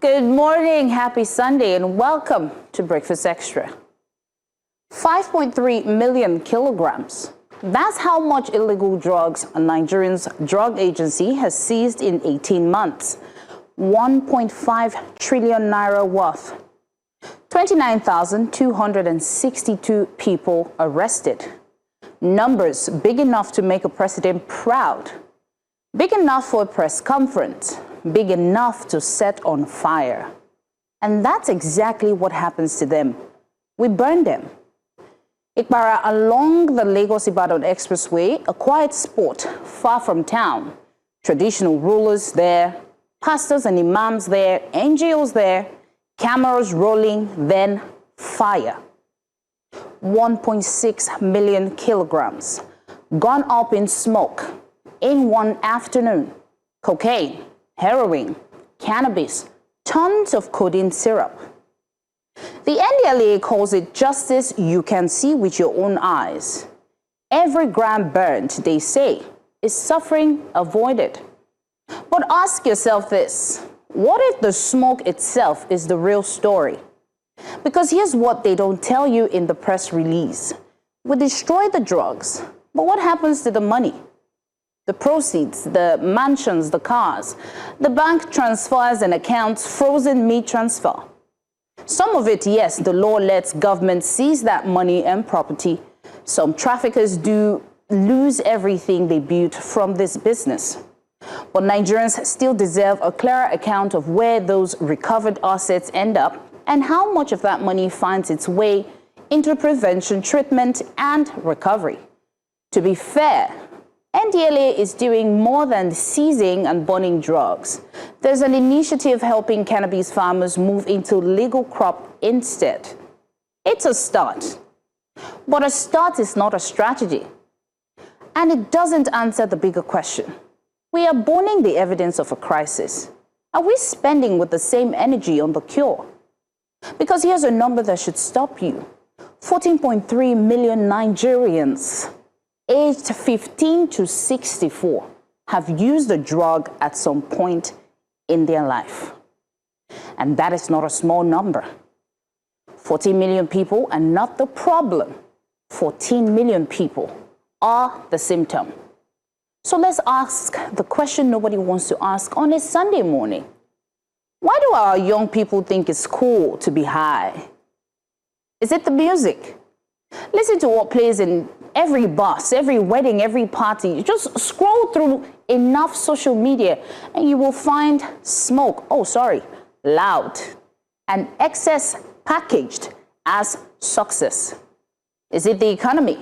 Good morning, happy Sunday, and welcome to Breakfast Extra. 5.3 million kilograms. That's how much illegal drugs Nigeria's drug agency has seized in 18 months. 1.5 trillion naira worth. 29,262 people arrested. Numbers big enough to make a president proud. Big enough for a press conference. Big enough to set on fire. And that's exactly what happens to them. We burn them. Ikpara along the Lagos-Ibadan Expressway, a quiet spot far from town. Traditional rulers there, pastors and imams there, NGOs there, cameras rolling, then fire. 1.6 million kilograms gone up in smoke in one afternoon. Cocaine, heroin, cannabis, tons of codeine syrup. The NDLA calls it justice you can see with your own eyes. Every gram burned, they say, is suffering avoided. But ask yourself this, what if the smoke itself is the real story? Because here's what they don't tell you in the press release. We destroy the drugs, but what happens to the money? The proceeds, the mansions, the cars, the bank transfers and accounts, frozen meat transfer. Some of it, yes, the law lets government seize that money and property. Some traffickers do lose everything they built from this business. But Nigerians still deserve a clearer account of where those recovered assets end up and how much of that money finds its way into prevention, treatment, and recovery. To be fair, NDLA is doing more than seizing and burning drugs. There's an initiative helping cannabis farmers move into legal crop instead. It's a start. But a start is not a strategy. And it doesn't answer the bigger question. We are burning the evidence of a crisis. Are we spending with the same energy on the cure? Because here's a number that should stop you. 14.3 million Nigerians aged 15 to 64 have used the drug at some point in their life. And that is not a small number. 14 million people are not the problem. 14 million people are the symptom. So let's ask the question nobody wants to ask on a Sunday morning. Why do our young people think it's cool to be high? Is it the music? Listen to what plays in every bus, every wedding, every party. Just scroll through enough social media and you will find smoke, loud, and excess packaged as success. Is it the economy?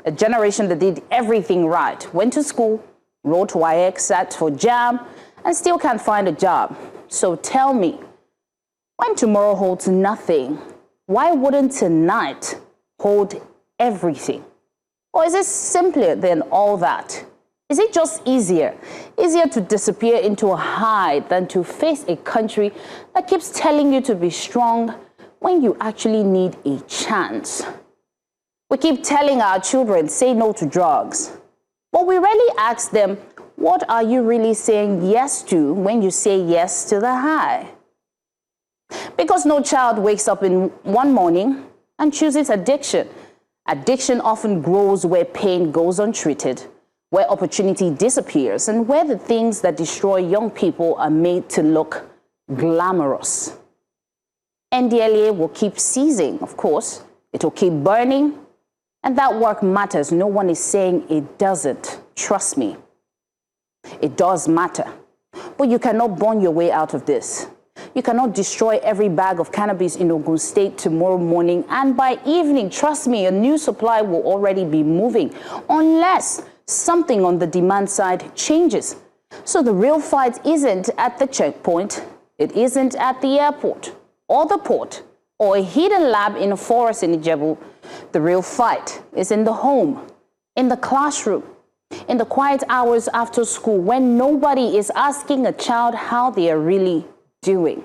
A generation that did everything right, went to school, wrote WAEC, sat for JAM, and still can't find a job. So tell me, when tomorrow holds nothing, why wouldn't tonight hold everything? Or is it simpler than all that? Is it just easier to disappear into a high than to face a country that keeps telling you to be strong when you actually need a chance? We keep telling our children, say no to drugs. But we rarely ask them, what are you really saying yes to when you say yes to the high? Because no child wakes up in one morning and chooses addiction. Addiction often grows where pain goes untreated, where opportunity disappears, and where the things that destroy young people are made to look glamorous. NDLA will keep seizing, of course. It will keep burning. And that work matters. No one is saying it doesn't. Trust me. It does matter. But you cannot burn your way out of this. You cannot destroy every bag of cannabis in Ogun State tomorrow morning, and by evening, trust me, a new supply will already be moving, unless something on the demand side changes. So the real fight isn't at the checkpoint, it isn't at the airport, or the port, or a hidden lab in a forest in Ijebu. The real fight is in the home, in the classroom, in the quiet hours after school, when nobody is asking a child how they are really doing.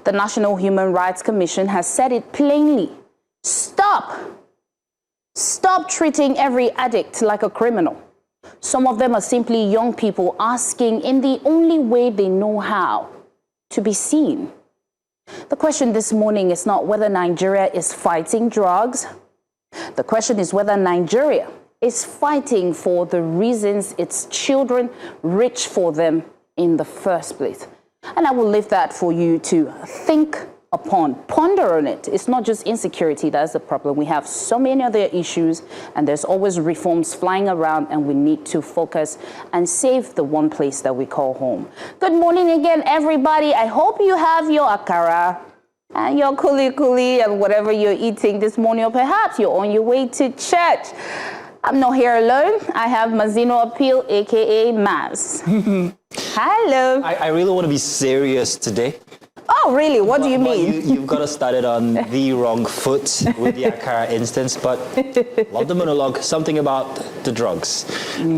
The National Human Rights Commission has said it plainly. Stop treating every addict like a criminal. Some of them are simply young people asking in the only way they know how to be seen. The question this morning is not whether Nigeria is fighting drugs. The question is whether Nigeria is fighting for the reasons its children reach for them in the first place. And I will leave that for you to think upon, ponder on it. It's not just insecurity that's the problem. We have so many other issues, and there's always reforms flying around, and we need to focus and save the one place that we call home. Good morning again, everybody. I hope you have your akara and your kuli and whatever you're eating this morning, or perhaps you're on your way to church. I'm not here alone. I have Mazino Appeal, aka Maz. Hello. I really want to be serious today. Oh, really? What do you mean? You've got us started on the wrong foot with the Akara instance, but love the monologue. Something about the drugs.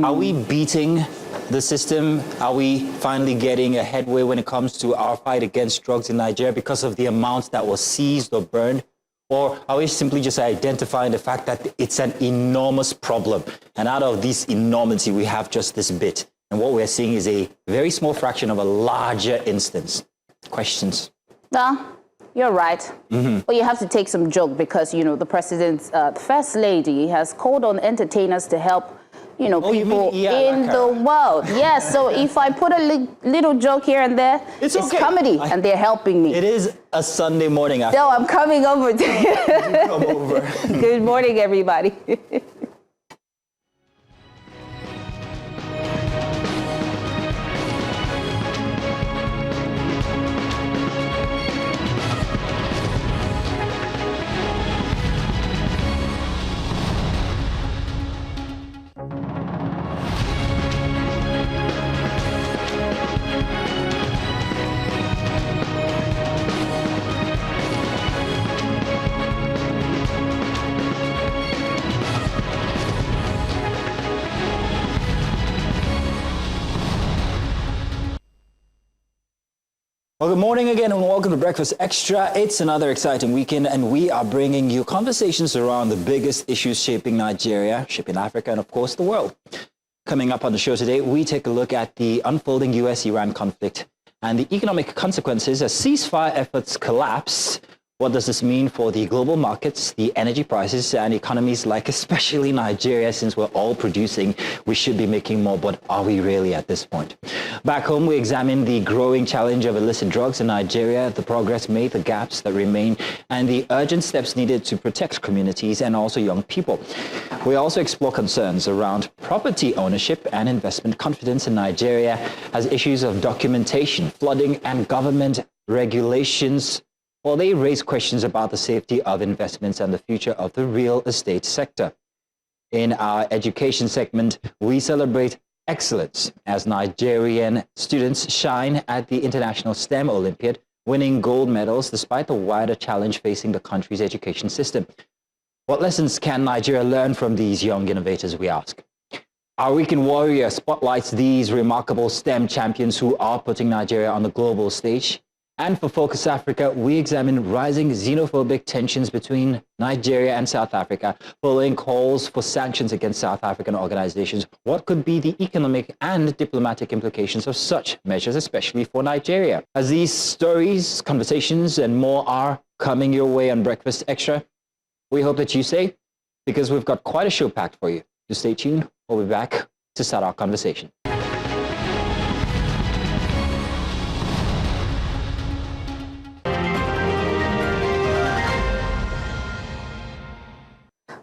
Are we beating the system? Are we finally getting a headway when it comes to our fight against drugs in Nigeria because of the amounts that was seized or burned? Or are we simply just identifying the fact that it's an enormous problem? And out of this enormity, we have just this bit. And what we're seeing is a very small fraction of a larger instance. Questions? No, you're right. But you have to take some joke because, you know, the president's first lady has called on entertainers to help, you know, people in the world. Yes, so if I put a little joke here and there, it's okay. Comedy, and they're helping me. It is a Sunday morning. No, I'm coming over to you. Come over. Good morning, everybody. Well, good morning again and welcome to Breakfast Extra. It's another exciting weekend and we are bringing you conversations around the biggest issues shaping Nigeria, shaping Africa, and of course the world. Coming up on the show today, we take a look at the unfolding U.S. Iran conflict and the economic consequences as ceasefire efforts collapse. What does this mean for the global markets, the energy prices, and economies like especially Nigeria? Since we're all producing, we should be making more, but are we really at this point? Back home, we examine the growing challenge of illicit drugs in Nigeria, the progress made, the gaps that remain, and the urgent steps needed to protect communities and also young people. We also explore concerns around property ownership and investment confidence in Nigeria as issues of documentation, flooding, and government regulations. Well, they raise questions about the safety of investments and the future of the real estate sector. In our education segment, we celebrate excellence as Nigerian students shine at the International STEM Olympiad, winning gold medals despite the wider challenge facing the country's education system. What lessons can Nigeria learn from these young innovators, we ask? Our Weekend Warrior spotlights these remarkable STEM champions who are putting Nigeria on the global stage. And for Focus Africa, we examine rising xenophobic tensions between Nigeria and South Africa, following calls for sanctions against South African organizations. What could be the economic and diplomatic implications of such measures, especially for Nigeria? As these stories, conversations, and more are coming your way on Breakfast Extra, we hope that you stay, because we've got quite a show packed for you. So stay tuned. We'll be back to start our conversation.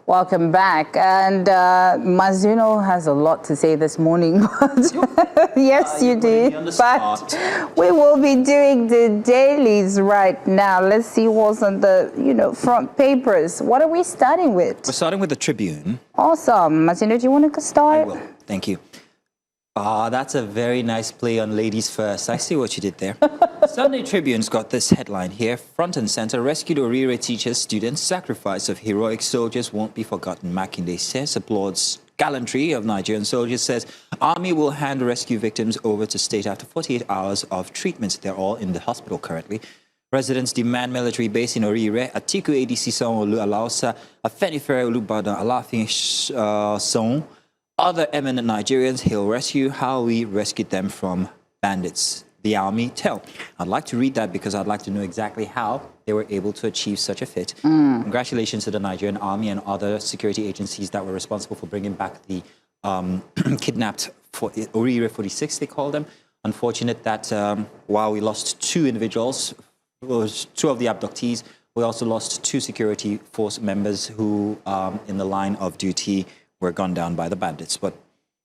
Welcome back. And Mazuno has a lot to say this morning. Yes, you do. But we will be doing the dailies right now. Let's see what's on the front papers. What are we starting with? We're starting with the Tribune. Awesome. Mazuno, do you want to start? I will. Thank you. That's a very nice play on ladies first. I see what you did there. Sunday Tribune's got this headline here. Front and center, rescued Orire teachers, students, sacrifice of heroic soldiers won't be forgotten. Makinde says, applauds gallantry of Nigerian soldiers, says army will hand rescue victims over to state after 48 hours of treatment. They're all in the hospital currently. Residents demand military base in Orire. Atiku ADC Sanwo-Olu Alausa, Afenifere Olubadan Alafin Son. Other eminent Nigerians hail rescue, how we rescued them from bandits. the army tell. I'd like to read that because I'd like to know exactly how they were able to achieve such a feat. Congratulations to the Nigerian army and other security agencies that were responsible for bringing back the kidnapped Orire 46, they call them. Unfortunate that while we lost 2 individuals, was 2 of the abductees, we also lost 2 security force members who, in the line of duty, were gunned down by the bandits. But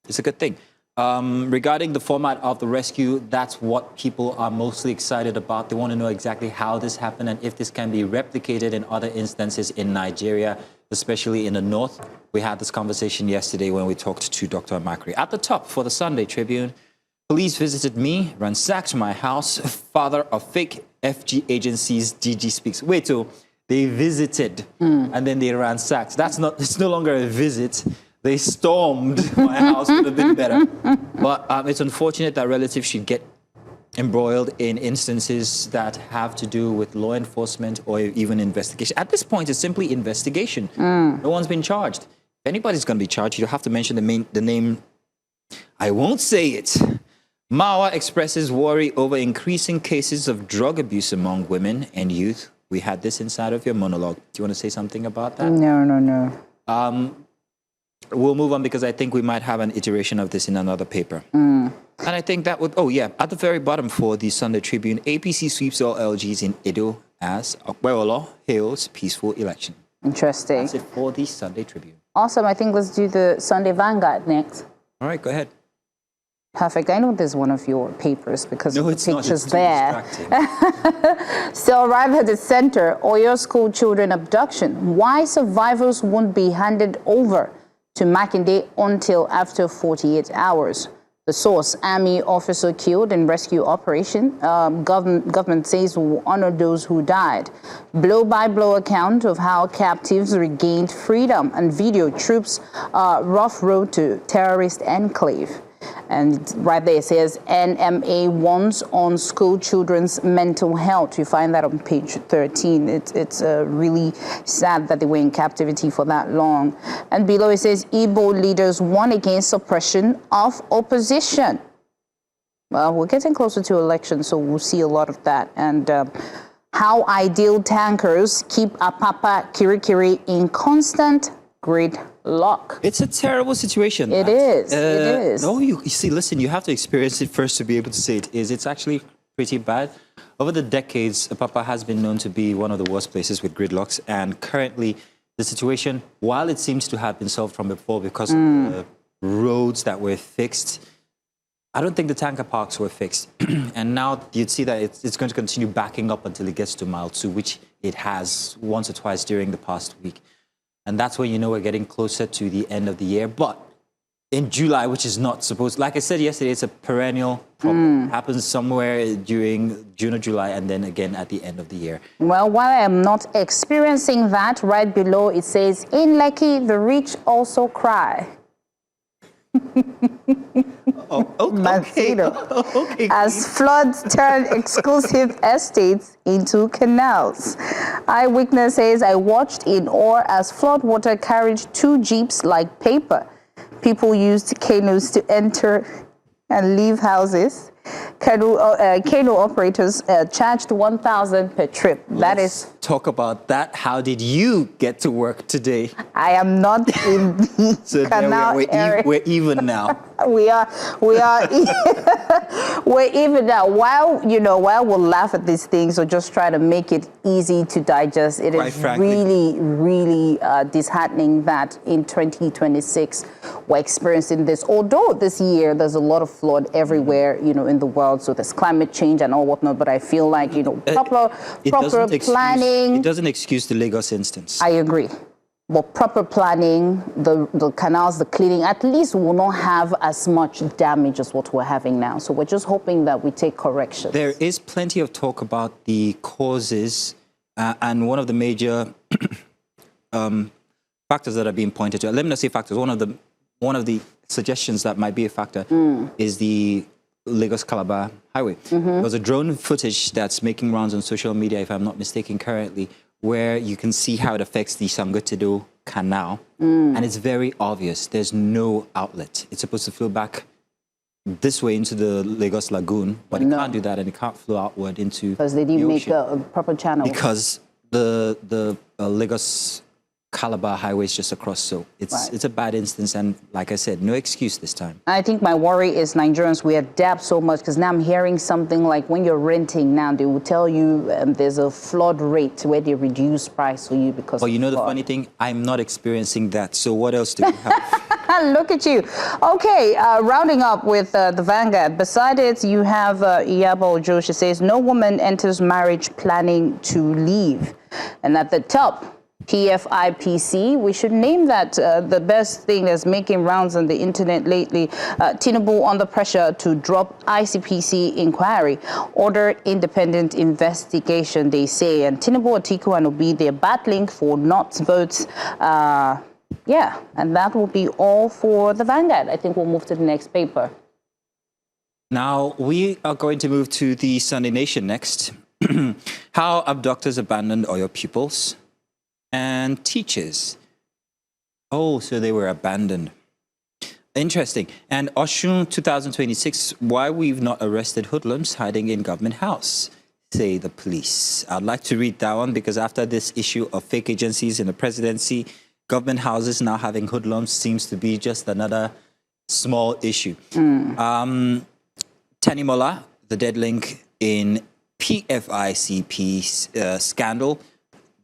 it's a good thing. Regarding the format of the rescue, that's what people are mostly excited about. They want to know exactly how this happened and if this can be replicated in other instances in Nigeria, especially in the north. We had this conversation yesterday when we talked to Dr. Makri. At the top for the Sunday Tribune, police visited me, ransacked my house, father of fake FG agencies, DG speaks. Wait, so they visited and then they ransacked. It's no longer a visit. They stormed my house, would have been better. But it's unfortunate that relatives should get embroiled in instances that have to do with law enforcement or even investigation. At this point, it's simply investigation. No one's been charged. If anybody's going to be charged, you have to mention the name. I won't say it. Mawa expresses worry over increasing cases of drug abuse among women and youth. We had this inside of your monologue. Do you want to say something about that? No. We'll move on because I think we might have an iteration of this in another paper. And I think that would, at the very bottom for the Sunday Tribune, APC sweeps all LGs in Edo as Okweolo hails peaceful election. Interesting. That's it for the Sunday Tribune. Awesome. I think let's do the Sunday Vanguard next. All right, go ahead. Perfect. I know there's one of your papers because no, the it's picture's not. there. So arrive at the center, Oyo school children abduction. Why survivors won't be handed over to Makinde until after 48 hours. The source, Army officer killed in rescue operation. Government says will honor those who died. Blow-by-blow account of how captives regained freedom and video troops rough road to terrorist enclave. And right there it says NMA warns on school children's mental health. You find that on page 13. It's really sad that they were in captivity for that long. And below it says Igbo leaders warn against suppression of opposition. Well, we're getting closer to elections, so we'll see a lot of that. And how ideal tankers keep Apapa Kirikiri in constant gridlock. It's a terrible situation. It is. It is. No, you see, listen, you have to experience it first to be able to say it is. It's actually pretty bad. Over the decades, Apapa has been known to be one of the worst places with gridlocks. And currently, the situation, while it seems to have been solved from before because of the roads that were fixed, I don't think the tanker parks were fixed. And now you'd see that it's going to continue backing up until it gets to mile 2, which it has once or twice during the past week. And that's when you know we're getting closer to the end of the year. But in July, which is not supposed, like I said yesterday, it's a perennial problem. It happens somewhere during June or July and then again at the end of the year. Well, while I am not experiencing that, right below it says, in Lekki, the rich also cry. Okay. As floods turn exclusive estates into canals. Eyewitness says, I watched in awe as flood water carried 2 jeeps like paper. People used canoes to enter and leave houses. Canoe operators charged 1,000 per trip. Let's talk about that. How did you get to work today? I am not in the So canal area. We're even now. We are we're even now. While we'll laugh at these things or just try to make it easy to digest, it is really disheartening that in 2026 we're experiencing this. Although this year there's a lot of flood everywhere, in the world, so there's climate change and all whatnot. But I feel like proper planning. It doesn't excuse the Lagos instance. I agree. But proper planning, the canals, the cleaning, at least will not have as much damage as what we're having now. So we're just hoping that we take corrections. There is plenty of talk about the causes, and one of the major factors that are being pointed to. Let me not say factors. One of the suggestions that might be a factor is the Lagos-Calabar highway. There was a drone footage that's making rounds on social media, if I'm not mistaken, currently, where you can see how it affects the Sangotedo Canal. And it's very obvious. There's no outlet. It's supposed to flow back this way into the Lagos Lagoon, but it can't do that, and it can't flow outward into because they didn't make a proper channel. Because the Lagos Calabar highway is just across, so it's a bad instance, and like I said, no excuse this time. I think my worry is Nigerians, we adapt so much, because now I'm hearing something like when you're renting now, they will tell you there's a flood rate where they reduce price for you because But you know the funny thing, I'm not experiencing that, so what else do we have? Look at you. Okay, rounding up with the Vanguard. Beside it, you have Iyabo Ojo. She says, no woman enters marriage planning to leave. And at the top, PFIPC, we should name that the best thing that's making rounds on the internet lately. Tinubu under pressure to drop ICPC inquiry, order independent investigation, they say. And Tinubu, Atiku, and Obi, they're battling for not votes. Yeah, and that will be all for the Vanguard. I think we'll move to the next paper. Now, we are going to move to the Sunday Nation next. How abductors abandoned Oyo pupils and teachers. Oh, so they were abandoned. Interesting. And Oshun 2026, why we've not arrested hoodlums hiding in government house, say the police. I'd like to read that one because after this issue of fake agencies in the presidency, government houses now having hoodlums seems to be just another small issue. Tanimola, the dead link in PFICP scandal,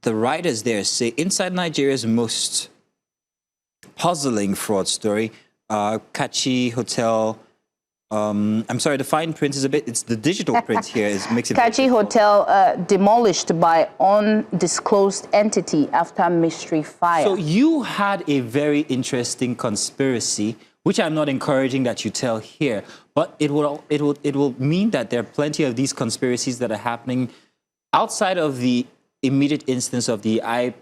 the writers there say inside Nigeria's most puzzling fraud story, Kachi Hotel. I'm sorry, the fine print is a bit, it's the digital print here makes it. Kachi Hotel demolished by undisclosed entity after mystery fire. So you had a very interesting conspiracy, which I'm not encouraging that you tell here, but it will mean that there are plenty of these conspiracies that are happening outside of the immediate instance of the the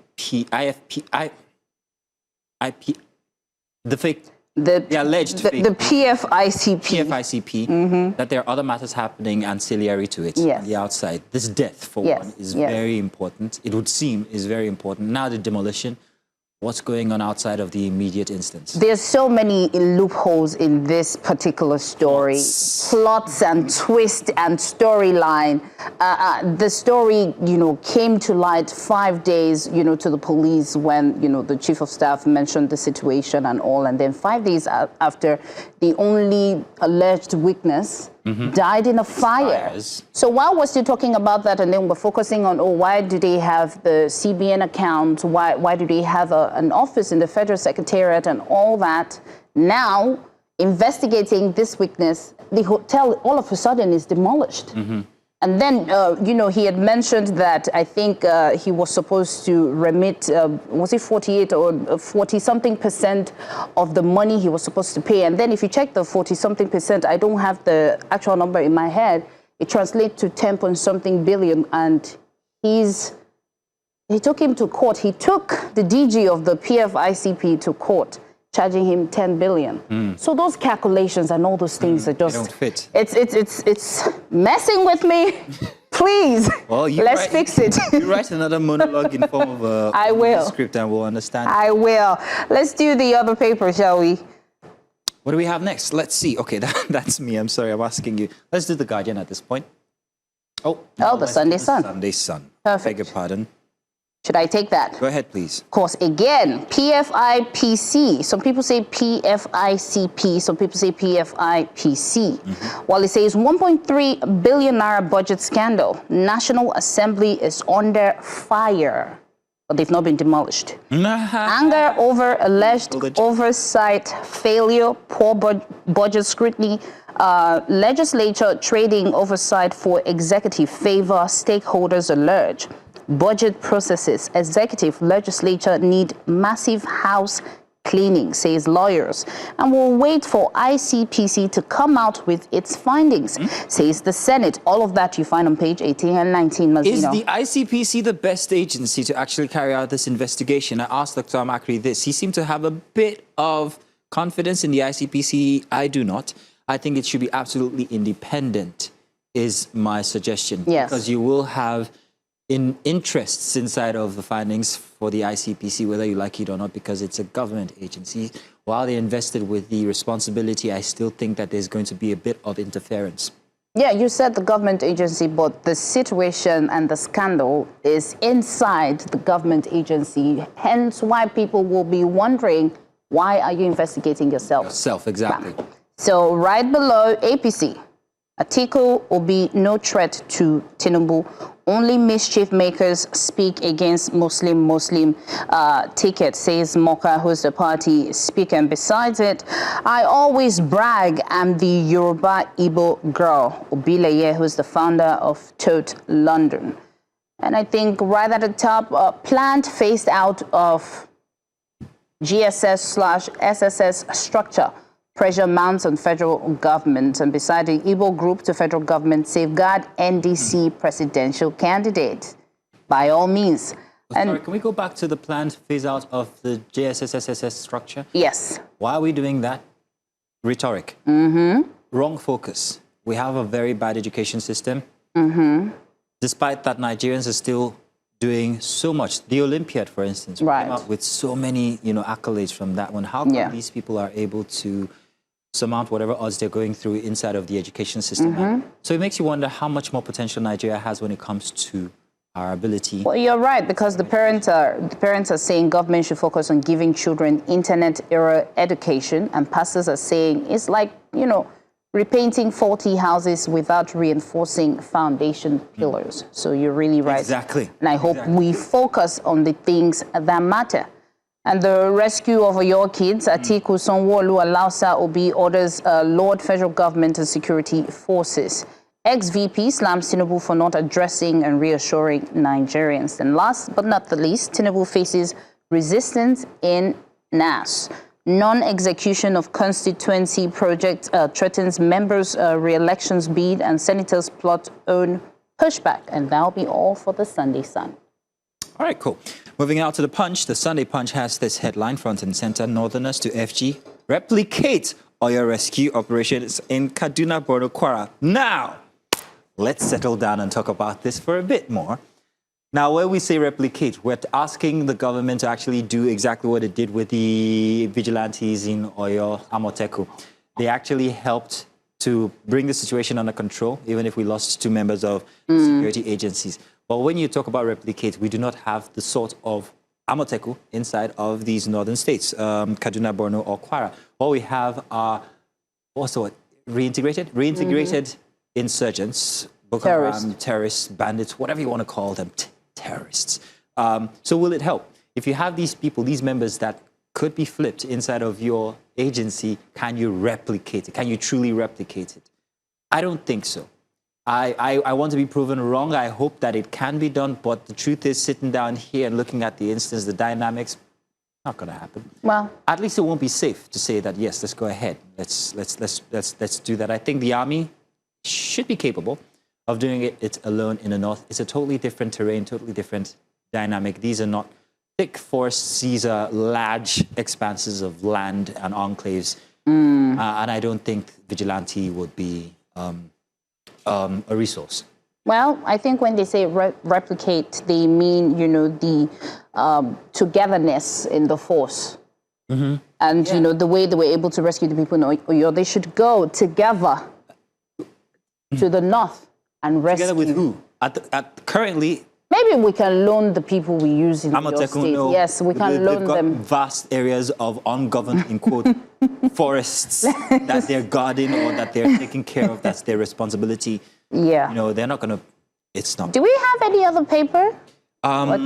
alleged fake, the PFICP, that there are other matters happening ancillary to it on the outside. This death, for one, is very important. It would seem is very important. Now the demolition, what's going on outside of the immediate instance? There's so many loopholes in this particular story. Plots and twist and storyline. The story, came to light 5 days, to the police when, the chief of staff mentioned the situation and all. And then 5 days after, the only alleged witness died in a fire. So while we're still talking about that, and then we're focusing on, why do they have the CBN account? Why do they have an office in the Federal Secretariat and all that? Now, investigating this witness, the hotel all of a sudden is demolished. And then, he had mentioned that I think he was supposed to remit, was it 48 or 40-something% of the money he was supposed to pay. And then if you check the 40-something%, I don't have the actual number in my head, it translates to 10-point-something billion. And he took him to court. He took the DG of the PFICP to court, charging him 10 billion. So those calculations and all those things are just, they don't fit. It's messing with me. Please, well, let's fix it. You write another monologue in form of a script and we'll understand. I will. Let's do the other paper, shall we? What do we have next? Let's see. Okay, that's me. I'm sorry, I'm asking you. Let's do The Guardian at this point. The Sunday Sun. Sunday Sun. Perfect. Beg your pardon. Should I take that? Go ahead, please. Of course, again, PFIPC. Some people say PFICP. Some people say PFIPC. While it says 1.3 billion naira budget scandal, National Assembly is under fire. But they've not been demolished. Anger over alleged oversight failure, poor budget scrutiny, legislature trading oversight for executive favor, stakeholders alert. Budget processes, executive, legislature need massive house cleaning, says lawyers, and will wait for ICPC to come out with its findings, says the Senate. All of that you find on page 18 and 19. Is the ICPC the best agency to actually carry out this investigation? I asked Dr. Amakri this. He seemed to have a bit of confidence in the ICPC. I do not. I think it should be absolutely independent, is my suggestion. Yes. Because you will have in interests inside of the findings for the ICPC, whether you like it or not, because it's a government agency. While they're invested with the responsibility, I still think that there's going to be a bit of interference. Yeah, you said the government agency, but the situation and the scandal is inside the government agency, hence why people will be wondering, why are you investigating yourself? Yourself, exactly. Yeah. So right below APC, Atiku will be no threat to Tinubu. Only mischief makers speak against Muslim ticket, says Moka, who's the party speaker. And besides it, I always brag I'm the Yoruba Igbo girl. Obileye, who's the founder of Tote London. And I think right at the top, planned phased out of GSS/SSS structure. Pressure mounts on federal government, and beside the Igbo group to federal government, safeguard NDC presidential candidate. By all means. Sorry, can we go back to the planned phase out of the JSS/SSS structure? Yes. Why are we doing that? Rhetoric. Wrong focus. We have a very bad education system. Despite that, Nigerians are still doing so much. The Olympiad, for instance, came out with so many, accolades from that one. How come these people are able to surmount whatever odds they're going through inside of the education system? So it makes you wonder how much more potential Nigeria has when it comes to our ability. Well, you're right, because the parents are saying government should focus on giving children internet-era education, and pastors are saying it's like, repainting faulty houses without reinforcing foundation pillars. So you're really right. Exactly. And I hope we focus on the things that matter. And the rescue of your kids, Atiku Sanwo-Olu Alausa Obi orders Lord federal government and security forces. Ex-VP slams Tinubu for not addressing and reassuring Nigerians. And last but not the least, Tinubu faces resistance in NAS. Non-execution of constituency project threatens members' re-elections bid, and senators plot own pushback. And that'll be all for the Sunday Sun. All right, cool. Moving out to the Punch. The Sunday Punch has this headline, front and center: Northerners to FG replicate oil rescue operations in Kaduna, Borno, Kwara. Now, let's settle down and talk about this for a bit more. Now, when we say replicate, we're asking the government to actually do exactly what it did with the vigilantes in Oyo, Amoteku. They actually helped to bring the situation under control, even if we lost 2 members of security agencies. But when you talk about replicate, we do not have the sort of Amoteku inside of these northern states, Kaduna, Borno, or Kwara. What we have are also reintegrated insurgents, Boko Haram, terrorists, bandits, whatever you want to call them, terrorists. So will it help? If you have these people, these members that could be flipped inside of your agency, can you replicate it? Can you truly replicate it? I don't think so. I want to be proven wrong. I hope that it can be done, but the truth is, sitting down here and looking at the instance, the dynamics, not going to happen. Well, at least it won't be safe to say that, yes, let's go ahead. Let's do that. I think the army should be capable of doing it alone in the north. It's a totally different terrain, totally different dynamic. These are not thick forests. These are large expanses of land and enclaves. And I don't think vigilante would be a resource. Well, I think when they say replicate, they mean, the togetherness in the force. And, the way they were able to rescue the people in Oyo, they should go together to the north and rescue. Together with who? Currently, maybe we can loan the people we use in your state. No, yes, we can loan them. Vast areas of ungoverned, in quote, forests that they're guarding or that they're taking care of. That's their responsibility. Yeah. They're not going to, it's not. Do we have any other paper? I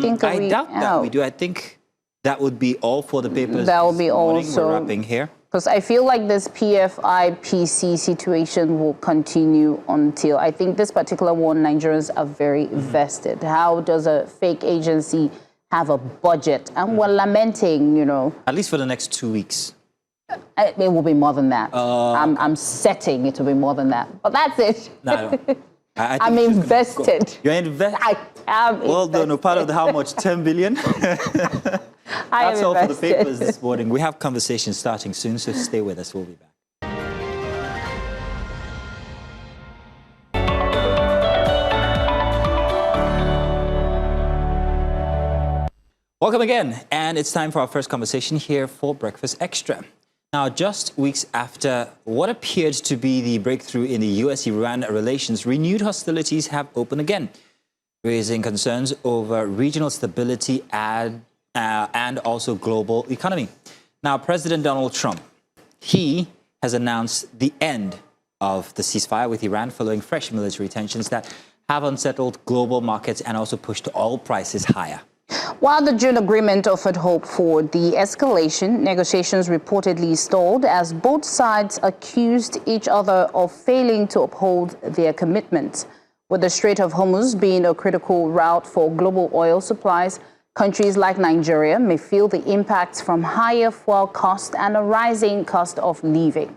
doubt that we do. I think that would be all for the papers. That will be all. So we're wrapping here. Because I feel like this PFIPC situation will continue until, I think this particular one, Nigerians are very vested. How does a fake agency have a budget? And we're lamenting, At least for the next 2 weeks. It will be more than that. I'm setting it to be more than that. But that's it. No, I'm invested. You're invested? I am well done. No, part of how much? 10 billion? That's all for the papers this morning. We have conversations starting soon, so stay with us. We'll be back. Welcome again, and it's time for our first conversation here for Breakfast Extra. Now, just weeks after what appeared to be the breakthrough in the U.S. Iran relations, renewed hostilities have opened again, raising concerns over regional stability and also global economy. Now, President Donald Trump, he has announced the end of the ceasefire with Iran following fresh military tensions that have unsettled global markets and also pushed oil prices higher. While the June agreement offered hope for de-escalation, negotiations reportedly stalled as both sides accused each other of failing to uphold their commitments. With the Strait of Hormuz being a critical route for global oil supplies, countries like Nigeria may feel the impacts from higher fuel costs and a rising cost of living.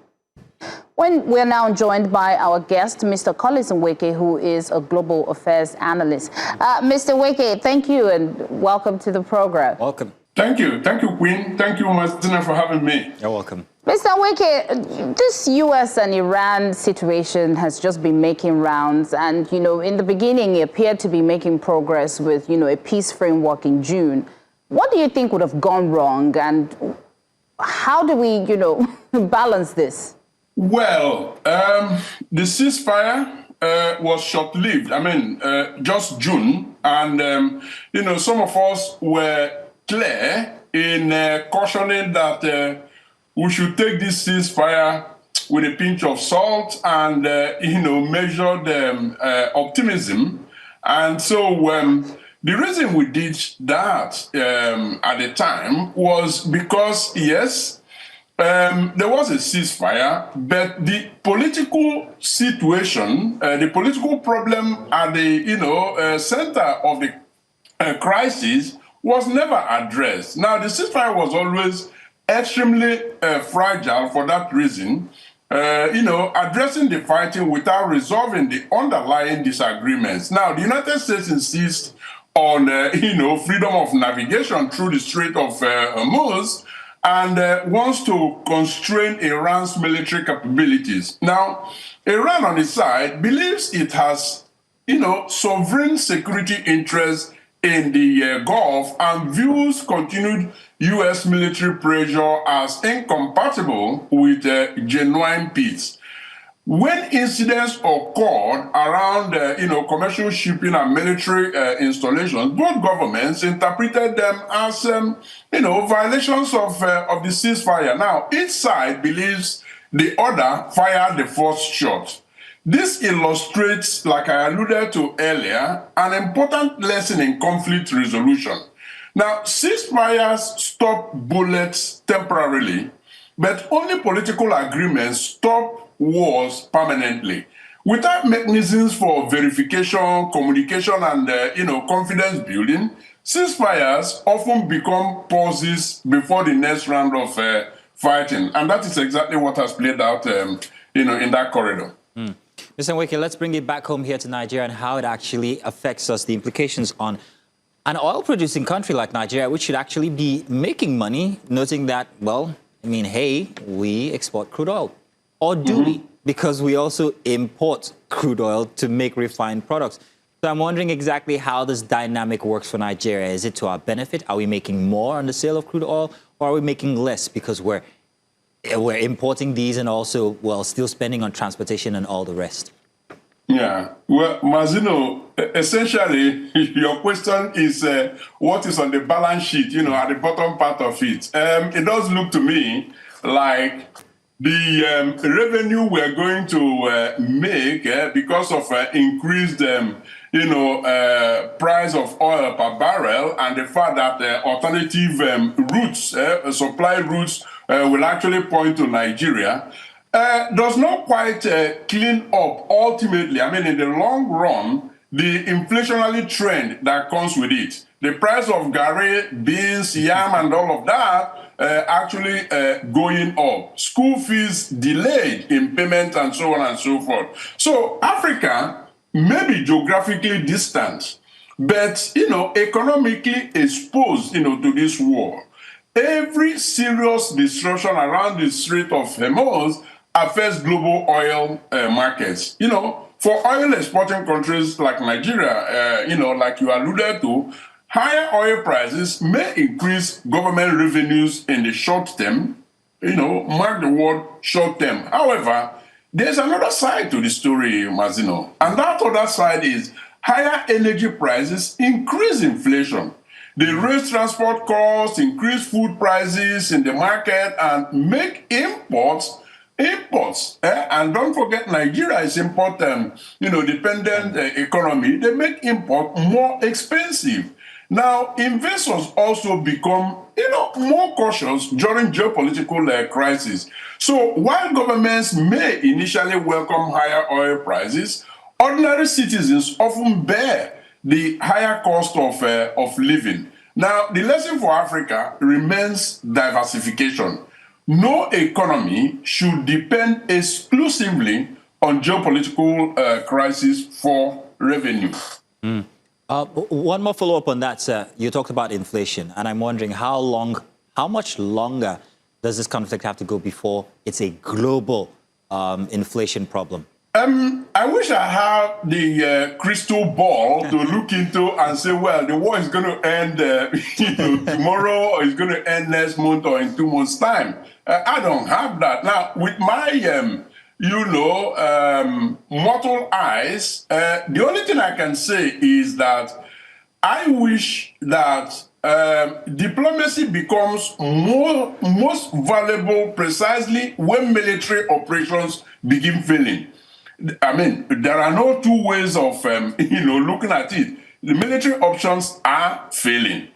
We're now joined by our guest, Mr. Collins Nweke, who is a global affairs analyst. Mr. Nweke, thank you and welcome to the program. Welcome. Thank you. Thank you, Queen. Thank you, Martina, for having me. You're welcome. Mr. Nweke, this U.S. and Iran situation has just been making rounds. And, in the beginning, it appeared to be making progress with, a peace framework in June. What do you think would have gone wrong? And how do we, balance this? Well, the ceasefire was short-lived. Just June. And, some of us were clear in cautioning that we should take this ceasefire with a pinch of salt and, measured optimism. And so the reason we did that at the time was because, yes, there was a ceasefire, but the political situation, the political problem at the center of the crisis was never addressed. Now, the ceasefire was always extremely fragile for that reason, addressing the fighting without resolving the underlying disagreements. Now, the United States insists on, freedom of navigation through the Strait of Hormuz, and wants to constrain Iran's military capabilities. Now, Iran on its side believes it has, sovereign security interests in the Gulf and views continued U.S. military pressure as incompatible with genuine peace. When incidents occurred around, commercial shipping and military installations, both governments interpreted them as, violations of the ceasefire. Now, each side believes the other fired the first shot. This illustrates, like I alluded to earlier, an important lesson in conflict resolution. Now, ceasefires stop bullets temporarily, but only political agreements stop wars permanently. Without mechanisms for verification, communication, and confidence building, ceasefires often become pauses before the next round of fighting, and that is exactly what has played out, in that corridor. Mr. Nweke, let's bring it back home here to Nigeria and how it actually affects us, the implications on an oil-producing country like Nigeria, which should actually be making money, noting that, hey, we export crude oil. Or do we? Because we also import crude oil to make refined products. So I'm wondering exactly how this dynamic works for Nigeria. Is it to our benefit? Are we making more on the sale of crude oil? Or are we making less because we're importing these and also, still spending on transportation and all the rest? Yeah. Well, Mazino, essentially, your question is what is on the balance sheet, at the bottom part of it. It does look to me like the revenue we're going to make because of increased, price of oil per barrel and the fact that alternative routes, supply routes will actually point to Nigeria, does not quite clean up ultimately. In the long run, the inflationary trend that comes with it. The price of garri, beans, yam, and all of that actually going up. School fees delayed in payment and so on and so forth. So Africa may be geographically distant, but, economically exposed, to this war. Every serious disruption around the Strait of Hormuz affects global oil markets. For oil exporting countries like Nigeria, like you alluded to, Higher oil prices may increase government revenues in the short term, mark the word short term. However, there's another side to the story, Mazino, and that other side is higher energy prices increase inflation. They raise transport costs, increase food prices in the market, and make imports, and don't forget Nigeria is import, dependent economy. They make import more expensive. Now, investors also become, more cautious during geopolitical crisis. So while governments may initially welcome higher oil prices, ordinary citizens often bear the higher cost of living. Now, the lesson for Africa remains diversification. No economy should depend exclusively on geopolitical crisis for revenue. One more follow-up on that, sir. You talked about inflation, and I'm wondering how much longer does this conflict have to go before it's a global inflation problem? I wish I had the crystal ball to look into and say, well, the war is going to end tomorrow, or it's going to end next month, or in 2 months' time. I don't have that. Now, with my, mortal eyes, the only thing I can say is that I wish that diplomacy becomes most valuable precisely when military operations begin failing. I mean, there are no two ways of, looking at it. The military options are failing.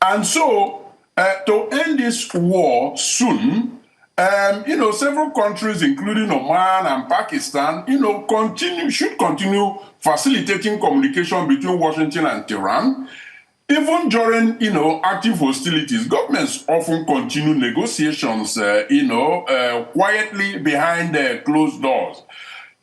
And so, to end this war soon, several countries, including Oman and Pakistan, should continue facilitating communication between Washington and Tehran. Even during, active hostilities, governments often continue negotiations, quietly behind closed doors.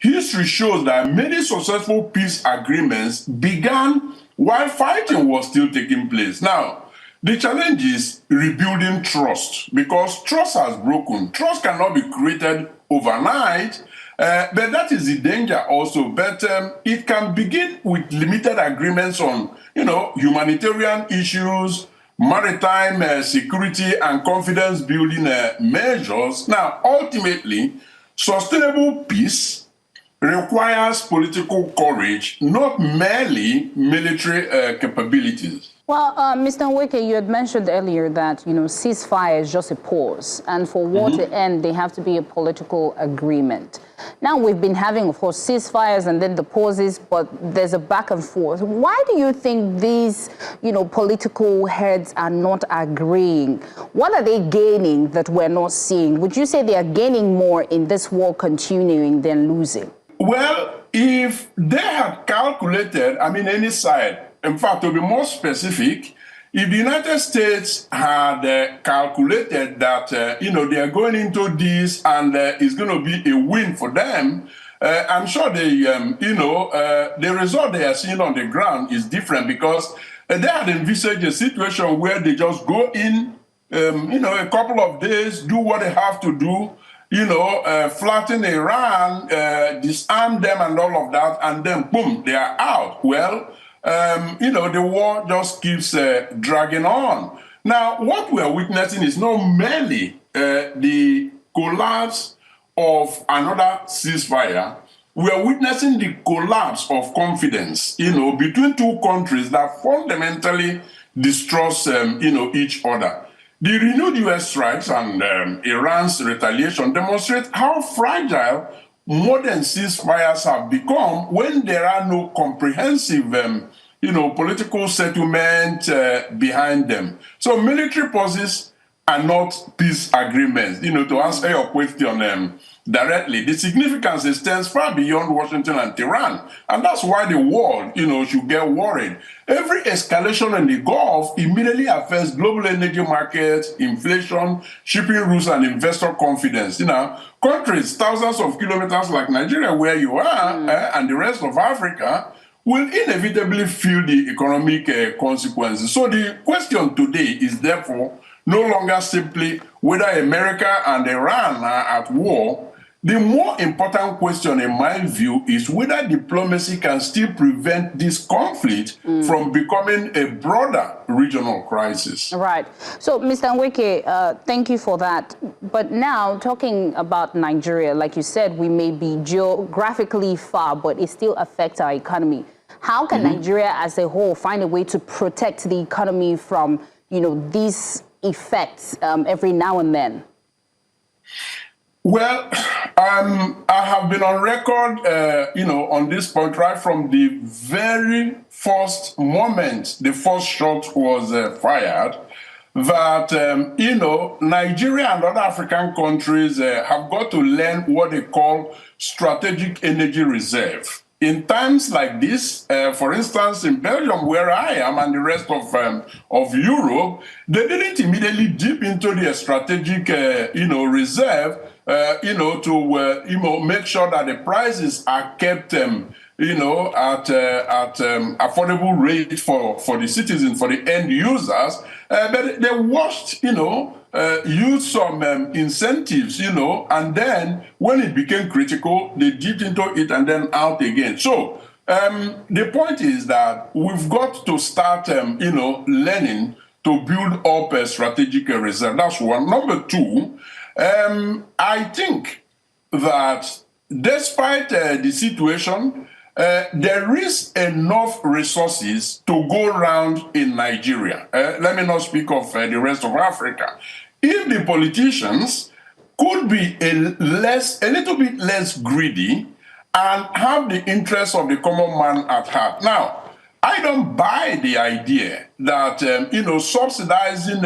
History shows that many successful peace agreements began while fighting was still taking place. Now, the challenge is rebuilding trust, because trust has broken. Trust cannot be created overnight, but that is the danger also. But it can begin with limited agreements on, humanitarian issues, maritime security, and confidence building measures. Now, ultimately, sustainable peace requires political courage, not merely military capabilities. Well, Mr. Nweke, you had mentioned earlier that, ceasefire is just a pause. And for war to end, there have to be a political agreement. Now, we've been having, of course, ceasefires and then the pauses, but there's a back and forth. Why do you think these, political heads are not agreeing? What are they gaining that we're not seeing? Would you say they are gaining more in this war continuing than losing? Well, if they had calculated, any side, in fact, to be more specific, if the United States had calculated that, they are going into this and it's going to be a win for them, I'm sure the result they are seeing on the ground is different, because they had envisaged a situation where they just go in, a couple of days, do what they have to do, flatten Iran, disarm them and all of that, and then boom, they are out. Well, the war just keeps dragging on. Now, what we are witnessing is not merely the collapse of another ceasefire. We are witnessing the collapse of confidence, between two countries that fundamentally distrust, each other. The renewed U.S. strikes and Iran's retaliation demonstrate how fragile modern ceasefires have become when there are no comprehensive, political settlement behind them. So military pauses are not peace agreements. To answer your question directly, the significance extends far beyond Washington and Tehran, and that's why the world, should get worried. Every escalation in the Gulf immediately affects global energy markets, inflation, shipping routes, and investor confidence. Countries thousands of kilometers like Nigeria, where you are, and the rest of Africa, will inevitably feel the economic consequences. So the question today is therefore no longer simply whether America and Iran are at war. The more important question, in my view, is whether diplomacy can still prevent this conflict from becoming a broader regional crisis. Right. So, Mr. Nweke, thank you for that. But now, talking about Nigeria, like you said, we may be geographically far, but it still affects our economy. How can Nigeria as a whole find a way to protect the economy from, these effects every now and then? Well, I have been on record, on this point right from the very first moment the first shot was fired, that, Nigeria and other African countries have got to learn what they call strategic energy reserve. In times like this, for instance, in Belgium, where I am, and the rest of Europe, they didn't immediately dip into the strategic, reserve, to make sure that the prices are kept, at affordable rate for the citizens, for the end users. But they watched, use some incentives, and then when it became critical, they dipped into it and then out again. So the point is that we've got to start, learning to build up a strategic reserve. That's one. Number two, I think that despite the situation, there is enough resources to go around in Nigeria. Let me not speak of the rest of Africa. If the politicians could be a little bit less greedy and have the interests of the common man at heart. Now, I don't buy the idea that, subsidizing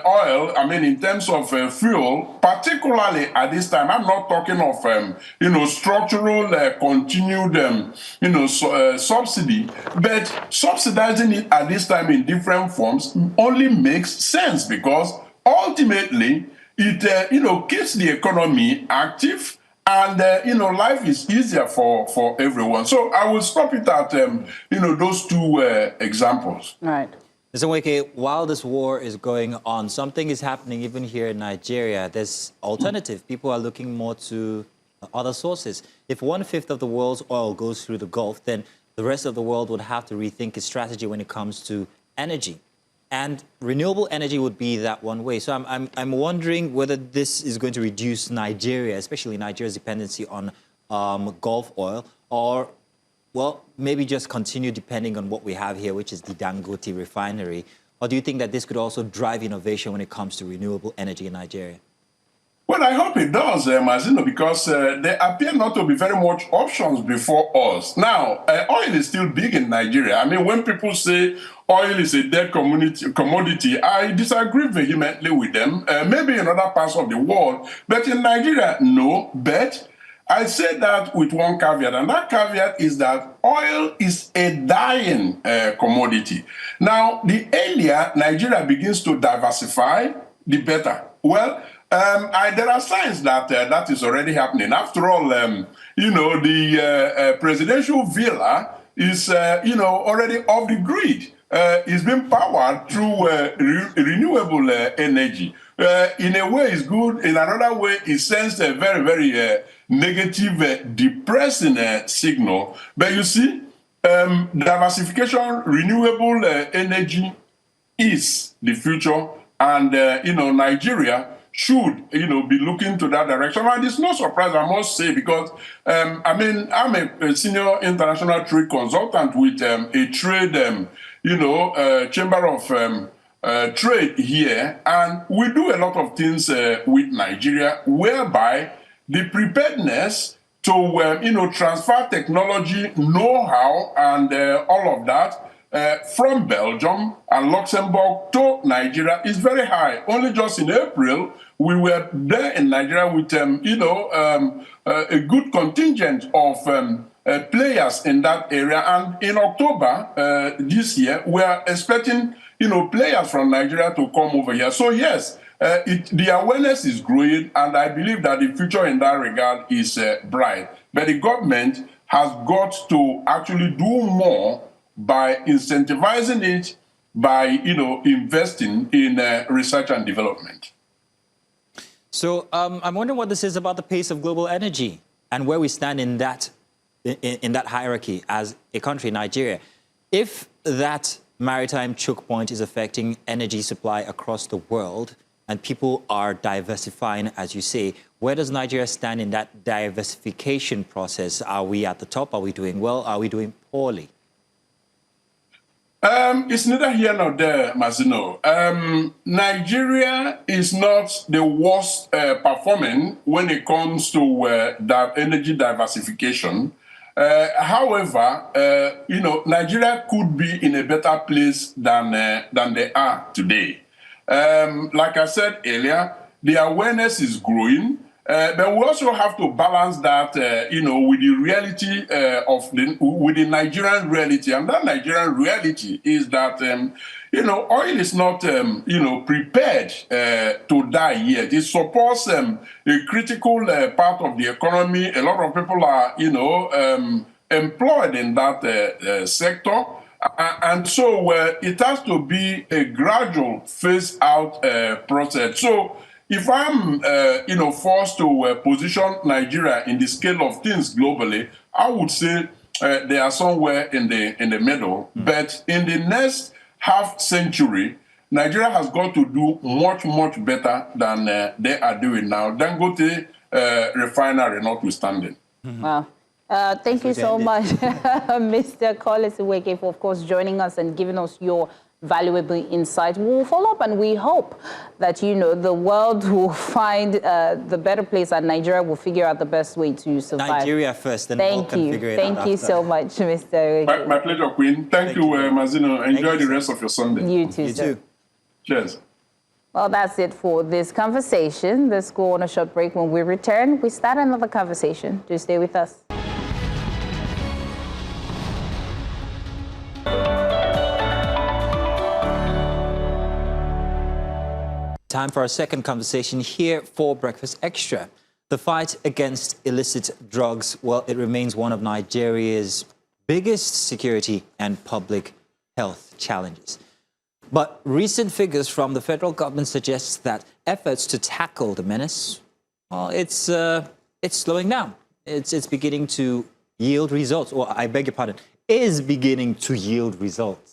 oil, in terms of fuel, particularly at this time, I'm not talking of, structural, continued, subsidy, but subsidizing it at this time in different forms only makes sense because ultimately it, keeps the economy active and, life is easier for everyone. So I will stop it at, those two examples. Right. Mr. Nweke, while this war is going on, something is happening even here in Nigeria. There's alternative. People are looking more to other sources. If 1/5 of the world's oil goes through the Gulf, then the rest of the world would have to rethink its strategy when it comes to energy. And renewable energy would be that one way. So I'm wondering whether this is going to reduce Nigeria, especially Nigeria's dependency on Gulf oil, or well, maybe just continue depending on what we have here, which is the Dangote refinery. Or do you think that this could also drive innovation when it comes to renewable energy in Nigeria? Well, I hope it does, Mazino, because there appear not to be very much options before us. Now, oil is still big in Nigeria. When people say oil is a dead commodity, I disagree vehemently with them. Maybe in other parts of the world, but in Nigeria, no. But I say that with one caveat, and that caveat is that oil is a dying commodity. Now, the earlier Nigeria begins to diversify, the better. Well, there are signs that that is already happening. After all, the presidential villa is, already off the grid. It's being powered through renewable energy. In a way, it's good. In another way, it sends a very, very negative, depressing signal. But you see, diversification, renewable energy is the future, and Nigeria should be looking to that direction. And it's no surprise, I must say, because I'm a senior international trade consultant with a trade chamber of trade here, and we do a lot of things with Nigeria, whereby the preparedness to transfer technology, know-how, and all of that from Belgium and Luxembourg to Nigeria is very high. Only just in April, we were there in Nigeria with a good contingent of players in that area, and in October this year, we are expecting players from Nigeria to come over here. So yes, the awareness is growing, and I believe that the future in that regard is bright. But the government has got to actually do more by incentivizing it, by investing in research and development. So I'm wondering what this is about the pace of global energy and where we stand in that hierarchy as a country, Nigeria. If that maritime choke point is affecting energy supply across the world and people are diversifying, as you say, where does Nigeria stand in that diversification process? Are we at the top? Are we doing well? Are we doing poorly? It's neither here nor there, Mazino. Nigeria is not the worst performing when it comes to energy diversification. However, Nigeria could be in a better place than they are today. Like I said earlier, the awareness is growing. But we also have to balance that, with the reality with the Nigerian reality. And that Nigerian reality is that, oil is not, prepared to die yet. It supports a critical part of the economy. A lot of people are, employed in that sector. And so it has to be a gradual phase-out process. So if I'm, forced to position Nigeria in the scale of things globally, I would say they are somewhere in the middle. But in the next half century, Nigeria has got to do much, much better than they are doing now. Dangote refinery notwithstanding. Wow. Thank you so much, Mr. Collins Iweke, for, of course, joining us and giving us your valuable insight. We'll follow up, and we hope that, the world will find the better place, and Nigeria will figure out the best way to survive. Nigeria first, and all can figure it out. Thank you so much, Mr. Iweke. My pleasure, Queen. Thank you, Mazino. Enjoy the rest of your Sunday. You too, sir. Cheers. Well, that's it for this conversation. Let's go on a short break. When we return, we start another conversation. Do stay with us. Time for our second conversation here for Breakfast Extra. The fight against illicit drugs, well, it remains one of Nigeria's biggest security and public health challenges. But recent figures from the federal government suggest that efforts to tackle the menace, well, it's slowing down. It's beginning to yield results, or I beg your pardon, is beginning to yield results.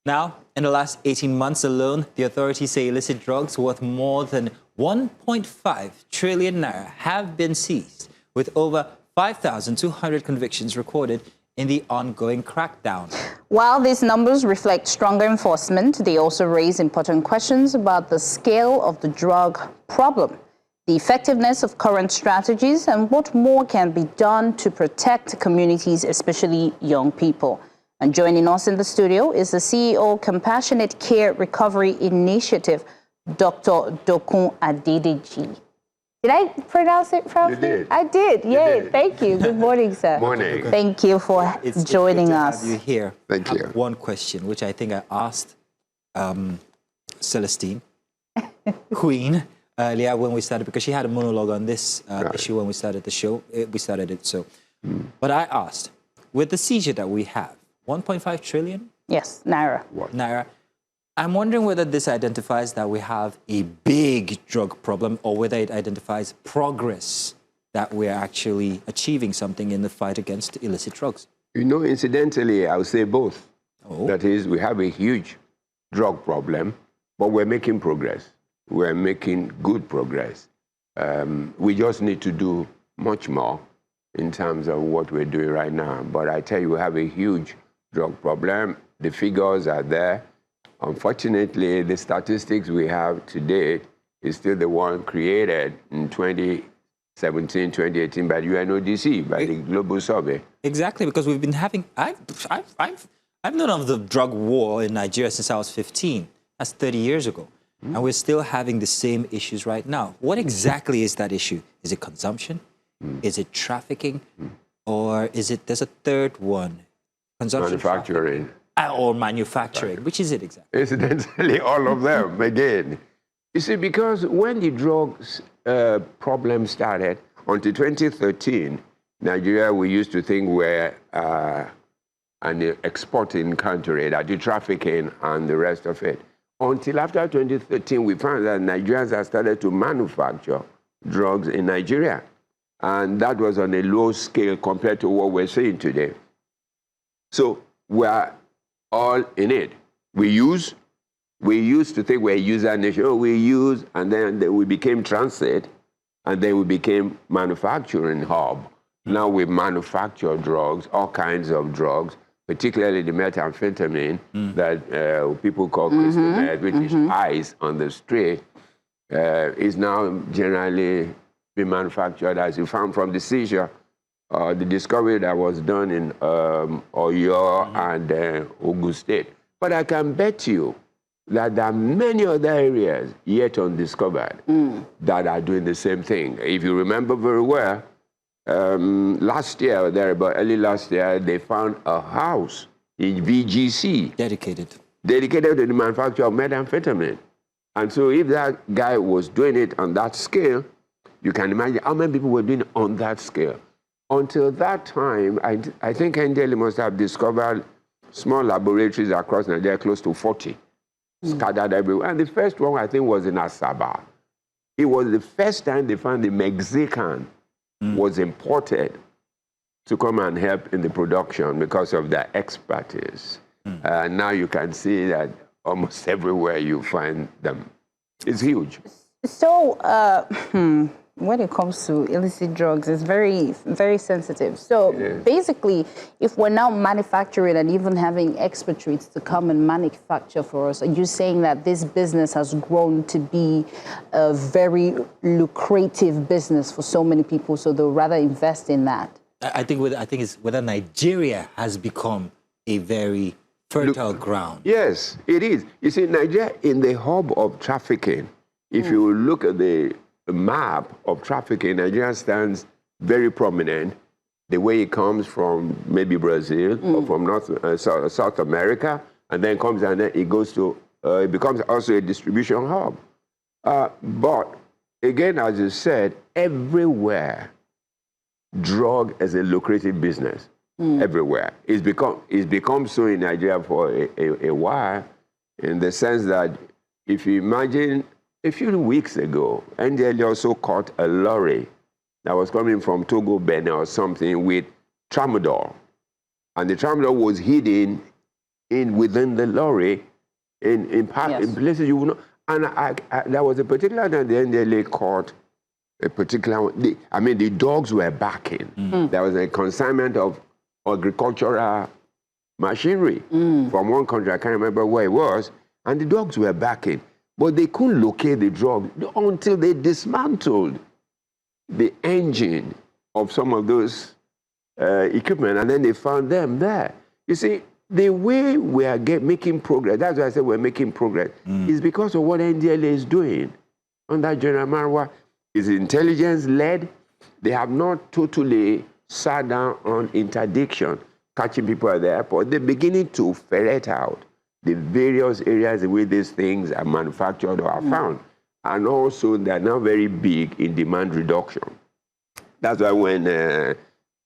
Now, in the last 18 months alone, the authorities say illicit drugs worth more than 1.5 trillion naira have been seized, with over 5,200 convictions recorded in the ongoing crackdown. While these numbers reflect stronger enforcement, they also raise important questions about the scale of the drug problem, the effectiveness of current strategies, and what more can be done to protect communities, especially young people. And joining us in the studio is the CEO, Compassionate Care Recovery Initiative, Dr. Dokun Adedeji. Did I pronounce it properly? You did. I did. Yay. Thank you. Good morning, sir. Morning. Thank you for joining good to us. have you here. Thank I you. have one question, which I think I asked Celestine, Queen, earlier when we started, because she had a monologue on this issue when we started the show. We started it so. But I asked, with the seizure that we have, 1.5 trillion? Yes, Naira. Naira. I'm wondering whether this identifies that we have a big drug problem, or whether it identifies progress that we're actually achieving something in the fight against illicit drugs. Incidentally, I would say both. Oh. That is, we have a huge drug problem, but we're making progress. We're making good progress. We just need to do much more in terms of what we're doing right now. But I tell you, we have a huge drug problem. The figures are there. Unfortunately, the statistics we have today is still the one created in 2017, 2018 by UNODC, by the Global Survey. Exactly, because we've been having... I've known of the drug war in Nigeria since I was 15. That's 30 years ago. And we're still having the same issues right now. What exactly is that issue? Is it consumption? Is it trafficking? Or is it... There's a third one. Consumption, Manufacturing. Or manufacturing. Which is it exactly? Incidentally, all of them, again. You see, because when the drugs problem started, until 2013, Nigeria, we used to think we're an exporting country, that do trafficking and the rest of it. until after 2013, we found that Nigerians have started to manufacture drugs in Nigeria. And that was on a low scale compared to what we're seeing today. So we're all in it. We used to think we're a user nation. Oh, we use, and then we became transit, and then we became manufacturing hub. Now we manufacture drugs, all kinds of drugs, particularly the methamphetamine that people call crystal meth, which is ice on the street, is now generally being manufactured, as you found from the seizure, the discovery that was done in Oyo and Ogun State. But I can bet you that there are many other areas yet undiscovered that are doing the same thing. If you remember very well, last year, early last year, they found a house in VGC. Dedicated to the manufacture of methamphetamine. And so if that guy was doing it on that scale, you can imagine how many people were doing it on that scale. Until that time, I think NDLE must have discovered small laboratories across Nigeria, close to 40, scattered everywhere. And the first one, I think, was in Asaba. It was the first time they found the Mexican was imported to come and help in the production because of their expertise. Now you can see that almost everywhere you find them. It's huge. So when it comes to illicit drugs, it's very, very sensitive. So basically, if we're now manufacturing and even having expatriates to come and manufacture for us, are you saying that this business has grown to be a very lucrative business for so many people, so they'll rather invest in that? I think it's whether Nigeria has become a very fertile ground. Yes, it is. You see, Nigeria, in the hub of trafficking, if you look at the map of trafficking, Nigeria stands very prominent. The way it comes from maybe Brazil or from South America, and then comes and then it goes to, it becomes also a distribution hub. But again, as you said, everywhere, drug is a lucrative business. Everywhere. It's become so in Nigeria for a while, in the sense that if you imagine, a few weeks ago, NDLE also caught a lorry that was coming from Togo, Benin or something with tramadol. And the tramadol was hidden within the lorry in places you would know. And there was a particular time the NDLE caught a particular one. The dogs were barking. There was a consignment of agricultural machinery from one country, I can't remember where it was, and the dogs were barking. But they couldn't locate the drug until they dismantled the engine of some of those equipment, and then they found them there. You see, the way we are making progress, that's why I said we're making progress, is because of what NDLE is doing under General Marwa. Is intelligence-led. They have not totally sat down on interdiction, catching people at the airport. They're beginning to ferret out the various areas where these things are manufactured or are found. And also, they're now very big in demand reduction. That's why when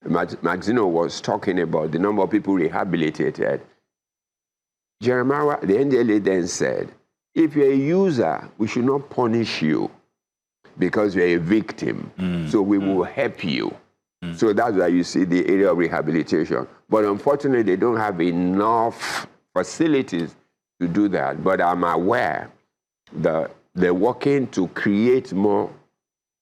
Maxino was talking about the number of people rehabilitated, Jeremiah, the NDLA then said, if you're a user, we should not punish you because you're a victim. So we will help you. So that's why you see the area of rehabilitation. But unfortunately, they don't have enough facilities to do that. But I'm aware that they're working to create more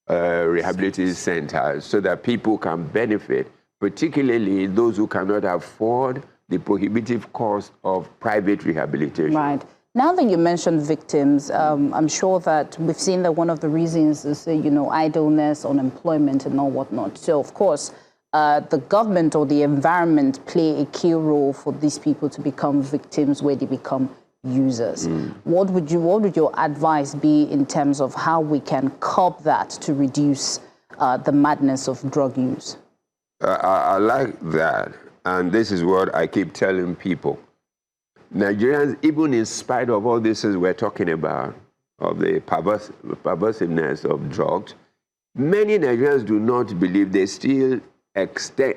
rehabilitation centers so that people can benefit, particularly those who cannot afford the prohibitive cost of private rehabilitation. Right. Now that you mentioned victims, I'm sure that we've seen that one of the reasons is, idleness, unemployment, and all whatnot. So, of course, the government or the environment play a key role for these people to become victims where they become users. What would your advice be in terms of how we can curb that to reduce the madness of drug use? I like that. And this is what I keep telling people. Nigerians, even in spite of all this we're talking about, of the perversiveness of drugs, many Nigerians do not believe. They still extend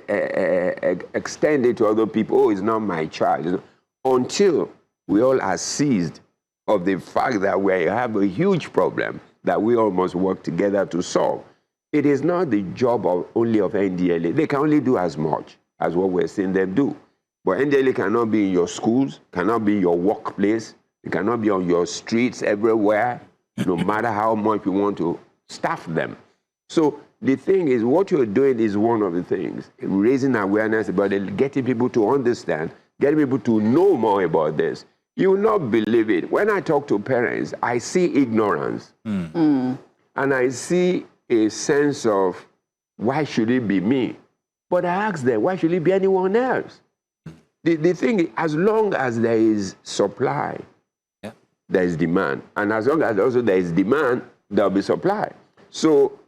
it to other people. Oh, it's not my child. Until we all are seized of the fact that we have a huge problem that we all must work together to solve. It is not the job only of NDLA. They can only do as much as what we're seeing them do. But NDLA cannot be in your schools, cannot be in your workplace, it cannot be on your streets everywhere, no matter how much you want to staff them. So the thing is, what you're doing is one of the things, raising awareness about it, getting people to understand, getting people to know more about this. You will not believe it. When I talk to parents, I see ignorance. And I see a sense of, why should it be me? But I ask them, why should it be anyone else? The thing is, as long as there is supply, there is demand. And as long as also there is demand, there will be supply. So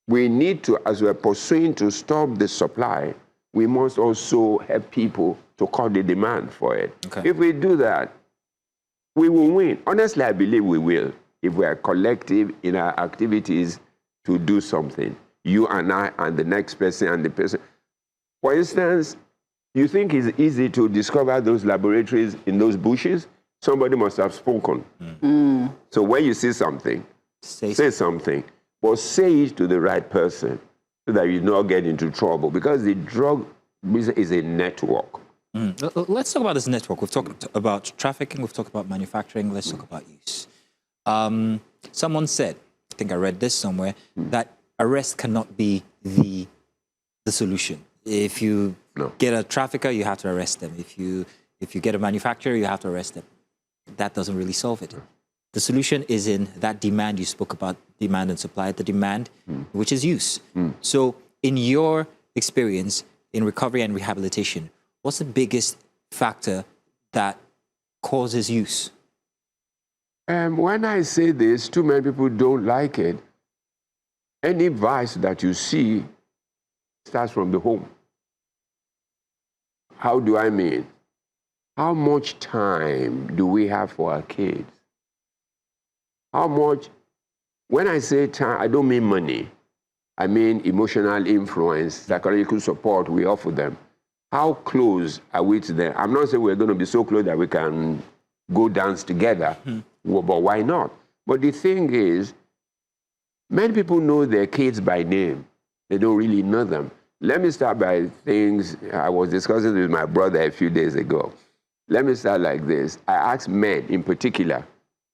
we need to, as we're pursuing to stop the supply, we must also help people to cut the demand for it. If we do that, we will win. Honestly, I believe we will, if we are collective in our activities to do something. You and I and the next person and the person. For instance, you think it's easy to discover those laboratories in those bushes? Somebody must have spoken. So when you see something, say something. But say it to the right person so that you don't get into trouble. Because the drug business is a network. Let's talk about this network. We've talked about trafficking, we've talked about manufacturing, let's talk about use. Someone said, I think I read this somewhere, that arrest cannot be the solution. If you get a trafficker, you have to arrest them. If you get a manufacturer, you have to arrest them. That doesn't really solve it. The solution is in that demand you spoke about, demand and supply, the demand, which is use. So in your experience in recovery and rehabilitation, what's the biggest factor that causes use? When I say this, too many people don't like it. Any vice that you see starts from the home. How do I mean? How much time do we have for our kids? How much, when I say time, I don't mean money. I mean emotional influence, psychological support we offer them. How close are we to them? I'm not saying we're going to be so close that we can go dance together, but why not? But the thing is, many people know their kids by name. They don't really know them. Let me start by things I was discussing with my brother a few days ago. Let me start like this. I asked men in particular,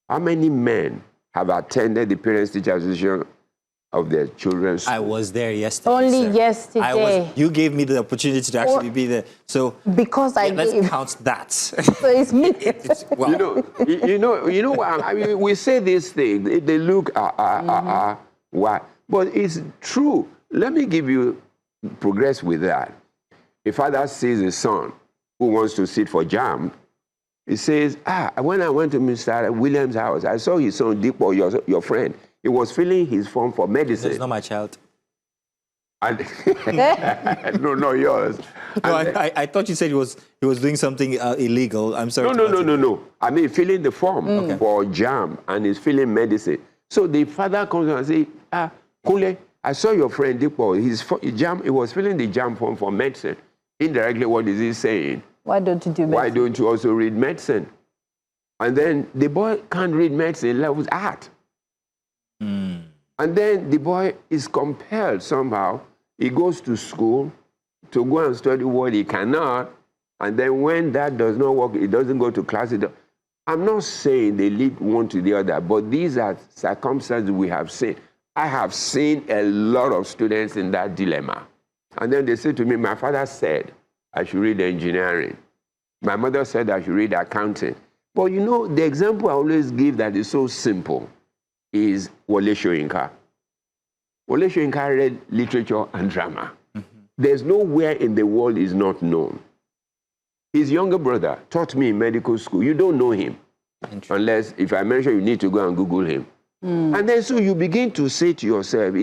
how many men have attended the Parents-Teacher Association of their children's school? I was there yesterday. Only sir. yesterday. You gave me the opportunity to actually be there. So Because I let's gave. count that. So it's me. Well, You know what? I mean, we say this thing. They look, why? But it's true. Let me give you progress with that. A father sees a son who wants to sit for jam. He says, when I went to Mr. Williams' house, I saw his son, Deepo, your friend. He was filling his form for medicine. it's not my child. And no, not yours. No, I thought you said he was doing something illegal. I'm sorry. No. I mean, filling the form for jam, and he's filling medicine. So the father comes and says, Kule, I saw your friend Deepo. He was filling the jam form for medicine. Indirectly, what is he saying? Why don't you do medicine? Why don't you also read medicine? And then the boy can't read medicine, levels art. And then the boy is compelled somehow. He goes to school to go and study what he cannot. And then when that does not work, he doesn't go to class. I'm not saying they lead one to the other, but these are circumstances we have seen. I have seen a lot of students in that dilemma. And then they say to me, my father said I should read engineering. My mother said I should read accounting. But you know, the example I always give that is so simple is Wole Soyinka. Wole Soyinka read literature and drama. There's nowhere in the world he's not known. His younger brother taught me in medical school. You don't know him. Unless, if I mention, you need to go and Google him. And then so you begin to say to yourself,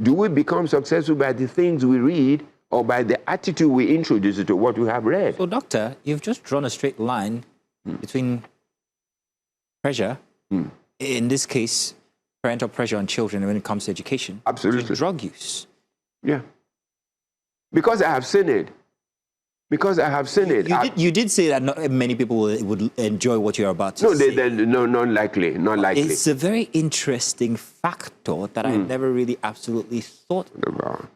do we become successful by the things we read or by the attitude we introduce to what we have read? So, doctor, you've just drawn a straight line between pressure, in this case, parental pressure on children when it comes to education, Absolutely. to drug use. Yeah. Because I have seen it. because I have seen it. You did say that not many people would enjoy what you're about to No, say. no, not likely, not likely. It's a very interesting factor that I never really absolutely thought about,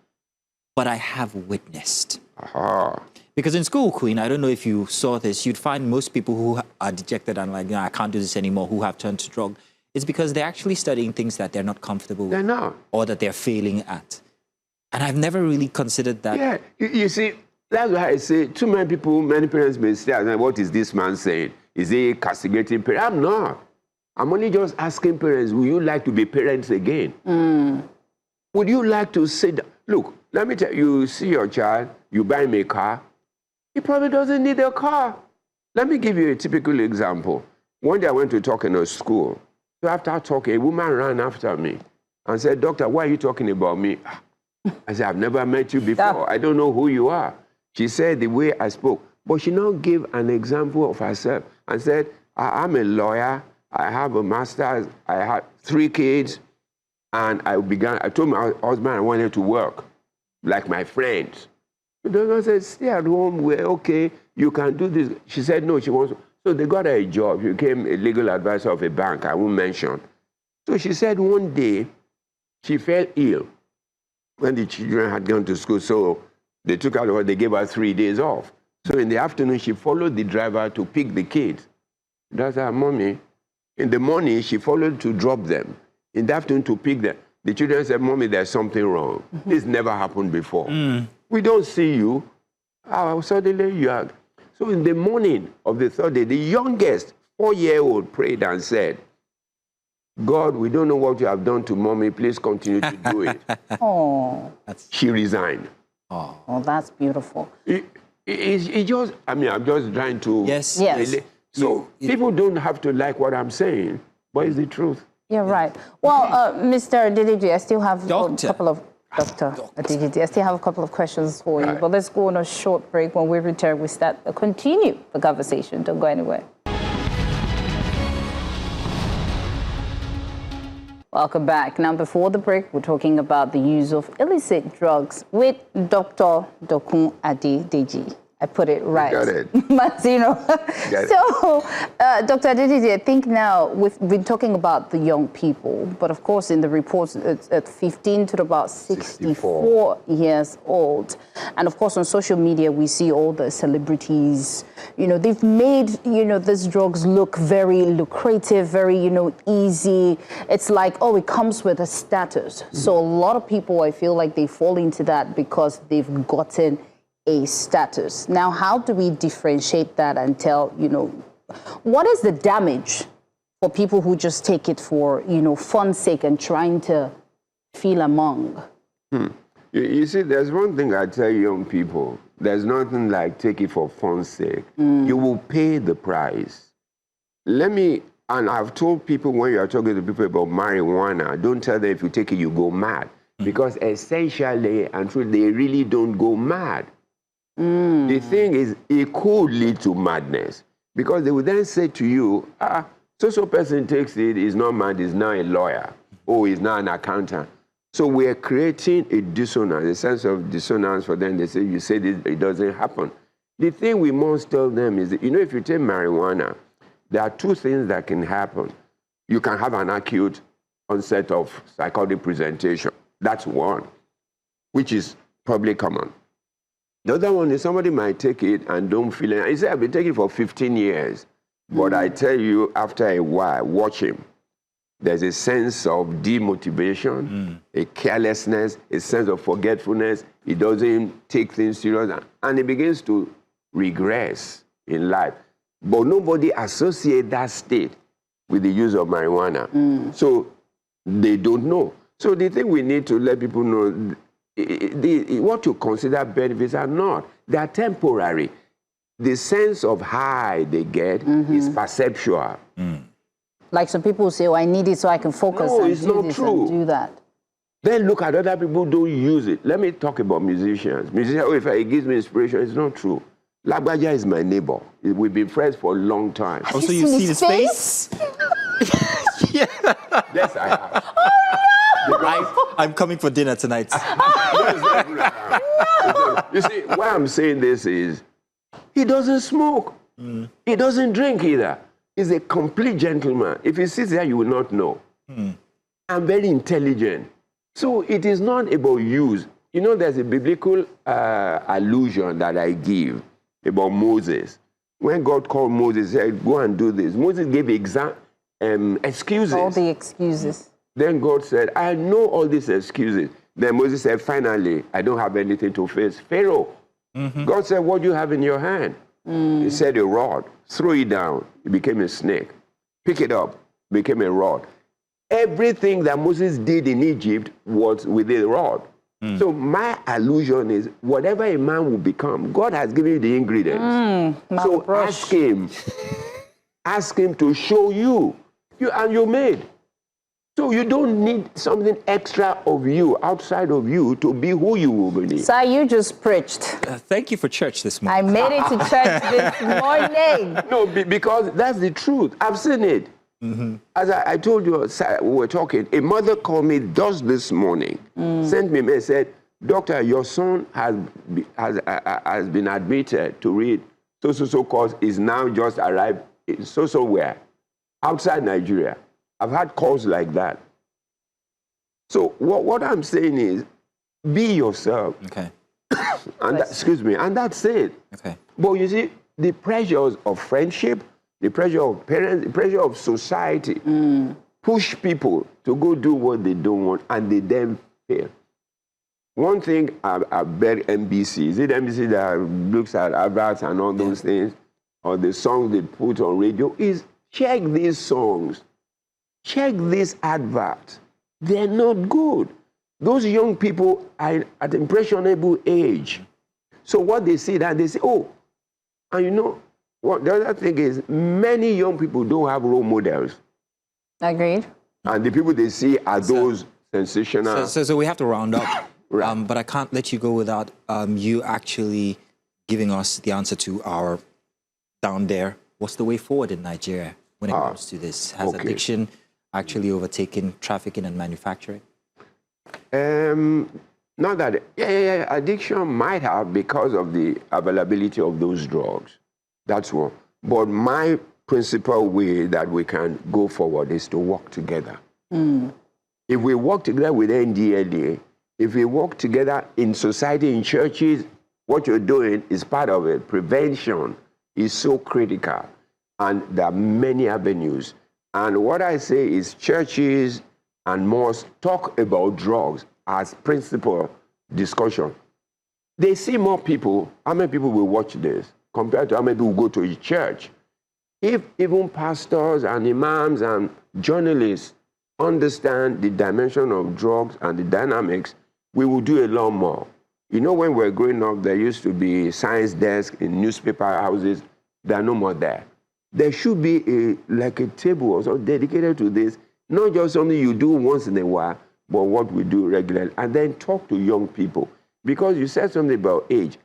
but I have witnessed. Because in school, Queen, I don't know if you saw this, you'd find most people who are dejected and like, I can't do this anymore, who have turned to drug, it's because they're actually studying things that they're not comfortable with. They're not. Or that they're failing at. And I've never really considered that. Yeah, you see, that's why I say too many people, many parents may say, what is this man saying? Is he castigating parents? I'm not. I'm only just asking parents, would you like to be parents again? Would you like to sit down? Look, let me tell you, you see your child, you buy him a car, he probably doesn't need a car. Let me give you a typical example. One day I went to talk in a school. So after talking, a woman ran after me and said, Doctor, why are you talking about me? I said, I've never met you before. I don't know who you are. She said the way I spoke. But she now gave an example of herself and said, I'm a lawyer. I have a master's. I have 3 kids. And I told my husband I wanted to work like my friends. The doctor said, stay at home. We're okay. You can do this. She said, no, she wants to. So they got her a job. She became a legal advisor of a bank I won't mention. So she said one day she fell ill when the children had gone to school. So they took her, they gave her 3 days off. So in the afternoon, she followed the driver to pick the kids. That's her mommy. In the morning, she followed to drop them. In the afternoon, to pick them. The children said, Mommy, there's something wrong. This never happened before. We don't see you. Suddenly you are. So in the morning of the 3rd day, the youngest 4-year-old prayed and said, God, we don't know what you have done to Mommy. Please continue to do it. Oh. She resigned. Oh, that's beautiful. It just, I mean, I'm just trying to... Yes. Yes. People don't have to like what I'm saying, but it's the truth. You're right. Well, Mr. Didiji, I still have Doctor. a couple of... Dr. Didiji, I still have a couple of questions for you, but let's go on a short break. When we return, we continue the conversation. Don't go anywhere. Welcome back. Now, before the break, we're talking about the use of illicit drugs with Dr. Dokun Adedeji. I put it right. Got it. Martino. So, Dr. Adedeji, I think now we've been talking about the young people, but of course in the reports it's at 15 to about 64 years old. And of course on social media we see all the celebrities, they've made, these drugs look very lucrative, very, easy. It's like, oh, it comes with a status. So a lot of people, I feel like they fall into that because they've gotten a status. Now, how do we differentiate that and tell, what is the damage for people who just take it for, fun's sake and trying to feel among? You see, there's one thing I tell young people. There's nothing like take it for fun's sake. You will pay the price. And I've told people when you're talking to people about marijuana, don't tell them if you take it, you go mad. Because essentially, and truly, they really don't go mad. The thing is, it could lead to madness because they would then say to you, so person takes it, he's not mad, he's now a lawyer, or he's now an accountant. So we're creating a dissonance, a sense of dissonance for them. They say, you said it doesn't happen. The thing we must tell them is, that, if you take marijuana, there are 2 things that can happen. You can have an acute onset of psychotic presentation. That's one, which is probably common. The other one is somebody might take it and don't feel it. He said, I've been taking it for 15 years. But I tell you, after a while, watch him. There's a sense of demotivation, a carelessness, a sense of forgetfulness. He doesn't take things serious. And he begins to regress in life. But nobody associates that state with the use of marijuana. So they don't know. So the thing we need to let people know, what you consider benefits are not. They are temporary. The sense of high they get is perceptual. Like some people say, I need it so I can focus and do this and do that. Then look at other people who don't use it. Let me talk about musicians. If it gives me inspiration, it's not true. Lagbaja is my neighbor. We've been friends for a long time. Also, you've seen his face? Yes, I have. I'm coming for dinner tonight. You see, why I'm saying this is, He doesn't smoke. He doesn't drink either. He's a complete gentleman. If he sits there, you will not know. And very intelligent. So it is not about use. You know, there's a biblical allusion that I give about Moses. When God called Moses, he said, go and do this. Moses gave excuses. All the excuses. Then God said, I know all these excuses. Then Moses said, finally, I don't have anything to face Pharaoh. God said, what do you have in your hand? He said, a rod. Throw it down. It became a snake. Pick it up. Became a rod. Everything that Moses did in Egypt was with a rod. So my allusion is, whatever a man will become, God has given you the ingredients. So ask him to show you. And you made. So you don't need something extra of you, outside of you, to be who you will be. Sir, you just preached. Thank you for church this morning. I made it to church this morning. No, because that's the truth. I've seen it. As I told you, we were talking, a mother called me just this morning, sent me a message, said, Doctor, your son has been admitted to read so course, is now just arrived so where, outside Nigeria. I've had calls like that. So what I'm saying is, be yourself. Okay. And excuse me, and that's it. Okay. But you see, the pressures of friendship, the pressure of parents, the pressure of society push people to go do what they don't want, and they then fail. One thing I bet NBC, is it NBC that looks at adverts and all those things, or the songs they put on radio, is check these songs. Check this advert. They're not good. Those young people are at impressionable age. So what they see, that they say, oh, and you know, what the other thing is, many young people don't have role models. Agreed. And the people they see are those sensational. So we have to round up. Right. But I can't let you go without you actually giving us the answer to our down there. What's the way forward in Nigeria when it comes to this? Has addiction actually overtaken trafficking and manufacturing? Not that, addiction might have because of the availability of those drugs. That's one. But my principal way that we can go forward is to work together. If we work together with NDLA, if we work together in society, in churches, what you're doing is part of it. Prevention is so critical, and there are many avenues. And what I say is churches and mosques talk about drugs as principal discussion. They see more people. How many people will watch this compared to how many people will go to a church? If even pastors and imams and journalists understand the dimension of drugs and the dynamics, we will do a lot more. You know, when we were growing up, there used to be science desks in newspaper houses. There are no more there. There should be like a table or something dedicated to this, not just something you do once in a while, but what we do regularly. And then talk to young people. Because you said something about age.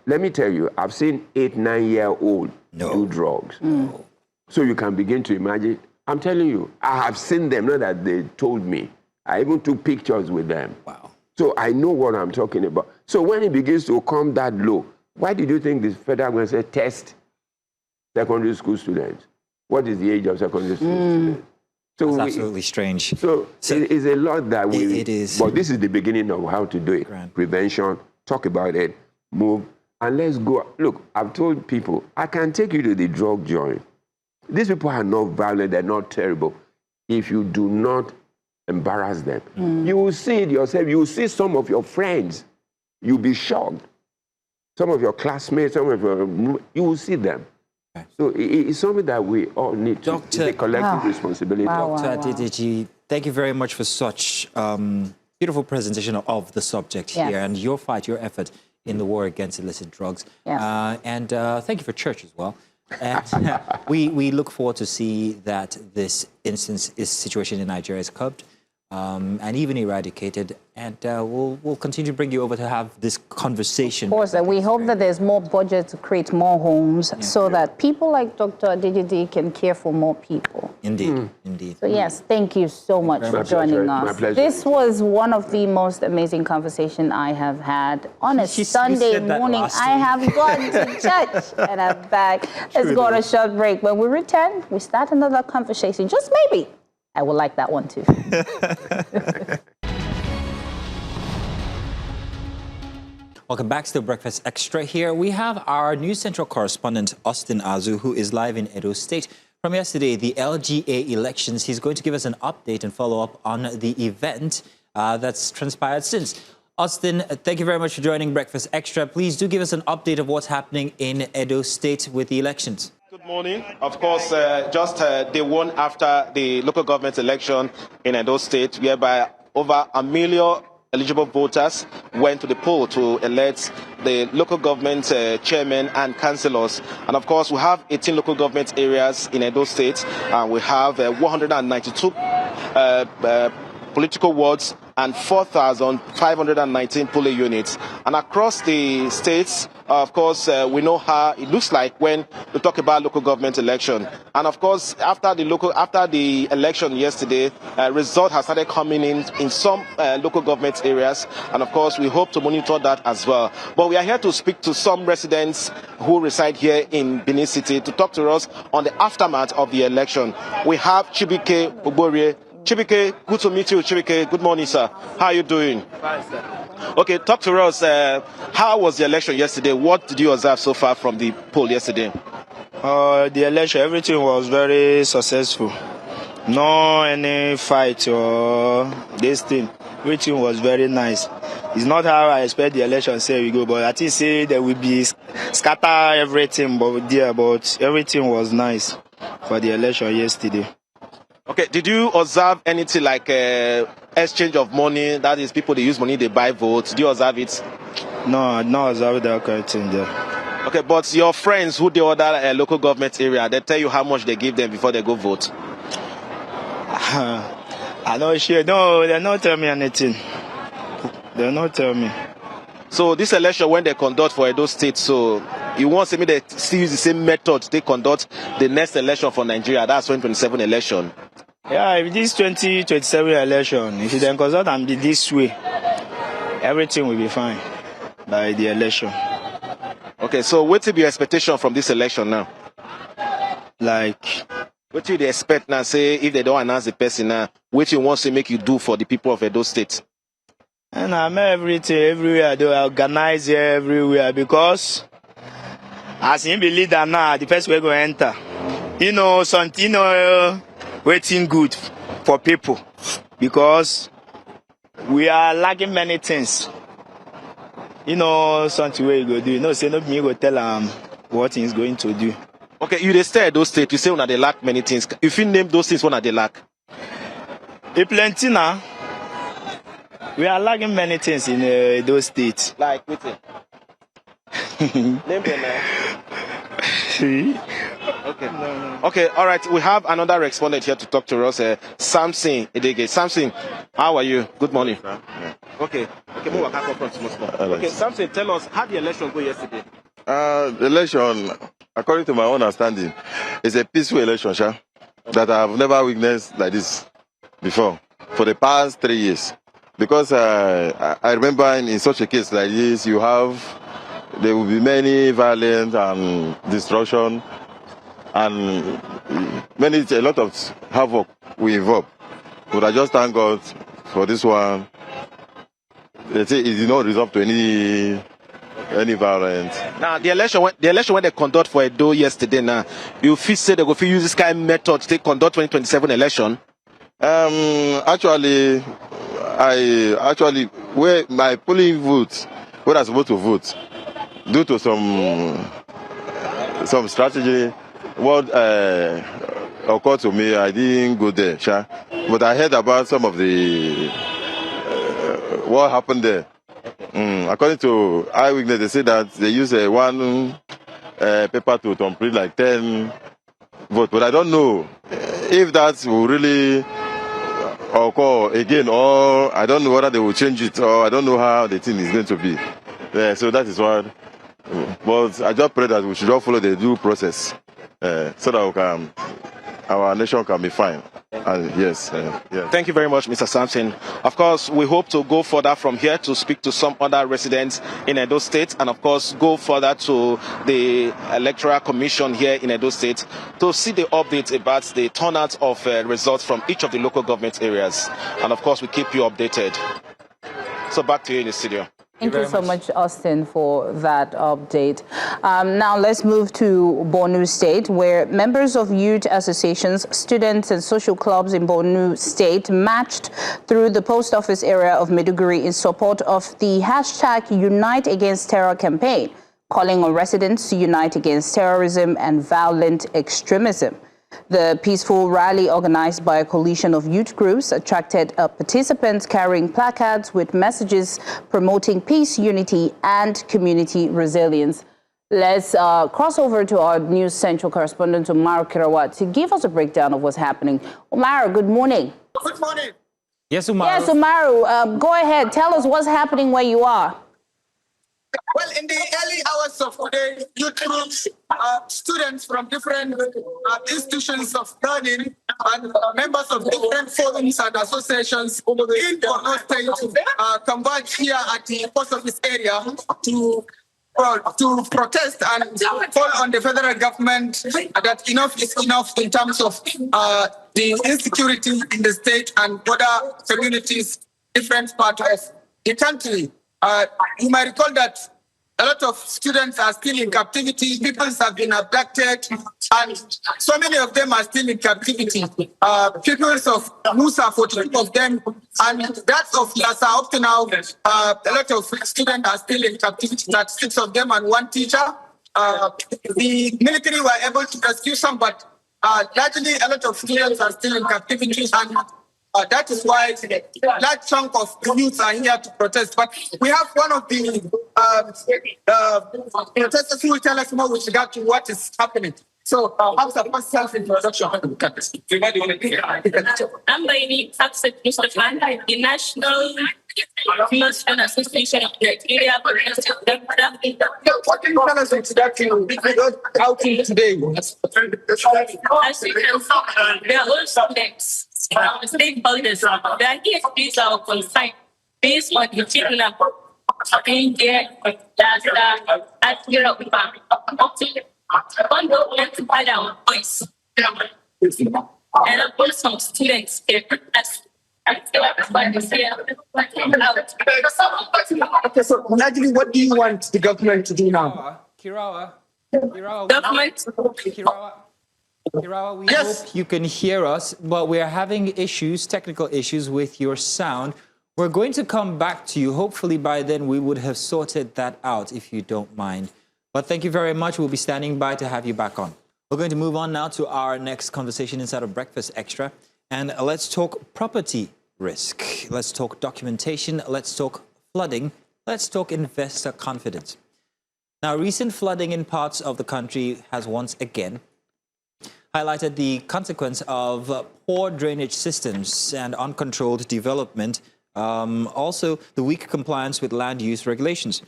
Let me tell you, I've seen 8, 9-year-olds do drugs. So you can begin to imagine. I'm telling you, I have seen them, not that they told me. I even took pictures with them. Wow. So I know what I'm talking about. So when it begins to come that low, why did you think the federal government said test secondary school students? What is the age of secondary school students? So That's absolutely strange. So it is a lot that we... It is. But this is the beginning of how to do it. Grand. Prevention, talk about it, move, and let's go. Look, I've told people, I can take you to the drug joint. These people are not violent, they're not terrible. If you do not embarrass them, you will see it yourself. You will see some of your friends. You'll be shocked. Some of your classmates, some of your... You will see them. Okay. So it's something that we all need to take collective responsibility. Dr. Adedeji, thank you very much for such beautiful presentation of the subject here and your fight, your effort in the war against illicit drugs. And thank you for church as well. And we look forward to see that this situation in Nigeria is curbed. and even eradicated. And we'll continue to bring you over to have this conversation. Of course, we hope that there's more budget to create more homes so that people like Dr. Adedidi can care for more people. Indeed, indeed. So yes, thank you so much for joining us. My pleasure. This was one of the most amazing conversations I have had on a Sunday morning. I have gone to church and I'm back. Let's go on a short break. When we return, we start another conversation. Just maybe. I would like that one too. Welcome back to Breakfast Extra. Here we have our News Central correspondent, Austin Azu, who is live in Edo State. From yesterday, the LGA elections, he's going to give us an update and follow up on the event that's transpired since. Austin, thank you very much for joining Breakfast Extra. Please do give us an update of what's happening in Edo State with the elections. Good morning. Of course, just day one after the local government election in Edo State, whereby over 1 million eligible voters went to the poll to elect the local government chairman and councillors. And of course, we have 18 local government areas in Edo State, and we have 192 political wards and 4,519 polling units. And across the states, of course, we know how it looks like when we talk about local government election. And of course, after the election yesterday, result has started coming in some local government areas. And of course, we hope to monitor that as well. But we are here to speak to some residents who reside here in Benin City to talk to us on the aftermath of the election. We have Chibike Oborie. Chibike, good to meet you, Chibike. Good morning, sir. How are you doing? Fine, sir. Okay, talk to us. How was the election yesterday? What did you observe so far from the poll yesterday? The election, everything was very successful. No any fight or this thing. Everything was very nice. It's not how I expect the election say we go, but I think say there will be scatter everything, but everything was nice for the election yesterday. Okay, did you observe anything like exchange of money? That is, people, they use money, they buy votes. Do you observe it? No, I did not observe that kind of thing there. Okay, but your friends who the other local government area, they tell you how much they give them before they go vote? I know sure. No, they not tell me anything. They not tell me. So this election, when they conduct for Edo State, so you want to see me they still use the same method they conduct the next election for Nigeria? That's 2027 election. Yeah, if this 2027 election, if you then conduct and be this way, everything will be fine by the election. Okay, so what will be your expectation from this election now? Like, what do you expect now? Say if they don't announce the person now, what you want to make you do for the people of Edo State? and I'm everything everywhere. They organize here everywhere because as him be leader now, the first way go enter. Something waiting good for people because we are lacking many things. Something where you go do. Say not me go tell what he's going to do. Okay, you stay at those states. You say when they lack many things. If you name those things, when they lack? Plenty now. We are lacking many things in those states. Like what? Name them now. Okay. No. Okay, all right. We have another respondent here to talk to us. Samson Edege. Samson, how are you? Good morning. Yeah. Okay, move on front. Okay, Samson, tell us, how did the election go yesterday? The election, according to my understanding, is a peaceful election, that I have never witnessed like this before for the past 3 years. Because I remember in such a case like this, there will be many violence and destruction, and a lot of havoc will involve. But I just thank God for this one. They say it did not result to any violence. Now the election when they conduct for Edo yesterday, now you feel say they go use this kind of method to conduct 2027 election? Actually, where my polling vote, where I supposed to vote, due to some strategy, what occurred to me, I didn't go there, but I heard about some of the what happened there. According to eyewitness, they say that they use one paper to complete like 10 votes, but I don't know if that will really or call again, or I don't know whether they will change it, or I don't know how the thing is going to be. Yeah, so that is what. But I just pray that we should all follow the due process, so that our nation can be fine. And yes, yeah. Thank you very much, Mr. Sampson. Of course, we hope to go further from here to speak to some other residents in Edo State, and of course, go further to the Electoral Commission here in Edo State to see the updates about the turnout of results from each of the local government areas. And of course, we keep you updated. So back to you in the studio. Thank you so much, Austin, for that update. Now let's move to Borno State, where members of youth associations, students and social clubs in Borno State marched through the post office area of Maiduguri in support of the hashtag Unite Against Terror campaign, calling on residents to unite against terrorism and violent extremism. The peaceful rally, organized by a coalition of youth groups, attracted participants carrying placards with messages promoting peace, unity, and community resilience. Let's cross over to our News Central correspondent, Umaru Kirawa, to give us a breakdown of what's happening. Umaru, good morning. Good morning. Yes, Umaru. Yes, Umaru, go ahead. Tell us what's happening where you are. Well, in the early hours of today, youth groups, students from different institutions of learning and members of different forums and associations in Borno State converge here at the post office area to protest and call on the federal government that enough is enough in terms of the insecurity in the state and other communities, different parts of the country. You might recall that a lot of students are still in captivity. People have been abducted, and so many of them are still in captivity. Pupils of Musa, 42 of them, and that's of Lassa up to now. A lot of students are still in captivity. That's 6 of them and 1 teacher. The military were able to rescue some, but largely a lot of students are still in captivity, and that is why a large chunk of youths are here to protest. But we have one of the protesters who will tell us more with regard to what is happening. So, how's the first self-introduction? I'm Baini Success Mustafa, the National Muslim Association of Nigeria. What can you tell us with regard to outing today? As you can see, they are all students, stakeholders. They are here to raise our concern based on the kidnap being there at Europe. One government to find our voice. And of course, some students here. Okay, so largely, what do you want the government to do now? Kirawa, Government. Kirawa, we hope you can hear us, but we're having technical issues with your sound. We're going to come back to you. Hopefully by then we would have sorted that out, if you don't mind. But thank you very much. We'll be standing by to have you back on. We're going to move on now to our next conversation inside of Breakfast Extra. And let's talk property risk. Let's talk documentation. Let's talk flooding. Let's talk investor confidence. Now, recent flooding in parts of the country has once again highlighted the consequence of poor drainage systems and uncontrolled development, also the weak compliance with land use regulations.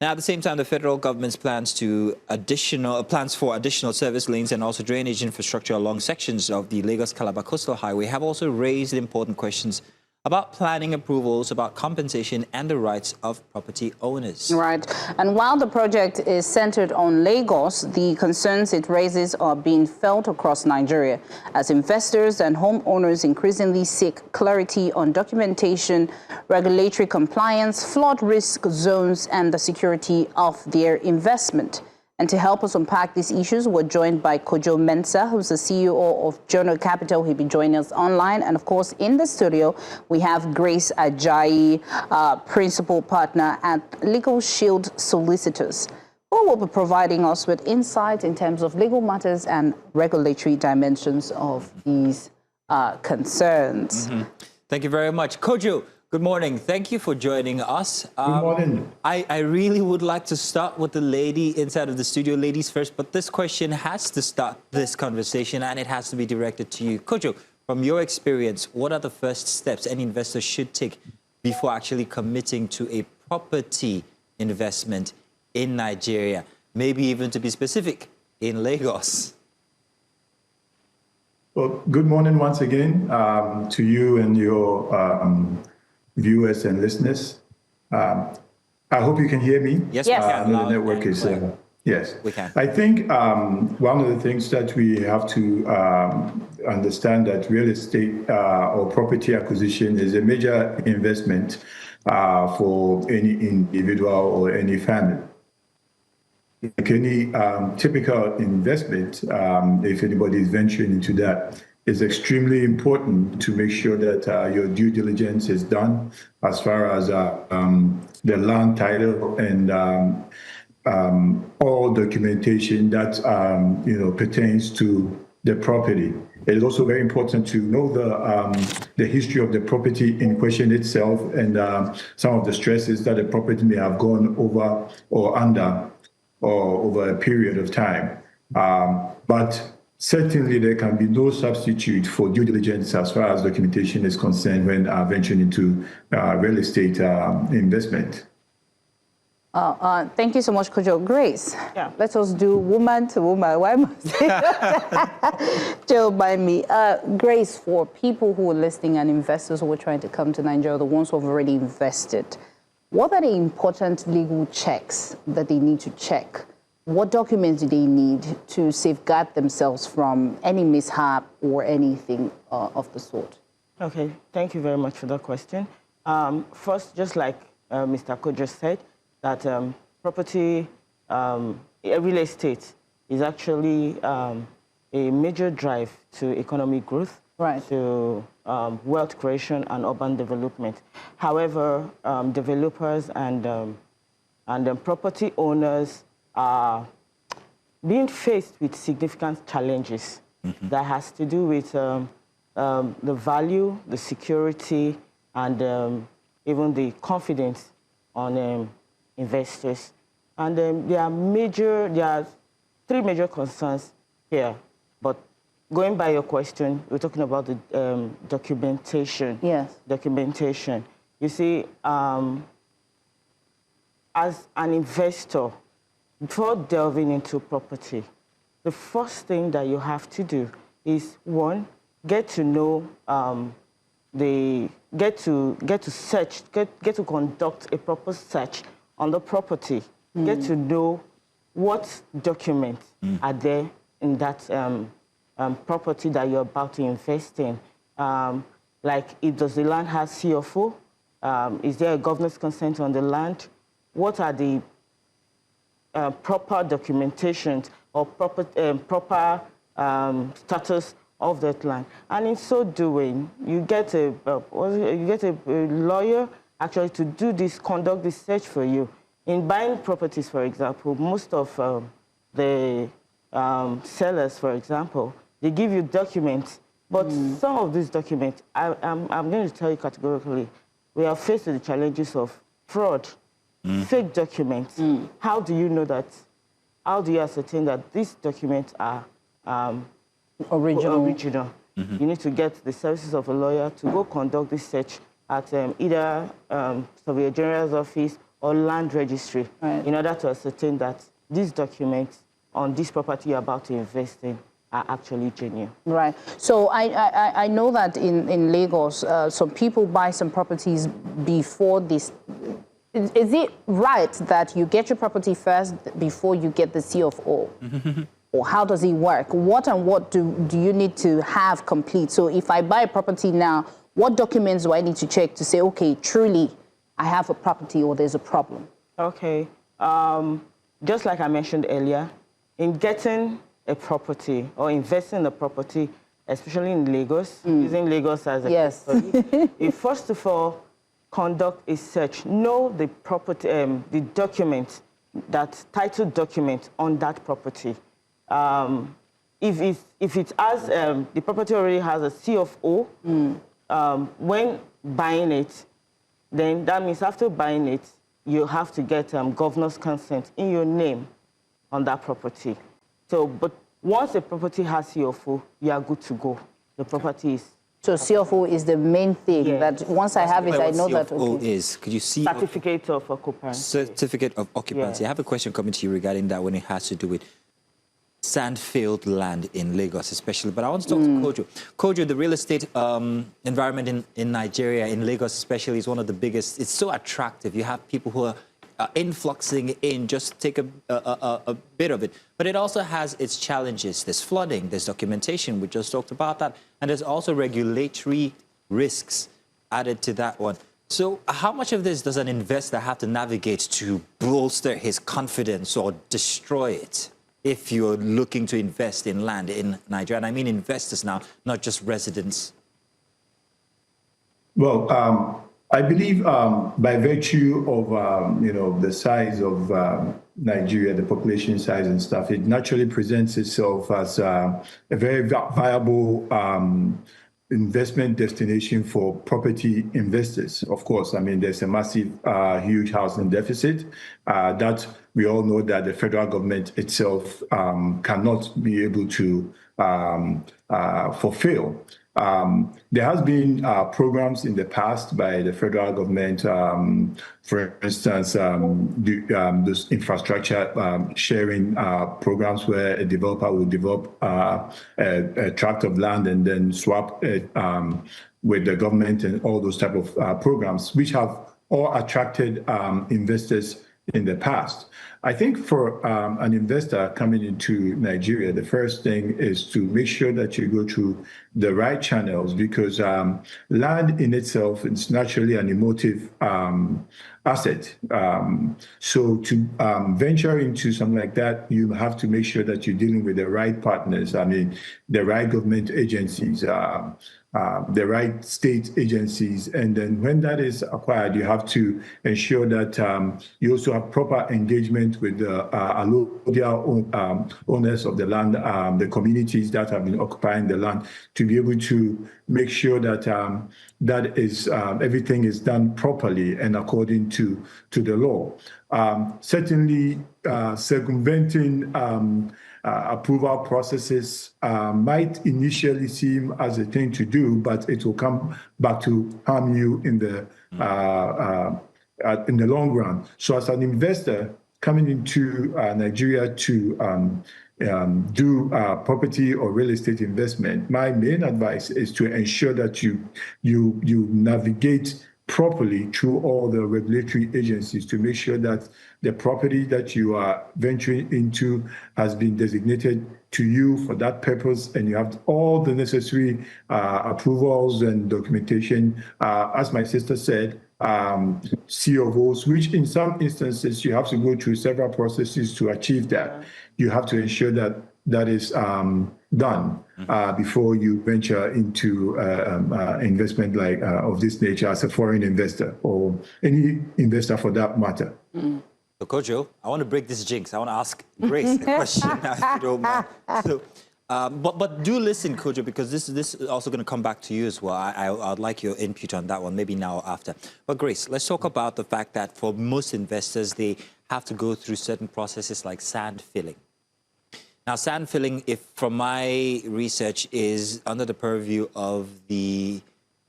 Now, at the same time, the federal government's plans for additional service lanes and also drainage infrastructure along sections of the Lagos-Calabar Coastal Highway have also raised important questions about planning approvals, about compensation, and the rights of property owners. Right. And while the project is centered on Lagos, the concerns it raises are being felt across Nigeria as investors and homeowners increasingly seek clarity on documentation, regulatory compliance, flood risk zones, and the security of their investment. And to help us unpack these issues, we're joined by Kojo Mensah, who's the CEO of Journal Capital. He'll be joining us online. And of course, in the studio, we have Grace Ajayi, principal partner at Legal Shield Solicitors, who will be providing us with insight in terms of legal matters and regulatory dimensions of these concerns. Thank you very much. Kojo, good morning. Thank you for joining us. Good morning. I really would like to start with the lady inside of the studio, ladies first, but this question has to start this conversation and it has to be directed to you. Kojo, from your experience, what are the first steps any investor should take before actually committing to a property investment in Nigeria? Maybe even to be specific, in Lagos. Well, good morning once again to you and your viewers and listeners. I hope you can hear me. Yes, Yes. I know the network is, yes. We can. I think one of the things that we have to understand that real estate or property acquisition is a major investment for any individual or any family. Like any typical investment, if anybody is venturing into that, it's extremely important to make sure that your due diligence is done as far as the land title and all documentation that pertains to the property. It is also very important to know the history of the property in question itself and some of the stresses that the property may have gone over or under or over a period of time. But certainly there can be no substitute for due diligence as far as documentation is concerned when venturing into real estate investment. Thank you so much, Kojo. Grace, let us do woman to woman. Why must Joe by me? Grace, for people who are listening and investors who are trying to come to Nigeria, the ones who have already invested, what are the important legal checks that they need to check? What documents do they need to safeguard themselves from any mishap or anything of the sort? Okay, thank you very much for that question. First, just like Mr. Kojo said, that property, real estate is actually a major drive to economic growth, right, to wealth creation and urban development. However, developers and property owners are being faced with significant challenges that has to do with the value, the security, and even the confidence on investors. And there are three major concerns here. But going by your question, we're talking about the documentation. Yes. Documentation. You see, as an investor, before delving into property, the first thing that you have to do is, one, get to know get to conduct a proper search on the property. Get to know what documents are there in that property that you're about to invest in. Like, does the land have CFO? Is there a governor's consent on the land? What are the proper documentation or proper status of that land? And in so doing, you get a lawyer actually to conduct this search for you. In buying properties, for example, most of the sellers, for example, they give you documents, but some of these documents, I'm going to tell you categorically, we are faced with the challenges of fraud, fake documents. How do you know that? How do you ascertain that these documents are original? You need to get the services of a lawyer to go conduct this search at either Surveyor General's office or land registry, in order to ascertain that these documents on this property you're about to invest in are actually genuine. Right. So I know that in Lagos, some people buy some properties before this. Is it right that you get your property first before you get the CFO? Or how does it work? What and what do you need to have complete? So if I buy a property now, what documents do I need to check to say, okay, truly, I have a property or there's a problem? Okay. Just like I mentioned earlier, in getting a property or investing in a property, especially in Lagos, using Lagos as a case study, you first of all conduct a search. Know the property, the document, that title document on that property. If it has, the property already has a CFO, when buying it, then that means after buying it, you have to get governor's consent in your name on that property. So, but once the property has CFO, you are good to go. The property is So CFO is the main thing that once I have it, I know that. Okay. Is could you see certificate of occupancy? Certificate of occupancy. I have a question coming to you regarding that when it has to do with sand-filled land in Lagos, especially. But I want to talk to Kojo. Kojo, the real estate environment in Nigeria, in Lagos especially, is one of the biggest. It's so attractive. You have people who are influxing in, just take a bit of it. But it also has its challenges. There's flooding, there's documentation, we just talked about that, and there's also regulatory risks added to that one. So how much of this does an investor have to navigate to bolster his confidence or destroy it if you're looking to invest in land in Nigeria? And I mean investors now, not just residents. Well, I believe by virtue of, the size of Nigeria, the population size and stuff, it naturally presents itself as a very viable investment destination for property investors. Of course, I mean, there's a massive, huge housing deficit that we all know that the federal government itself cannot be able to fulfill. There has been programs in the past by the federal government, for instance, this infrastructure sharing programs where a developer will develop a tract of land and then swap it with the government, and all those type of programs, which have all attracted investors in the past. I think for an investor coming into Nigeria, the first thing is to make sure that you go through the right channels, because land in itself is naturally an emotive asset. So to venture into something like that, you have to make sure that you're dealing with the right partners. I mean, the right government agencies, the right state agencies. And then when that is acquired, you have to ensure that you also have proper engagement with the allodial owners of the land, the communities that have been occupying the land, to be able to make sure that that is everything is done properly and according to the law. Certainly, circumventing approval processes might initially seem as a thing to do, but it will come back to harm you in the long run. So, as an investor coming into Nigeria to do property or real estate investment, my main advice is to ensure that you navigate properly through all the regulatory agencies to make sure that the property that you are venturing into has been designated to you for that purpose, and you have all the necessary approvals and documentation. As my sister said, C of O's, which in some instances you have to go through several processes to achieve that. You have to ensure that that is done before you venture into investment like of this nature as a foreign investor, or any investor for that matter. So, Kojo, I want to break this jinx. I want to ask Grace a question now, if you don't mind. So, but do listen, Kojo, because this is also going to come back to you as well. I'd like your input on that one, maybe now or after. But Grace, let's talk about the fact that for most investors, they have to go through certain processes like sand filling. Now, sand filling, if from my research, is under the purview of the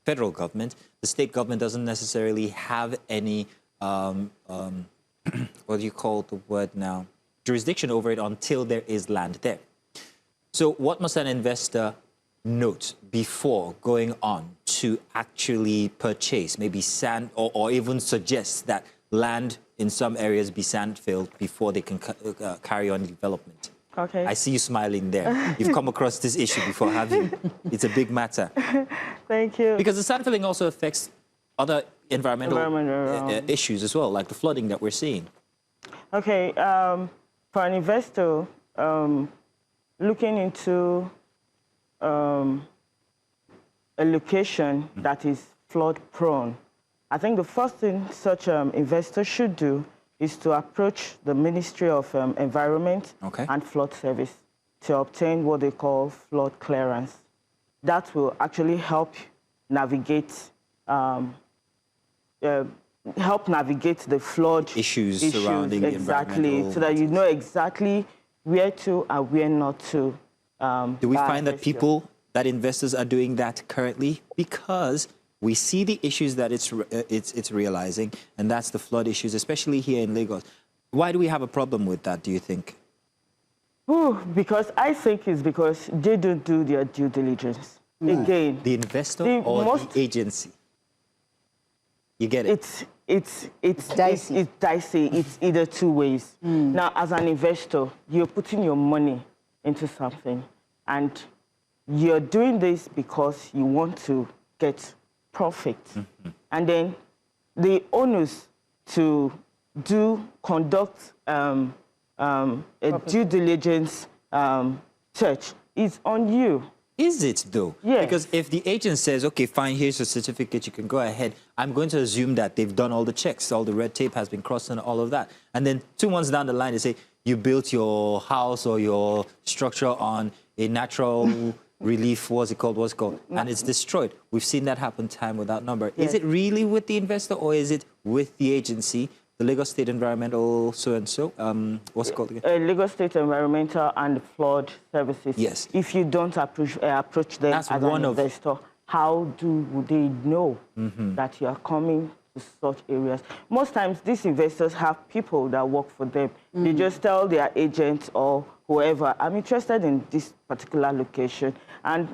federal government. The state government doesn't necessarily have any, what do you call the word now, jurisdiction over it until there is land there. So what must an investor note before going on to actually purchase, maybe sand, or even suggest that land in some areas be sand filled before they can carry on development? Okay. I see you smiling there. You've come across this issue before, have you? It's a big matter. Thank you. Because the sand filling also affects other environmental issues as well, like the flooding that we're seeing. Okay. For an investor looking into a location that is flood prone, I think the first thing such investor should do is to approach the Ministry of Environment and Flood Service to obtain what they call flood clearance. That will actually help navigate the flood issues surrounding exactly, so that you know exactly where to and where not to. Do we find that people that investors are doing that currently? Because we see the issues that it's realizing, and that's the flood issues, especially here in Lagos. Why do we have a problem with that, do you think? Because I think it's because they don't do their due diligence. Again, the investor or the agency? You get it? It's dicey. It's dicey. It's either two ways. Now, as an investor, you're putting your money into something, and you're doing this because you want to get profit. And then the onus to conduct a due diligence search is on you. Is it though? Yes. Because if the agent says, okay, fine, here's your certificate, you can go ahead, I'm going to assume that they've done all the checks, all the red tape has been crossed and all of that. And then 2 months down the line, they say, you built your house or your structure on a natural relief, what's it called, and it's destroyed. We've seen that happen time without number. Yes. Is it really with the investor or is it with the agency? The Lagos State Environmental so-and-so, what's it called again? Lagos State Environmental and Flood Services. Yes. If you don't approach them as an investor, how would they know that you are coming to such areas? Most times, these investors have people that work for them. They just tell their agent or whoever, I'm interested in this particular location. And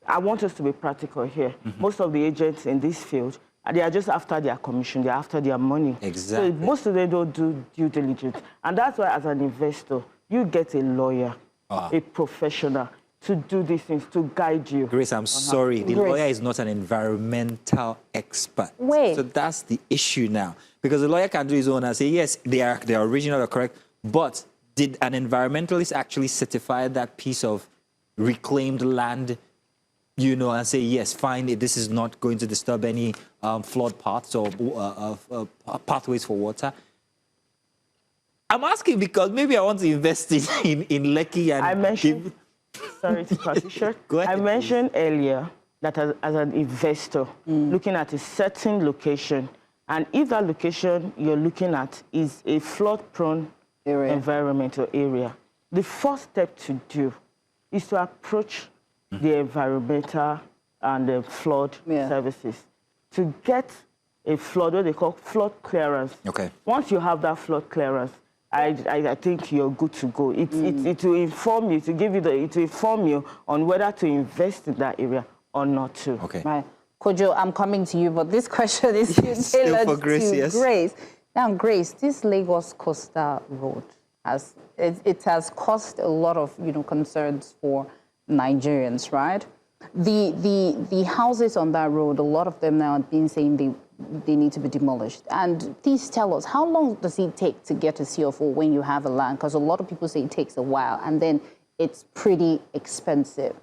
I want us to be practical here. Most of the agents in this field, they are just after their commission, they're after their money. Exactly. So most of them don't do due diligence. And that's why, as an investor, you get a lawyer, a professional, to do these things, to guide you. Grace, I'm sorry. The lawyer is not an environmental expert. Wait. So that's the issue now. Because the lawyer can do his own and say, yes, they are original or correct, but did an environmentalist actually certify that piece of reclaimed land, and say, yes, fine, this is not going to disturb any flood paths or pathways for water? I'm asking because maybe I want to invest in Lekki and... I mentioned, sorry to cut you short. Go ahead, I mentioned earlier that as an investor, looking at a certain location, and if that location you're looking at is a flood-prone environmental area, the first step to do is to approach the environmental and the flood services to get a flood, what they call flood clearance. Okay. Once you have that flood clearance, I think you're good to go. It will inform you, it will inform you on whether to invest in that area or not to. Okay. Right. Kojo, I'm coming to you, but this question is tailored for Grace, to yes. Grace. Now, Grace, this Lagos Coastal Road has caused a lot of concerns for Nigerians, right? The houses on that road, a lot of them now have been saying they need to be demolished. And please tell us, how long does it take to get a CFO when you have a land? Because a lot of people say it takes a while, and then it's pretty expensive.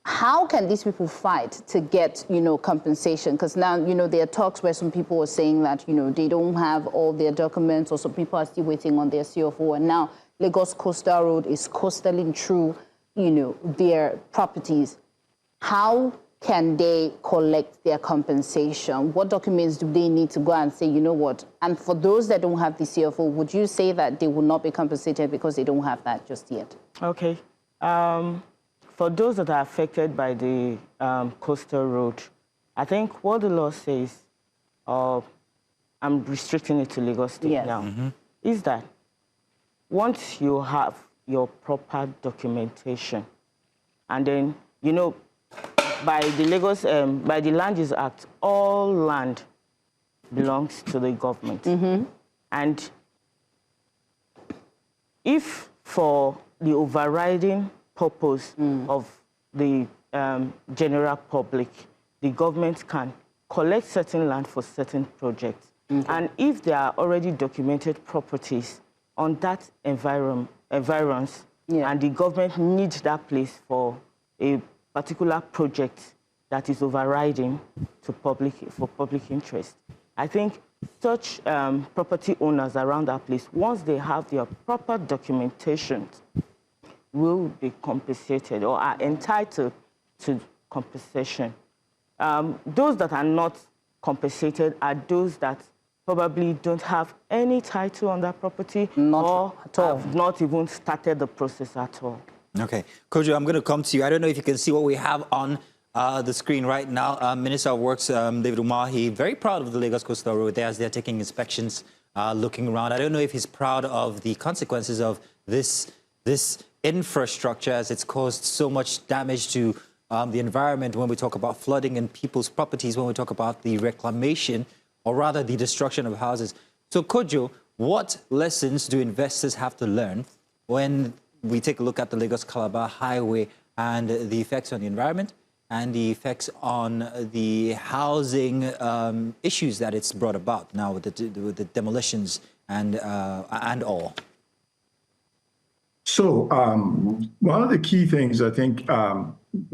How can these people fight to get, compensation? Because now, there are talks where some people are saying that, they don't have all their documents, or some people are still waiting on their CFO. And now Lagos Coastal Road is coastaling through, their properties. How can they collect their compensation? What documents do they need to go and say, what? And for those that don't have the CFO, would you say that they will not be compensated because they don't have that just yet? Okay. For those that are affected by the coastal road, I think what the law says, I'm restricting it to Lagos State now, is that once you have your proper documentation, and then, by the Land Use Act, all land belongs to the government. And if for the overriding purpose of the general public, the government can collect certain land for certain projects. And if there are already documented properties on that environs, and the government needs that place for a particular project that is overriding for public interest, I think such property owners around that place, once they have their proper documentation, will be compensated or are entitled to compensation. Those that are not compensated are those that probably don't have any title on that property or have not even started the process at all. Okay. Kojo, I'm going to come to you. I don't know if you can see what we have on the screen right now. Minister of Works, David Umahi, very proud of the Lagos Coastal Road there as they're taking inspections, looking around. I don't know if he's proud of the consequences of this infrastructure as it's caused so much damage to the environment when we talk about flooding and people's properties, when we talk about the reclamation, or rather the destruction of houses. So Kojo, what lessons do investors have to learn when we take a look at the Lagos-Calabar Highway and the effects on the environment and the effects on the housing issues that it's brought about now with the demolitions and all? So one of the key things I think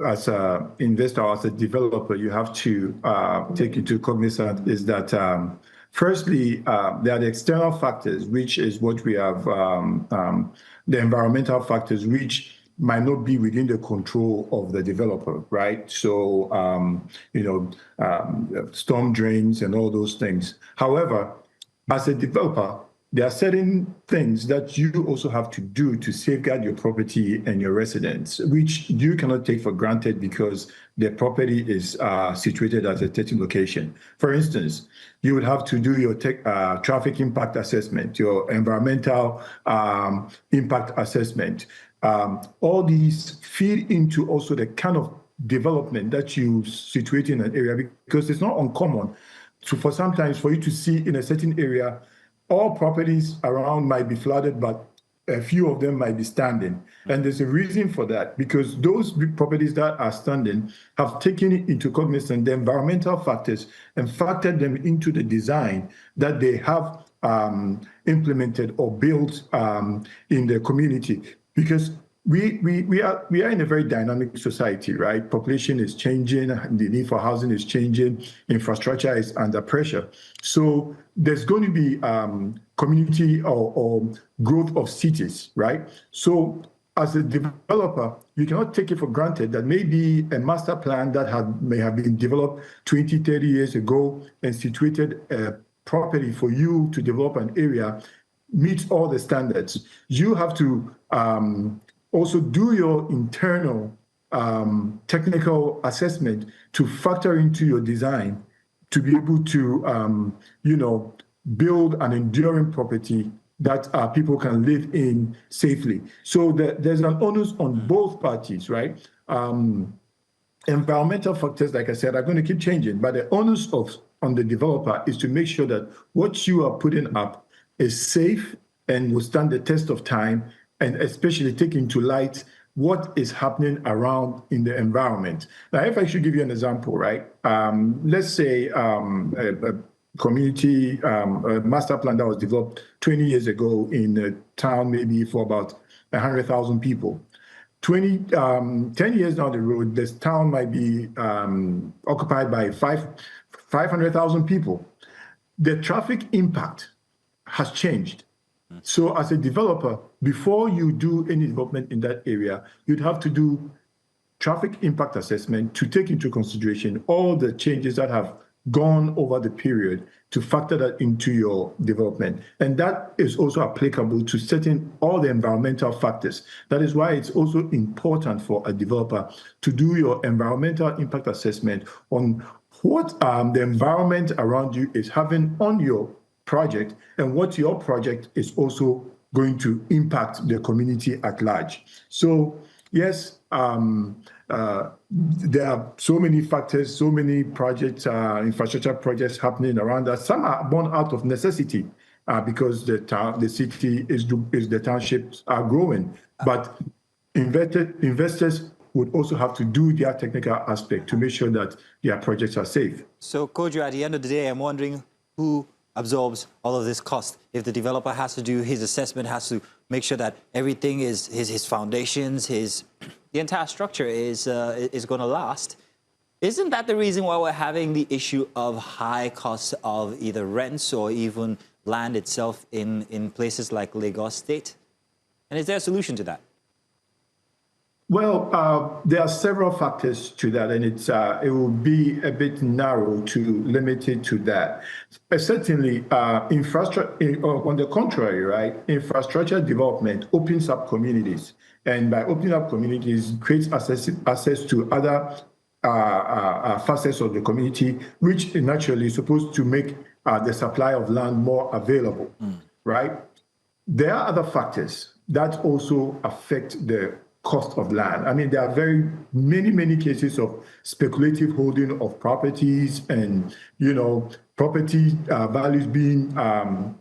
as an investor, as a developer, you have to take into cognizance is that firstly, there are the external factors, which is what we have, the environmental factors, which might not be within the control of the developer, right? So, storm drains and all those things. However, as a developer, there are certain things that you also have to do to safeguard your property and your residents, which you cannot take for granted because the property is situated at a certain location. For instance, you would have to do your traffic impact assessment, your environmental impact assessment. All these feed into also the kind of development that you situate in an area, because it's not uncommon for sometimes for you to see in a certain area, all properties around might be flooded, but a few of them might be standing. And there's a reason for that, because those properties that are standing have taken into cognizance the environmental factors and factored them into the design that they have implemented or built in the community. Because we are in a very dynamic society, right? Population is changing, the need for housing is changing, infrastructure is under pressure. So there's going to be community or growth of cities, right? So as a developer, you cannot take it for granted that maybe a master plan that may have been developed 20, 30 years ago and situated a property for you to develop an area meets all the standards. You have to also do your internal technical assessment to factor into your design to be able to, build an enduring property that people can live in safely. So there's an onus on both parties, right? Environmental factors, like I said, are going to keep changing, but the onus on the developer is to make sure that what you are putting up is safe and will stand the test of time, and especially take into light what is happening around in the environment. Now, if I should give you an example, right? Let's say a community master plan that was developed 20 years ago in a town, maybe for about 100,000 people. 10 years down the road, this town might be occupied by 500,000 people. The traffic impact has changed. So as a developer, before you do any development in that area, you'd have to do traffic impact assessment to take into consideration all the changes that have gone over the period to factor that into your development. And that is also applicable to setting all the environmental factors. That is why it's also important for a developer to do your environmental impact assessment on what the environment around you is having on your project and what your project is also going to impact the community at large. So yes, there are so many factors, so many projects, infrastructure projects happening around us. Some are born out of necessity because the city the townships are growing. But investors would also have to do their technical aspect to make sure that their projects are safe. So Kojo, at the end of the day, I'm wondering who absorbs all of this cost. If the developer has to do his assessment, has to make sure that everything is his foundations, the entire structure is going to last. Isn't that the reason why we're having the issue of high costs of either rents or even land itself in places like Lagos State? And is there a solution to that? Well, there are several factors to that, and it will be a bit narrow to limit it to that. Certainly, infrastructure. On the contrary, right? Infrastructure development opens up communities, And by opening up communities, creates access to other facets of the community, which naturally is supposed to make the supply of land more available, right? There are other factors that also affect the cost of land. I mean, there are very many cases of speculative holding of properties and, property values being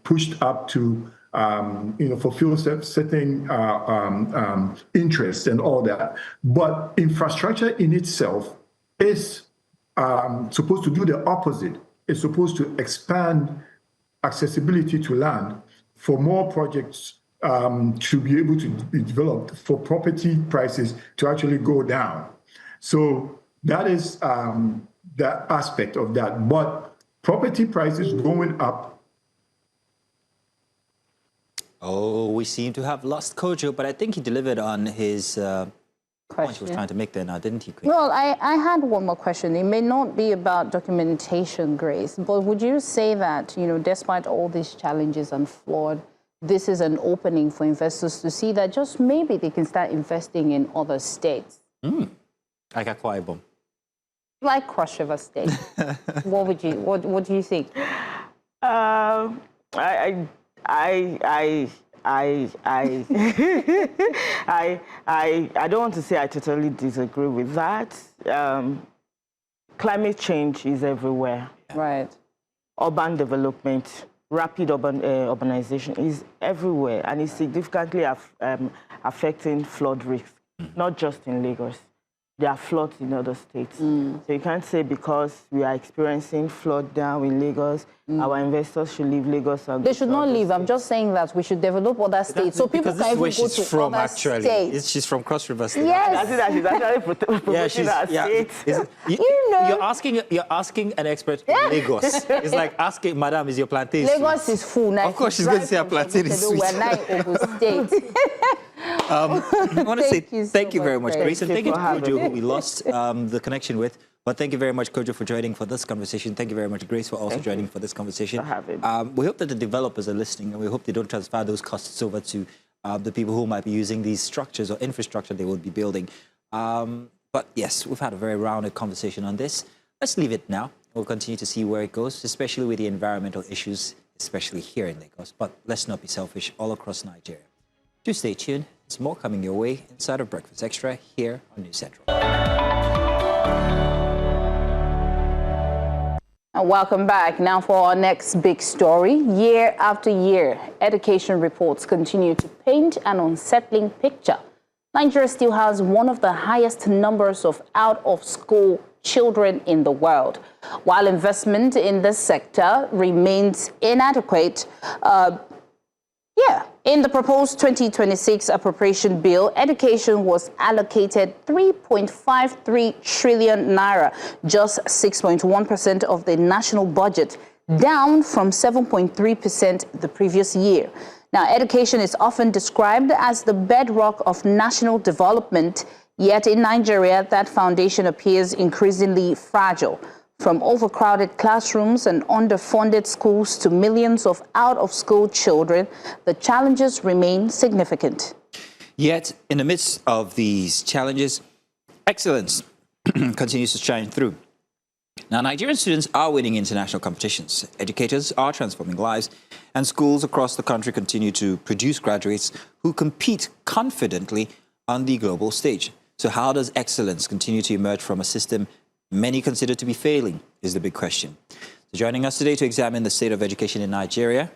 pushed up to, fulfill certain interests and all that. But infrastructure in itself is supposed to do the opposite. It's supposed to expand accessibility to land for more projects to be able to be developed, for property prices to actually go down. So that is that aspect of that. But property prices going up. Oh, we seem to have lost Kojo, but I think he delivered on his point he was trying to make there now, didn't he, Queen? Well, I had one more question. It may not be about documentation, Grace, but would you say that, despite all these challenges and flawed, this is an opening for investors to see that just maybe they can start investing in other states? Like Akwa Ibom. Like Cross River State. What do you think? I don't want to say I totally disagree with that. Climate change is everywhere. Right. Urban development, rapid urbanization is everywhere, and it's significantly affecting flood risk, not just in Lagos. There are floods in other states. So you can't say because we are experiencing flood now in Lagos, our investors should leave Lagos. And they should not leave. I'm just saying that we should develop other states. So people can even go to other states. She's from Cross River State. Yes. That's it, she's actually promoting our state. You're asking an expert in Lagos. It's like asking, Madam, is your plantain sweet? Lagos is full. Of course, she's going to say her plantain is sweet. We're now in Ogun State. I want to say thank you very much, Grace, and thank you to having Kojo, who we lost the connection with. But thank you very much, Kojo, for joining for this conversation. Thank you very much, Grace, for also joining for this conversation. We hope that the developers are listening, and we hope they don't transfer those costs over to the people who might be using these structures or infrastructure they will be building. But yes, we've had a very rounded conversation on this. Let's leave it now. We'll continue to see where it goes, especially with the environmental issues, especially here in Lagos. But let's not be selfish all across Nigeria. Do stay tuned. There's more coming your way inside of Breakfast Extra here on News Central. And welcome back. Now for our next big story. Year after year, education reports continue to paint an unsettling picture. Nigeria still has one of the highest numbers of out-of-school children in the world. While investment in this sector remains inadequate, in the proposed 2026 appropriation bill, education was allocated 3.53 trillion naira, just 6.1% of the national budget, down from 7.3% the previous year. Now, education is often described as the bedrock of national development, yet in Nigeria, that foundation appears increasingly fragile. From overcrowded classrooms and underfunded schools to millions of out-of-school children, the challenges remain significant. Yet, in the midst of these challenges, excellence continues to shine through. Now, Nigerian students are winning international competitions. Educators are transforming lives, and schools across the country continue to produce graduates who compete confidently on the global stage. So how does excellence continue to emerge from a system many consider to be failing is the big question. So joining us today to examine the state of education in Nigeria,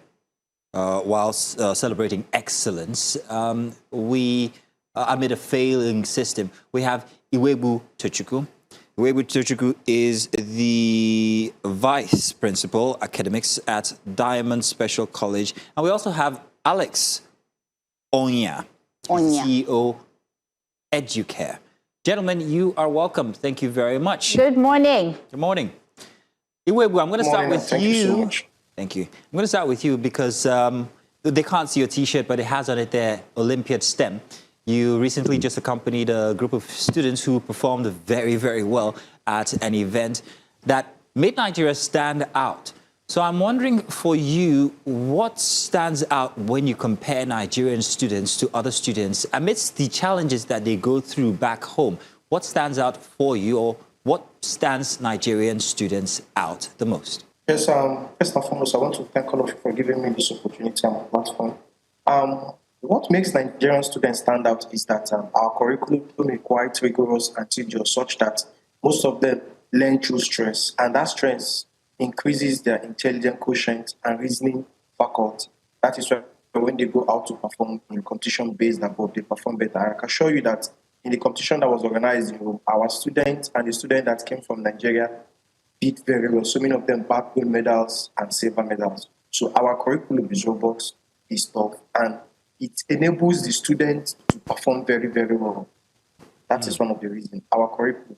whilst celebrating excellence, amid a failing system, we have Iwebu Tochukwu. Iwebu Tochukwu is the Vice Principal Academics at Diamond Special College. And we also have Alex Onya, CEO Educare. Gentlemen, you are welcome. Thank you very much. Good morning. Good morning. Iwebu, I'm going to start with Thank you so much. Thank you. I'm going to start with you because they can't see your T-shirt, but it has on it there, Olympiad STEM. You recently just accompanied a group of students who performed very, very well at an event that made Nigeria stand out. So I'm wondering for you, what stands out when you compare Nigerian students to other students amidst the challenges that they go through back home? What stands out for you, or what stands Nigerian students out the most? Yes, first and foremost, I want to thank all of you for giving me this opportunity and platform. What makes Nigerian students stand out is that our curriculum is quite rigorous and tedious, such that most of them learn through stress, and that stress increases their intelligence quotient and reasoning faculty. That is why when they go out to perform in competition based above, they perform better. I can assure you that in the competition that was organized, our students and the students that came from Nigeria did very well. So many of them bagged gold medals and silver medals. So our curriculum is robust, is tough, and it enables the students to perform very, very well. That is one of the reasons, our curriculum.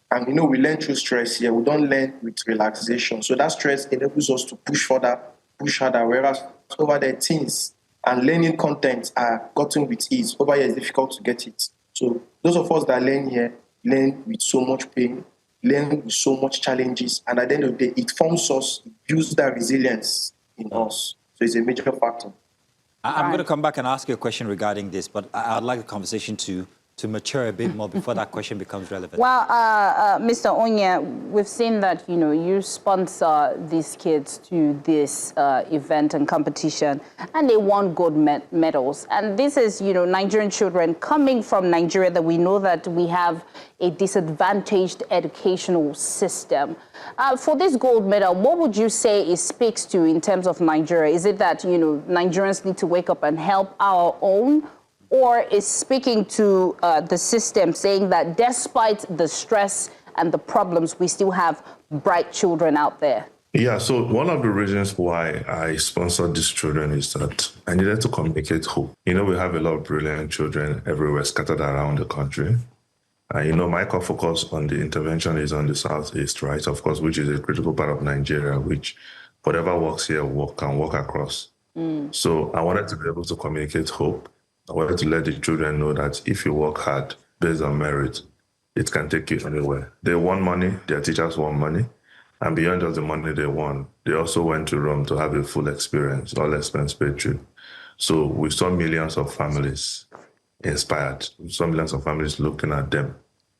And we learn through stress here. We don't learn with relaxation. So that stress enables us to push further, push harder, whereas over there, things and learning content are gotten with ease. Over here, it's difficult to get it. So those of us that learn here learn with so much pain, learn with so much challenges, and at the end of the day, it forms us, it builds that resilience in us. So it's a major factor. I'm going to come back and ask you a question regarding this, but I'd like the conversation to mature a bit more before that question becomes relevant. Well, Mr. Onya, we've seen that, you sponsor these kids to this event and competition, and they won gold medals. And this is, Nigerian children coming from Nigeria, that we know that we have a disadvantaged educational system. For this gold medal, what would you say it speaks to in terms of Nigeria? Is it that, Nigerians need to wake up and help our own? Or is speaking to the system, saying that despite the stress and the problems, we still have bright children out there? Yeah, so one of the reasons why I sponsored these children is that I needed to communicate hope. We have a lot of brilliant children everywhere scattered around the country. My core focus on the intervention is on the Southeast, right? Of course, which is a critical part of Nigeria, which whatever works here can work across. So I wanted to be able to communicate hope. I wanted to let the children know that if you work hard based on merit, it can take you anywhere. They won money, their teachers won money, and beyond just the money they won, they also went to Rome to have a full experience, all expense paid trip. So we saw millions of families inspired. We saw millions of families looking at them.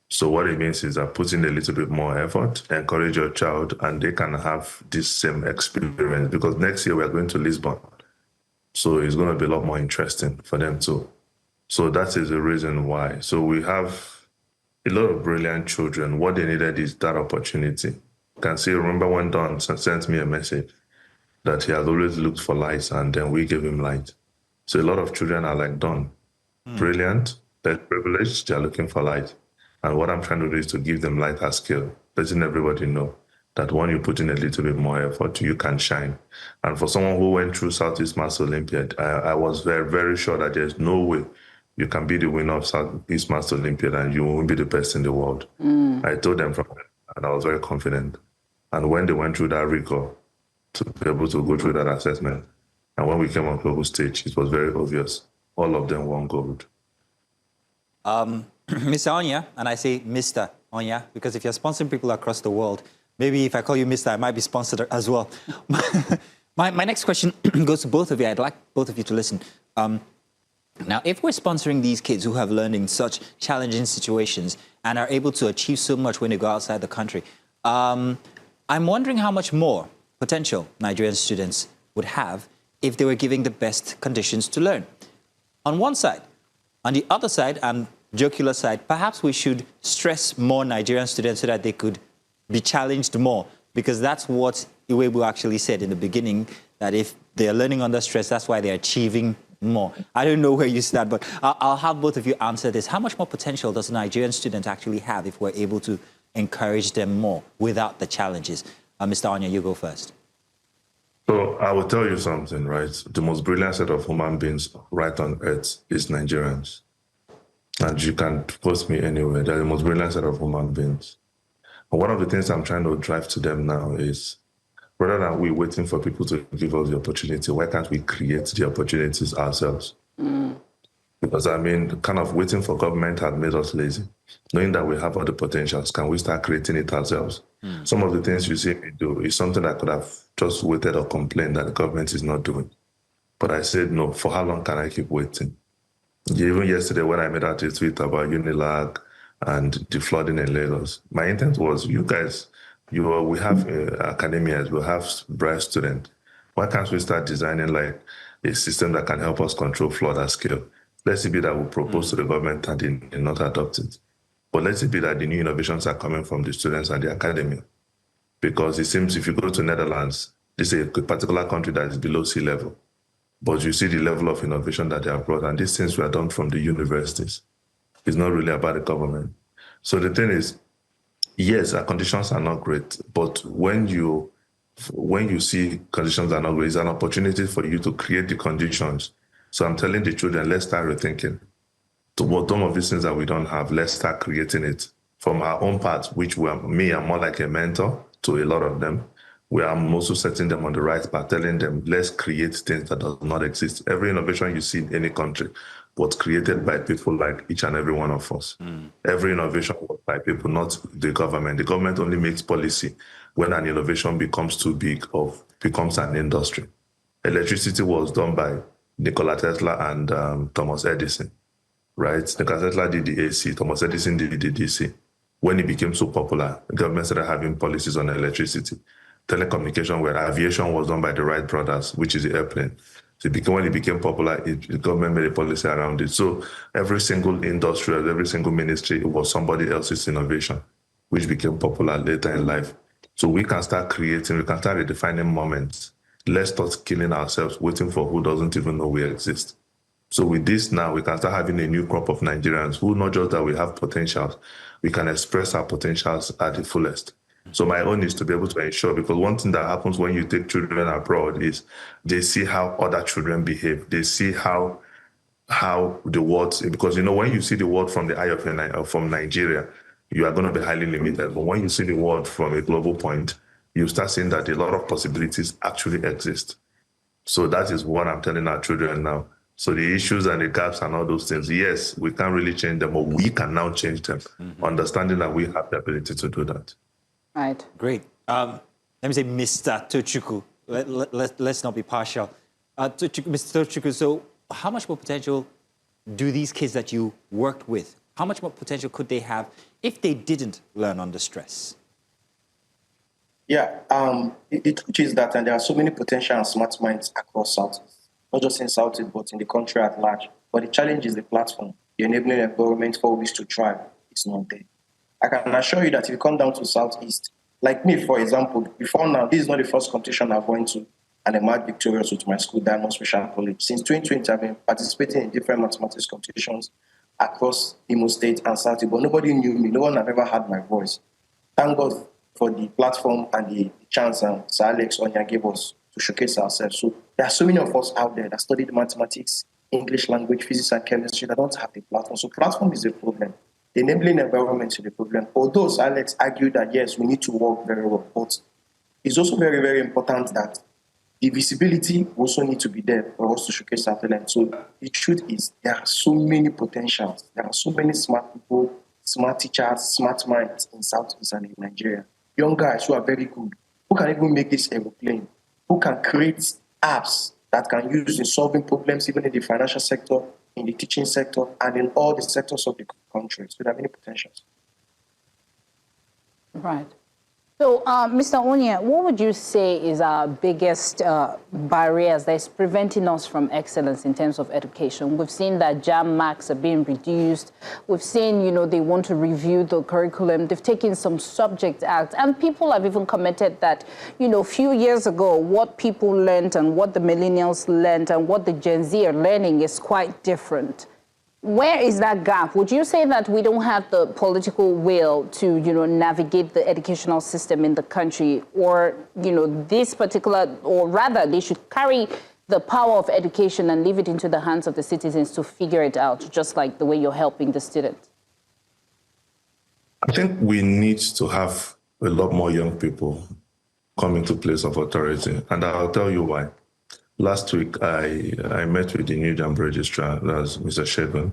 So what it means is that put in a little bit more effort, encourage your child, and they can have this same experience, because next year we are going to Lisbon. So it's going to be a lot more interesting for them too. So that is the reason why. So we have a lot of brilliant children. What they needed is that opportunity. You can see, remember when Don sent me a message that he has always looked for light, and then we gave him light. So a lot of children are like Don. Brilliant, they're privileged, they're looking for light. And what I'm trying to do is to give them light as skill, letting everybody know that when you put in a little bit more effort, you can shine. And for someone who went through Southeast Master Olympiad, I was very, very sure that there's no way you can be the winner of Southeast Master Olympiad and you won't be the best in the world. I told them from there, and I was very confident. And when they went through that rigor to be able to go through that assessment, and when we came on global stage, it was very obvious. All of them won gold. Mr. Onya, and I say Mr. Onya, because if you're sponsoring people across the world, maybe if I call you Mr., I might be sponsored as well. my next question goes to both of you. I'd like both of you to listen. Now, if we're sponsoring these kids who have learned in such challenging situations and are able to achieve so much when they go outside the country, I'm wondering how much more potential Nigerian students would have if they were given the best conditions to learn. On one side. On the other side, and jocular side, perhaps we should stress more Nigerian students so that they could be challenged more, because that's what Iwebu actually said in the beginning, that if they are learning under stress, that's why they're achieving more. I don't know where you stand, but I'll have both of you answer this. How much more potential does a Nigerian student actually have if we're able to encourage them more without the challenges? Mr. Onya, you go first. So I will tell you something, right? The most brilliant set of human beings right on earth is Nigerians. And you can post me anywhere. They're the most brilliant set of human beings. And one of the things I'm trying to drive to them now is, rather than we waiting for people to give us the opportunity, why can't we create the opportunities ourselves? Because, I mean, kind of waiting for government had made us lazy. Knowing that we have all the potentials, can we start creating it ourselves? Some of the things you see me do is something I could have just waited or complained that the government is not doing. But I said, no, for how long can I keep waiting? Even yesterday when I made out a tweet about Unilag and the flooding in Lagos, my intent was, you guys, we have academias, we have bright students. Why can't we start designing like a system that can help us control flood at scale? Let's it be that we propose to the government and they not adopt it. But let's it be that the new innovations are coming from the students and the academia. Because it seems if you go to Netherlands, this is a particular country that is below sea level. But you see the level of innovation that they have brought, and these things were done from the universities. It's not really about the government. So the thing is, yes, our conditions are not great, but when you see conditions are not great, it's an opportunity for you to create the conditions. So I'm telling the children, let's start rethinking. To some of these things that we don't have, let's start creating it from our own part, which I'm more like a mentor to a lot of them. Where I'm also setting them on the right path, telling them, let's create things that does not exist. Every innovation you see in any country was created by people like each and every one of us. Every innovation was by people, not the government. The government only makes policy when an innovation becomes too big or becomes an industry. Electricity was done by Nikola Tesla and Thomas Edison, right? Nikola Tesla did the AC, Thomas Edison did the DC. When it became so popular, the government started having policies on electricity. Telecommunication, where aviation was done by the Wright brothers, which is the airplane. So when it became popular, the government made a policy around it. So every single industry, every single ministry, it was somebody else's innovation, which became popular later in life. So we can start creating, we can start redefining moments. Let's start killing ourselves, waiting for who doesn't even know we exist. So with this now, we can start having a new crop of Nigerians who not just that we have potentials, we can express our potentials at the fullest. So my own is to be able to ensure, because one thing that happens when you take children abroad is they see how other children behave. They see how the world, because, when you see the world from the eye of from Nigeria, you are going to be highly limited. But when you see the world from a global point, you start seeing that a lot of possibilities actually exist. So that is what I'm telling our children now. So the issues and the gaps and all those things, yes, we can't really change them, but we can now change them, understanding that we have the ability to do that. Right. Great. Let me say Mr. Tochukwu. Let's not be partial. Mr. Tochukwu, so how much more potential do these kids that you worked with, how much more potential could they have if they didn't learn under stress? Yeah, it is that, and there are so many potential and smart minds across Southeast, not just in Southeast, but in the country at large. But the challenge is the platform, the enabling environment for which to thrive is not there. I can assure you that if you come down to Southeast, like me, for example, before now, this is not the first competition I've went to, and I'm mad victorious with my school, Diamond Special College. Since 2020, I've been participating in different mathematics competitions across Imo State and Southeast, but nobody knew me. No one had ever heard my voice. Thank God for the platform and the chance Sir Alex Onya gave us to showcase ourselves. So there are so many of us out there that studied mathematics, English language, physics, and chemistry that don't have the platform. So platform is a problem. The enabling environment is the problem. Although Alex argued that, yes, we need to work very well, but it's also very, very important that the visibility also need to be there for us to showcase our talent. So the truth is there are so many potentials. There are so many smart people, smart teachers, smart minds in Southeast and in Nigeria. Young guys who are very good, who can even make this aeroplane, who can create apps that can use in solving problems even in the financial sector, in the teaching sector, and in all the sectors of the country. So there are many potentials. Right. So, Mr. Onya, what would you say is our biggest barriers that's preventing us from excellence in terms of education? We've seen that JAM marks are being reduced. We've seen, they want to review the curriculum. They've taken some subject acts. And people have even commented that, a few years ago, what people learned and what the millennials learned and what the Gen Z are learning is quite different. Where is that gap? Would you say that we don't have the political will to, navigate the educational system in the country, or, this particular, or rather they should carry the power of education and leave it into the hands of the citizens to figure it out, just like the way you're helping the students? I think we need to have a lot more young people come into place of authority, and I'll tell you why. last week I met with the new JAMB registrar, that's Mr. Shegun,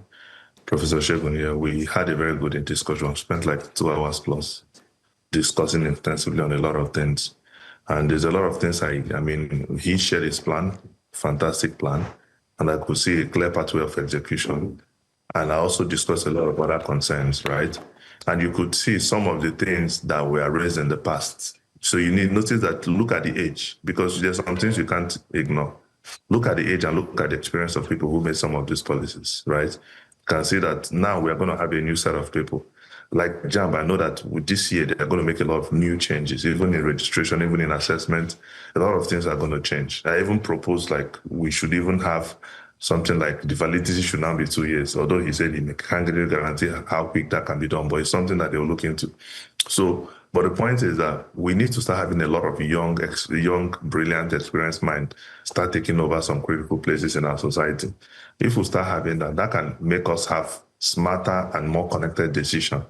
Professor Shegun. Yeah, we had a very good discussion. We spent like 2 hours plus discussing intensively on a lot of things. And there's a lot of things I mean, he shared his plan, fantastic plan, and I could see a clear pathway of execution. And I also discussed a lot of other concerns, right? And you could see some of the things that were raised in the past. So you need to notice that, look at the age, because there's some things you can't ignore. Look at the age and look at the experience of people who made some of these policies, right? You can see that now we're going to have a new set of people. Like JAMB, I know that with this year, they're going to make a lot of new changes, even in registration, even in assessment. A lot of things are going to change. I even proposed, like, we should even have something like the validity should now be 2 years, although he said he can't really guarantee how quick that can be done, but it's something that they'll look into. So, but the point is that we need to start having a lot of young, brilliant, experienced mind start taking over some critical places in our society. If we start having that, that can make us have smarter and more connected decisions.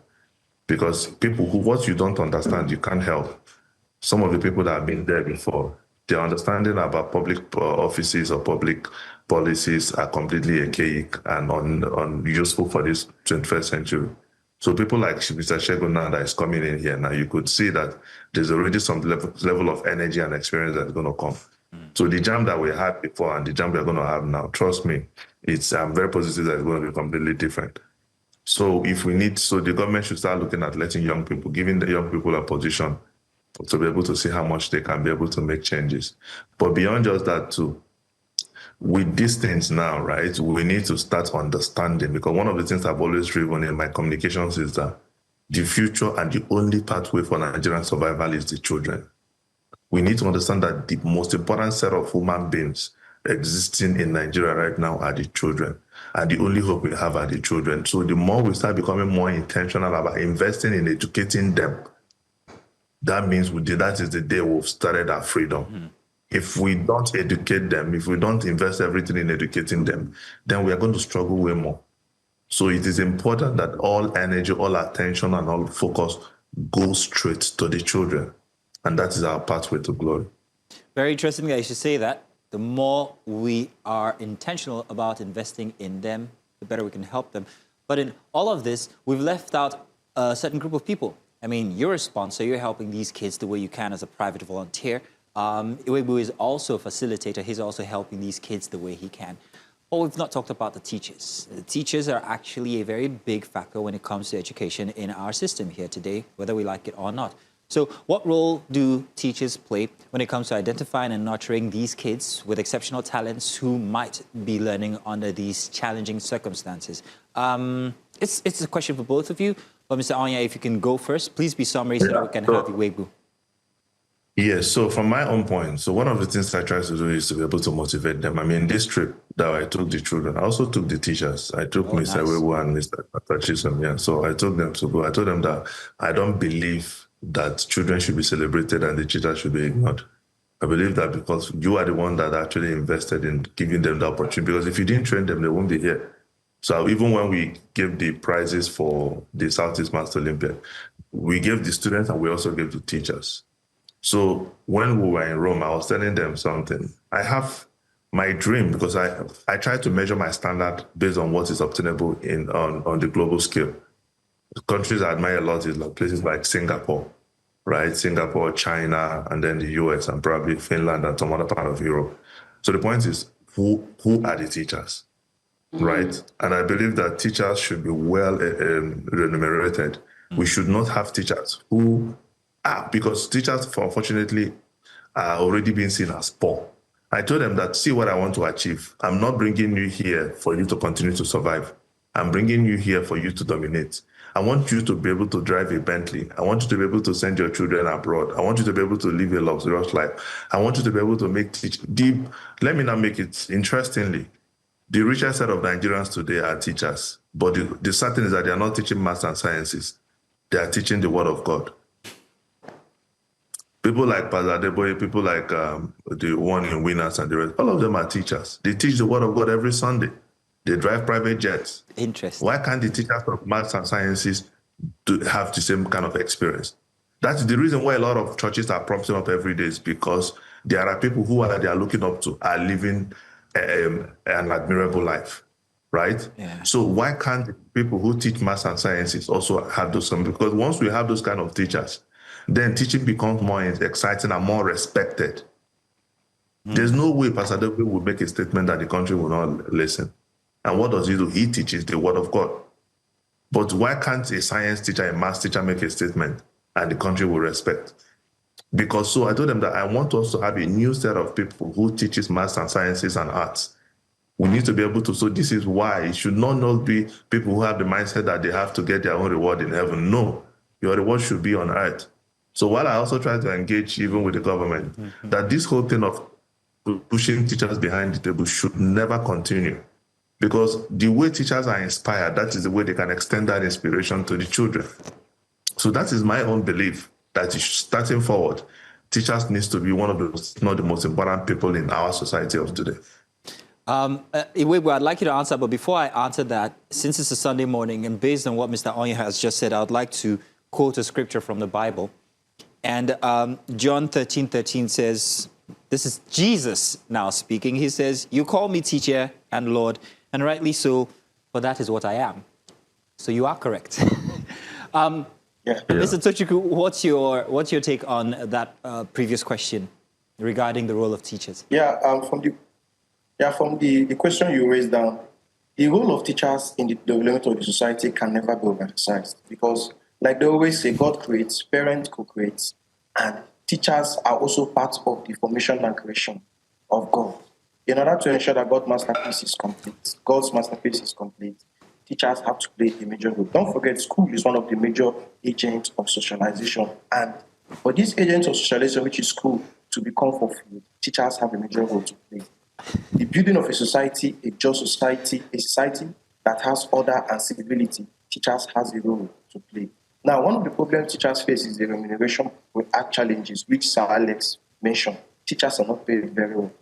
Because people who, what you don't understand, you can't help. Some of the people that have been there before, their understanding about public offices or public policies are completely archaic and unuseful for this 21st century. So people like Mr. Shegun now that is coming in here now, you could see that there's already some level of energy and experience that's going to come. So the JAMB that we had before and the JAMB we're going to have now, trust me, I'm very positive that it's going to be completely different. So if we need, so the government should start looking at letting young people, giving the young people a position to be able to see how much they can be able to make changes. But beyond just that too, with these things now, right, we need to start understanding, because one of the things I've always driven in my communications is that the future and the only pathway for Nigerian survival is the children. We need to understand that the most important set of human beings existing in Nigeria right now are the children. And the only hope we have are the children. So the more we start becoming more intentional about investing in educating them, that means that is the day we've started our freedom. Mm-hmm. If we don't educate them, if we don't invest everything in educating them, then we are going to struggle way more. So it is important that all energy, all attention, and all focus goes straight to the children. And that is our pathway to glory. Very interesting that you should say that. The more we are intentional about investing in them, the better we can help them. But in all of this, we've left out a certain group of people. I mean, you're a sponsor, you're helping these kids the way you can as a private volunteer. Iwebu is also a facilitator, he's also helping these kids the way he can. But we've not talked about the teachers. The teachers are actually a very big factor when it comes to education in our system here today, whether we like it or not. So what role do teachers play when it comes to identifying and nurturing these kids with exceptional talents who might be learning under these challenging circumstances? It's a question for both of you, but Mr. Anya, if you can go first, please be summary so that we can have Iwebu. Yes, so from my own point, so one of the things I try to do is to be able to motivate them. I mean, this trip that I took the children, I also took the teachers. I took Mr. Iwebu and Mr. Chisholm, yeah. So I told them to go. I told them that I don't believe that children should be celebrated and the teachers should be ignored. I believe that because you are the one that actually invested in giving them the opportunity, because if you didn't train them, they won't be here. So even when we gave the prizes for the Southeast Master Olympiad, we gave the students and we also gave the teachers. So when we were in Rome, I was telling them something. I have my dream, because I try to measure my standard based on what is obtainable on the global scale. The countries I admire a lot is like places like Singapore, right? Singapore, China, and then the U.S. and probably Finland and some other part of Europe. So the point is, who are the teachers, right? And I believe that teachers should be well remunerated. We should not have teachers who are, because teachers, unfortunately, are already being seen as poor. I told them that, see what I want to achieve. I'm not bringing you here for you to continue to survive. I'm bringing you here for you to dominate. I want you to be able to drive a Bentley. I want you to be able to send your children abroad. I want you to be able to live a luxurious life. I want you to be able to make deep. Let me now make it interestingly. The richest set of Nigerians today are teachers. But the certain is that they are not teaching maths and sciences. They are teaching the word of God. People like Pazadeboye, people like the one in Winners and the rest, all of them are teachers. They teach the word of God every Sunday. They drive private jets. Interesting. Why can't the teachers of maths and sciences have the same kind of experience? That's the reason why a lot of churches are prompting up every day, is because There are people who they are looking up to are living an admirable life, right? Yeah. So why can't people who teach maths and sciences also have those? Because once we have those kind of teachers, then teaching becomes more exciting and more respected. There's no way Pastor David would make a statement that the country will not listen. And what does he do? He teaches the word of God. But why can't a science teacher, a math teacher make a statement and the country will respect? Because so I told them that I want us to have a new set of people who teaches maths and sciences and arts. We need to be able to, so this is why it should not be people who have the mindset that they have to get their own reward in heaven. No, your reward should be on earth. So while I also try to engage even with the government, that this whole thing of pushing teachers behind the table should never continue. Because the way teachers are inspired, that is the way they can extend that inspiration to the children. So that is my own belief, that starting forward, teachers needs to be one of the, not the most important people in our society of today. Iwebu, I'd like you to answer, but before I answer that, since it's a Sunday morning, and based on what Mr. Onya has just said, I would like to quote a scripture from the Bible. And John 13:13 says, this is Jesus now speaking. He says, you call me teacher and Lord, and rightly so, for that is what I am. So you are correct. Mr. Tochukwu, what's your take on that previous question regarding the role of teachers? From the question you raised down, the role of teachers in the development of the society can never be overemphasized because, like they always say, God creates, parents co-create, and teachers are also part of the formation and creation of God. In order to ensure that God's masterpiece is complete, teachers have to play a major role. Don't forget, school is one of the major agents of socialization, and for this agent of socialization, which is school, to become fulfilled, teachers have a major role to play. The building of a society, a just society, a society that has order and civility, teachers has a role to play. Now, one of the problems teachers face is the remuneration with challenges, which Sir Alex mentioned. Teachers are not paid very well.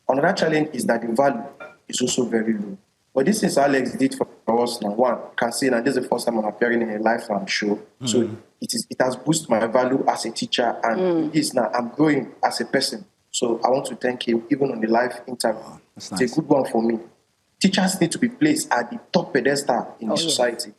Another challenge is that the value is also very low. But this is Alex did for us now. One can say that this is the first time I'm appearing in a live show. So it has boosted my value as a teacher, and this now I'm growing as a person. So I want to thank him even on the live interview. It's a good one for me. Teachers need to be placed at the top pedestal in the society.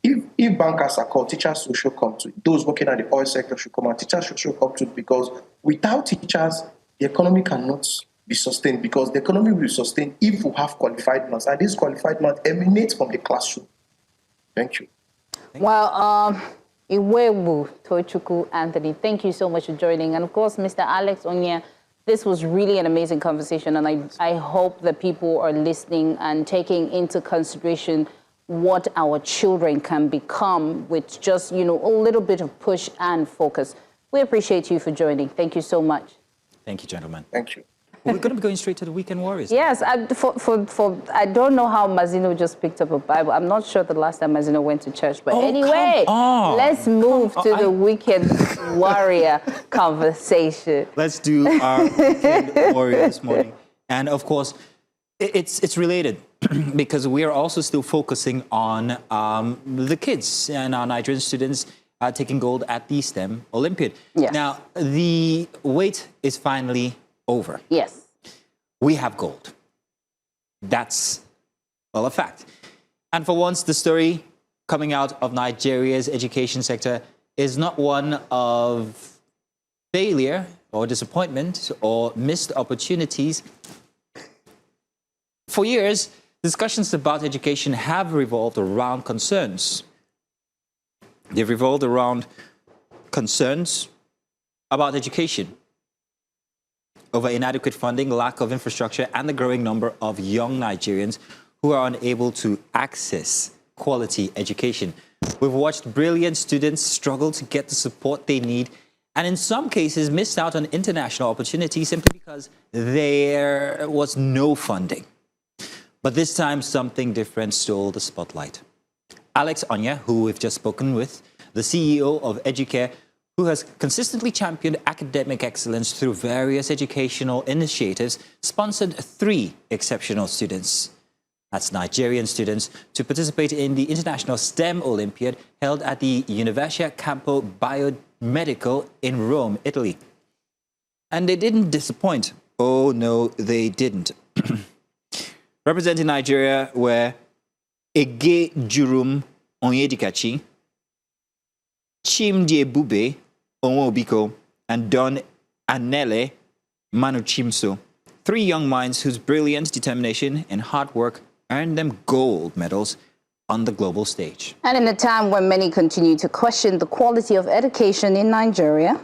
If bankers are called, teachers should come to it. Those working at the oil sector should come out. Teachers should come to it because without teachers, the economy cannot be sustained because the economy will be sustained if we have qualified minds. And this qualified mind emanates from the classroom. Thank you. Well, Iwebu, Tochukwu, Anthony, thank you so much for joining. And of course, Mr. Alex Onya, this was really an amazing conversation. And I hope that people are listening and taking into consideration what our children can become with just, a little bit of push and focus. We appreciate you for joining. Thank you so much. Thank you, gentlemen. Thank you. We're going to be going straight to the Weekend Warriors. Yes, I don't know how Mazino just picked up a Bible. I'm not sure the last time Mazino went to church. But anyway, let's move to the Weekend Warrior conversation. Let's do our Weekend Warrior this morning. And of course, it's related because we are also still focusing on the kids and our Nigerian students taking gold at the STEM Olympiad. Yes. Now, the wait is finally over. Yes. We have gold. That's, a fact. And for once, the story coming out of Nigeria's education sector is not one of failure or disappointment or missed opportunities. For years, discussions about education have revolved around concerns. They've revolved around concerns about education, over inadequate funding, lack of infrastructure, and the growing number of young Nigerians who are unable to access quality education. We've watched brilliant students struggle to get the support they need, and in some cases missed out on international opportunities simply because there was no funding. But this time, something different stole the spotlight. Alex Onya, who we've just spoken with, the CEO of Educare, who has consistently championed academic excellence through various educational initiatives, sponsored 3 exceptional students, that's Nigerian students, to participate in the International STEM Olympiad held at the Università Campo Biomedico in Rome, Italy. And they didn't disappoint. Oh, no, they didn't. Representing Nigeria were Ege Jurum Onyedikachi, Chimdi Ebube Onwobiko, and Don Anele Manuchimso. 3 young minds whose brilliance, determination, and hard work earned them gold medals on the global stage. And in a time when many continue to question the quality of education in Nigeria,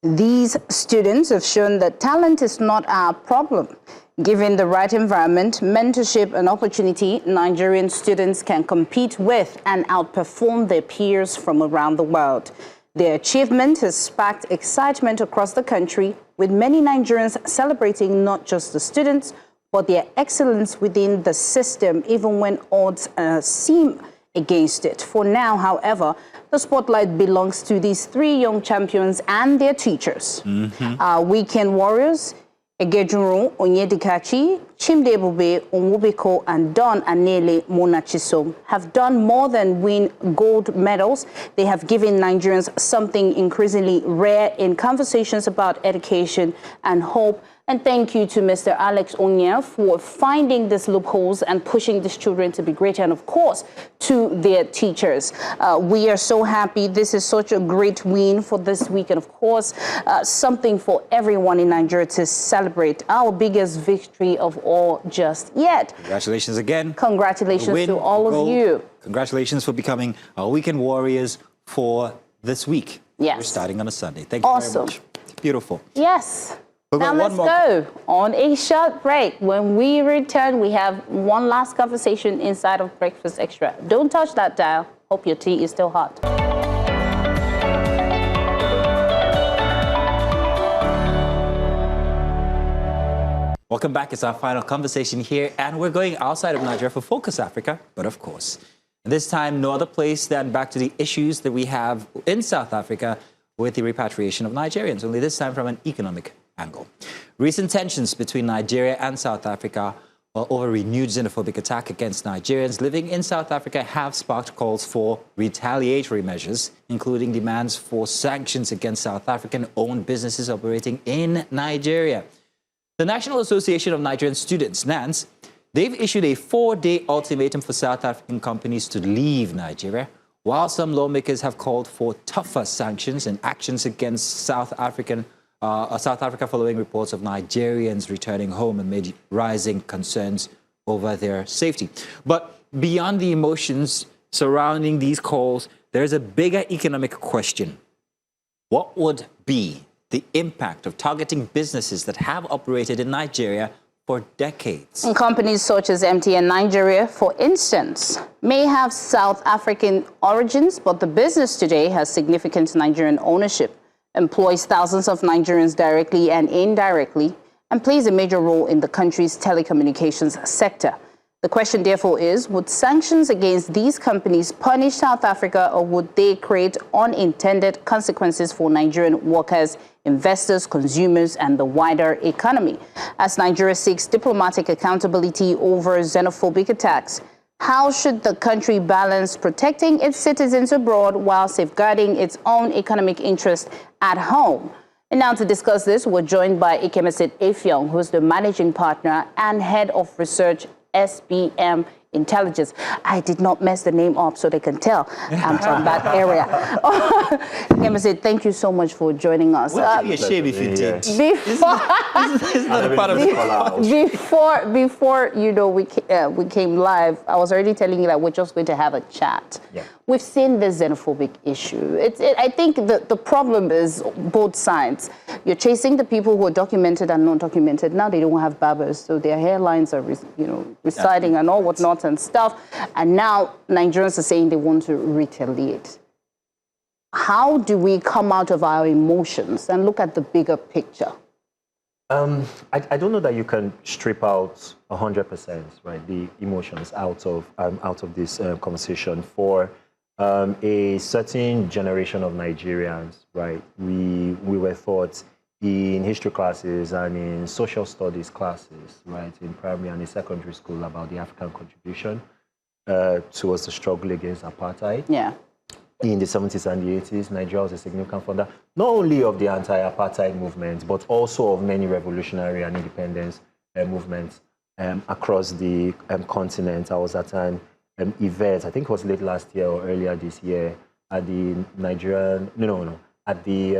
these students have shown that talent is not our problem. Given the right environment, mentorship, and opportunity, Nigerian students can compete with and outperform their peers from around the world. Their achievement has sparked excitement across the country, with many Nigerians celebrating not just the students, but their excellence within the system, even when odds seem against it. For now, however, the spotlight belongs to these 3 young champions and their teachers. Our weekend warriors, Egejuru Onyedikachi, Chimdi Ebube Onwobiko, and Don Anele Monachiso have done more than win gold medals. They have given Nigerians something increasingly rare in conversations about education and hope. And thank you to Mr. Alex Onya for finding these loopholes and pushing these children to be greater, and of course, to their teachers. We are so happy. This is such a great win for this week, and of course, something for everyone in Nigeria to celebrate. Our biggest victory of all just yet. Congratulations again. Congratulations to all of you. Congratulations for becoming our weekend warriors for this week. Yes. We're starting on a Sunday. Thank you very much. Beautiful. Yes. We've Now got let's one more. go on a short break. When we return, we have one last conversation inside of Breakfast Extra. Don't touch that dial. Hope your tea is still hot. Welcome back. It's our final conversation here, and we're going outside of Nigeria for Focus Africa, but of course, this time no other place than back to the issues that we have in South Africa with the repatriation of Nigerians, only this time from an economic angle. Recent tensions between Nigeria and South Africa over renewed xenophobic attack against Nigerians living in South Africa have sparked calls for retaliatory measures, including demands for sanctions against South African-owned businesses operating in Nigeria. The National Association of Nigerian Students, NANS, they've issued a 4-day ultimatum for South African companies to leave Nigeria, while some lawmakers have called for tougher sanctions and actions against South Africa following reports of Nigerians returning home amid rising concerns over their safety. But beyond the emotions surrounding these calls, there's a bigger economic question. What would be the impact of targeting businesses that have operated in Nigeria for decades? And companies such as MTN Nigeria, for instance, may have South African origins, but the business today has significant Nigerian ownership, employs thousands of Nigerians directly and indirectly, and plays a major role in the country's telecommunications sector. The question, therefore, is, would sanctions against these companies punish South Africa, or would they create unintended consequences for Nigerian workers, investors, consumers, and the wider economy? As Nigeria seeks diplomatic accountability over xenophobic attacks, how should the country balance protecting its citizens abroad while safeguarding its own economic interest at home? And now to discuss this, we're joined by Ikemesit Effiong, who's the managing partner and head of research SBM Intelligence. I did not mess the name up so they can tell I'm from that area. Ikemesit, thank you so much for joining us. Well, be a shame if you did. Before you know we came live, I was already telling you that we're just going to have a chat. Yeah. We've seen the xenophobic issue. I think the problem is both sides. You're chasing the people who are documented and non-documented. Now they don't have barbers, so their hairlines are, receding and all whatnot and stuff. And now Nigerians are saying they want to retaliate. How do we come out of our emotions and look at the bigger picture? I don't know that you can strip out 100%, right, the emotions out of this conversation. For a certain generation of Nigerians, right, we were taught in history classes and in social studies classes, right, in primary and in secondary school about the African contribution towards the struggle against apartheid. Yeah. in the 70s and the 80s, Nigeria was a significant funder, not only of the anti-apartheid movement, but also of many revolutionary and independence movements across the continent. I was at an event, I think it was late last year or earlier this year, at the Nigerian, at the,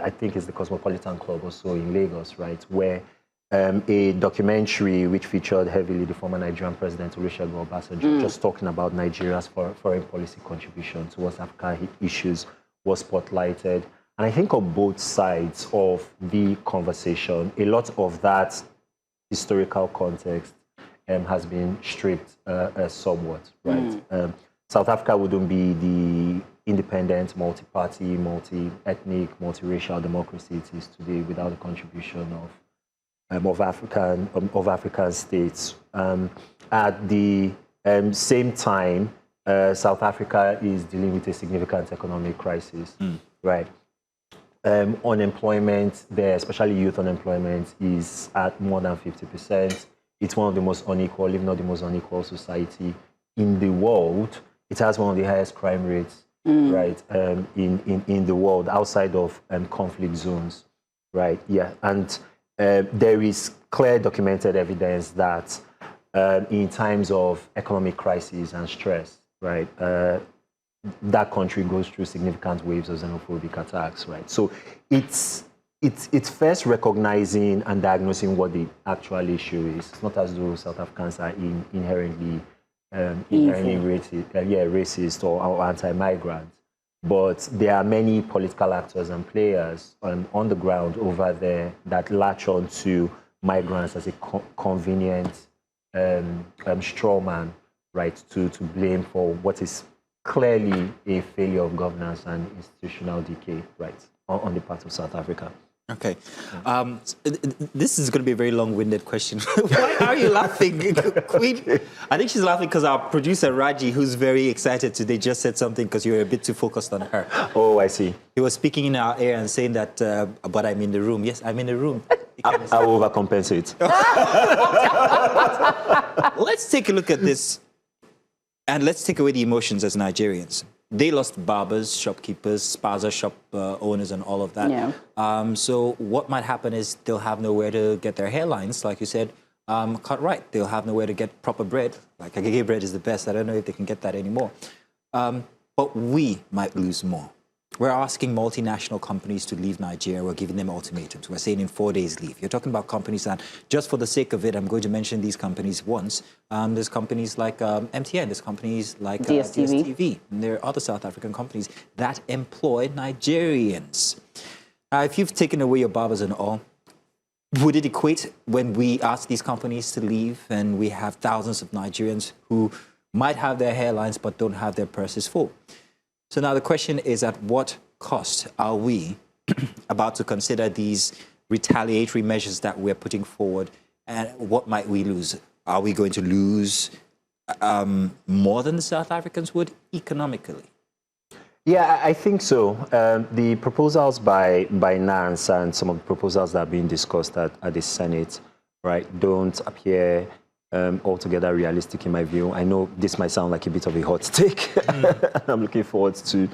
I think it's the Cosmopolitan Club or so in Lagos, right, where a documentary which featured heavily the former Nigerian President Olusegun Obasanjo, just talking about Nigeria's foreign policy contribution towards African issues, was spotlighted. And I think on both sides of the conversation, a lot of that historical context has been stripped somewhat, right? South Africa wouldn't be the independent, multi-party, multi-ethnic, multiracial democracy it is today without the contribution of African states. At the same time, South Africa is dealing with a significant economic crisis, right? Unemployment there, especially youth unemployment, is at more than 50%. It's one of the most unequal, if not the most unequal society in the world. It has one of the highest crime rates, right, in the world, outside of conflict zones, right? Yeah, and there is clear documented evidence that in times of economic crisis and stress, right, that country goes through significant waves of xenophobic attacks, right? So it's first recognizing and diagnosing what the actual issue is. It's not as though South Africans are inherently racist or anti-migrant, but there are many political actors and players on the ground over there that latch on to migrants as a convenient straw man, right, to blame for what is clearly a failure of governance and institutional decay, right, on the part of South Africa. Okay. This is going to be a very long-winded question. Why are you laughing, Queen? I think she's laughing because our producer, Raji, who's very excited today, just said something because you were a bit too focused on her. Oh, I see. He was speaking in our ear and saying that, but I'm in the room. Yes, I'm in the room. I will overcompensate. Let's take a look at this, and let's take away the emotions as Nigerians. They lost barbers, shopkeepers, spaza shop owners, and all of that. Yeah. So what might happen is they'll have nowhere to get their hairlines, like you said, cut right. They'll have nowhere to get proper bread. Like agege bread is the best. I don't know if they can get that anymore. But we might lose more. We're asking multinational companies to leave Nigeria. We're giving them ultimatums. We're saying in 4 days leave. You're talking about companies that, just for the sake of it, I'm going to mention these companies once. There's companies like MTN. There's companies like DSTV. And there are other South African companies that employ Nigerians. If you've taken away your barbers and all, would it equate when we ask these companies to leave and we have thousands of Nigerians who might have their hairlines but don't have their purses full? So now the question is, at what cost are we about to consider these retaliatory measures that we're putting forward, and what might we lose? Are we going to lose more than the South Africans would economically? Yeah, I think so. The proposals by Nance and some of the proposals that are being discussed at the Senate, right, don't appear altogether realistic in my view. I know this might sound like a bit of a hot take. I'm looking forward to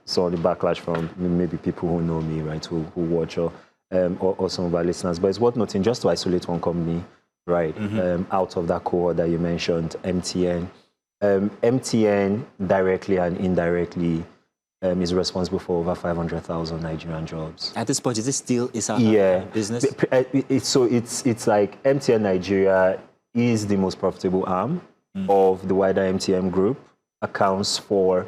some of the backlash from maybe people who know me, right, who watch or some of our listeners. But it's worth noting, just to isolate one company, right, out of that cohort that you mentioned, MTN. MTN directly and indirectly is responsible for over 500,000 Nigerian jobs. At this point, is this still a South African business? So it's like MTN Nigeria is the most profitable arm of the wider MTN group, accounts for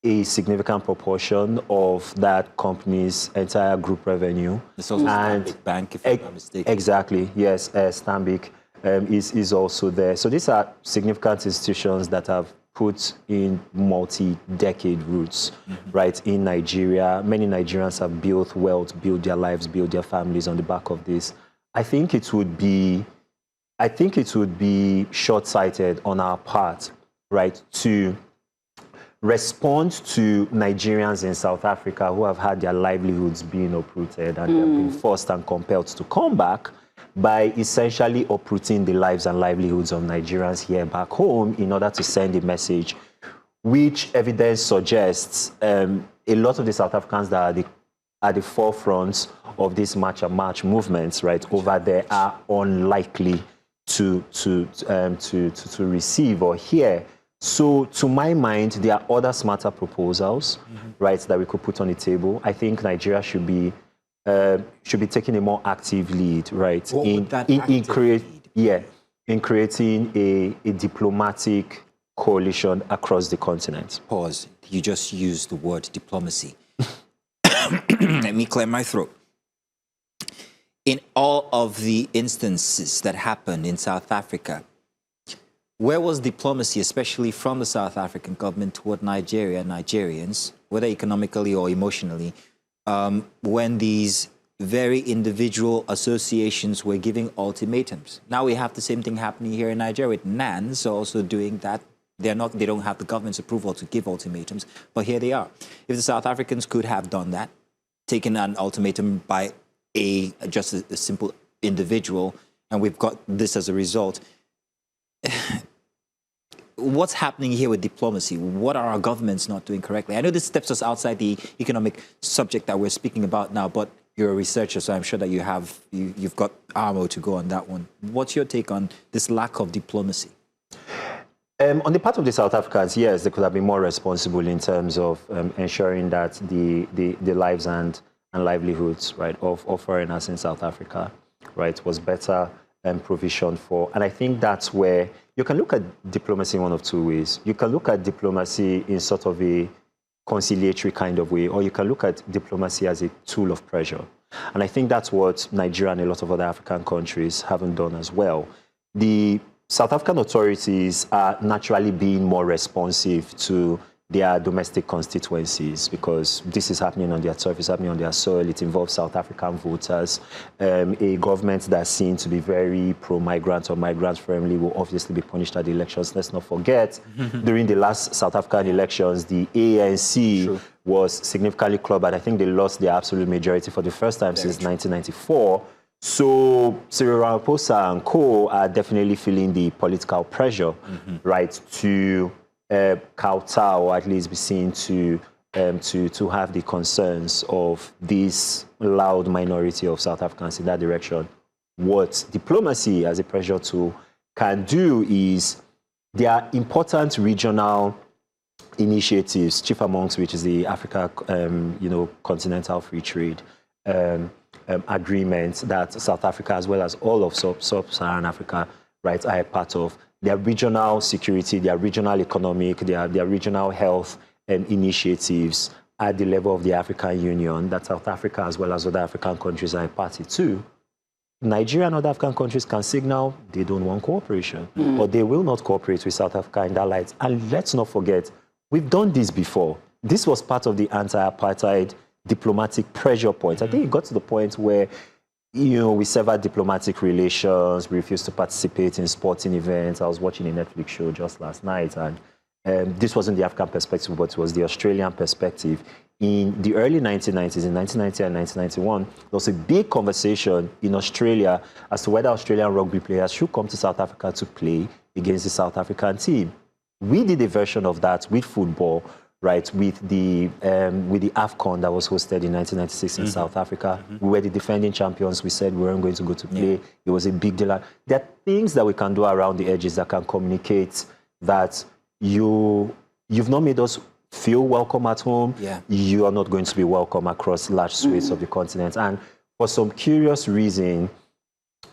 a significant proportion of that company's entire group revenue. It's also Stanbic Bank, if I'm not mistaken. Exactly, yes, Stanbic is also there. So these are significant institutions that have put in multi-decade roots, right, in Nigeria. Many Nigerians have built wealth, built their lives, built their families on the back of this. I think it would be short-sighted on our part, right, to respond to Nigerians in South Africa who have had their livelihoods being uprooted and have been forced and compelled to come back by essentially uprooting the lives and livelihoods of Nigerians here back home in order to send a message. which evidence suggests a lot of the South Africans that are at the forefront of these march and march movements, right, over there are unlikely to receive or hear. So, to my mind, there are other smarter proposals, right, that we could put on the table. I think Nigeria should be taking a more active lead, right, in creating a diplomatic coalition across the continent. Pause. You just used the word diplomacy. Let me clear my throat. In all of the instances that happened in South Africa, where was diplomacy, especially from the South African government toward Nigeria, Nigerians, whether economically or emotionally, when these very individual associations were giving ultimatums? Now we have the same thing happening here in Nigeria with NANs also doing that. They don't have the government's approval to give ultimatums, but here they are. If the South Africans could have done that, taken an ultimatum by just a simple individual, and we've got this as a result. What's happening here with diplomacy? What are our governments not doing correctly? I know this steps us outside the economic subject that we're speaking about now, but you're a researcher, so I'm sure that you've got ammo to go on that one. What's your take on this lack of diplomacy? On the part of the South Africans, yes, they could have been more responsible in terms of ensuring that the lives and livelihoods, right, of foreigners in South Africa, right, was better provisioned for. And I think that's where you can look at diplomacy in one of two ways. You can look at diplomacy in sort of a conciliatory kind of way, or you can look at diplomacy as a tool of pressure. And I think that's what Nigeria and a lot of other African countries haven't done as well. The South African authorities are naturally being more responsive to their domestic constituencies because this is happening on their turf, it's happening on their soil, it involves South African voters. A government that's seen to be very pro-migrant or migrant-friendly will obviously be punished at the elections. Let's not forget, during the last South African elections, the ANC was significantly clobbered. I think they lost their absolute majority for the first time since 1994. So Cyril Ramaphosa and co are definitely feeling the political pressure, right, to kowtow or at least be seen to have the concerns of this loud minority of South Africans in that direction. What diplomacy as a pressure tool can do is there are important regional initiatives, chief amongst which is the Africa, Continental Free Trade agreements that South Africa, as well as all of sub-Saharan Africa, right, are a part of. Their regional security, their regional economic, their regional health initiatives at the level of the African Union that South Africa, as well as other African countries, are a party to. Nigeria and other African countries can signal they don't want cooperation, or they will not cooperate with South Africa in that light. And let's not forget, we've done this before. This was part of the anti-apartheid diplomatic pressure point. I think it got to the point where, we severed diplomatic relations, we refused to participate in sporting events. I was watching a Netflix show just last night, and this wasn't the African perspective, but it was the Australian perspective. In the early 1990s, in 1990 and 1991, there was a big conversation in Australia as to whether Australian rugby players should come to South Africa to play against the South African team. We did a version of that with football, right, with the AFCON that was hosted in 1996 in South Africa. We were the defending champions. We said we weren't going to go to play. It was a big deal. There are things that we can do around the edges that can communicate that you've not made us feel welcome at home. You are not going to be welcome across large swathes of the continent. And for some curious reason,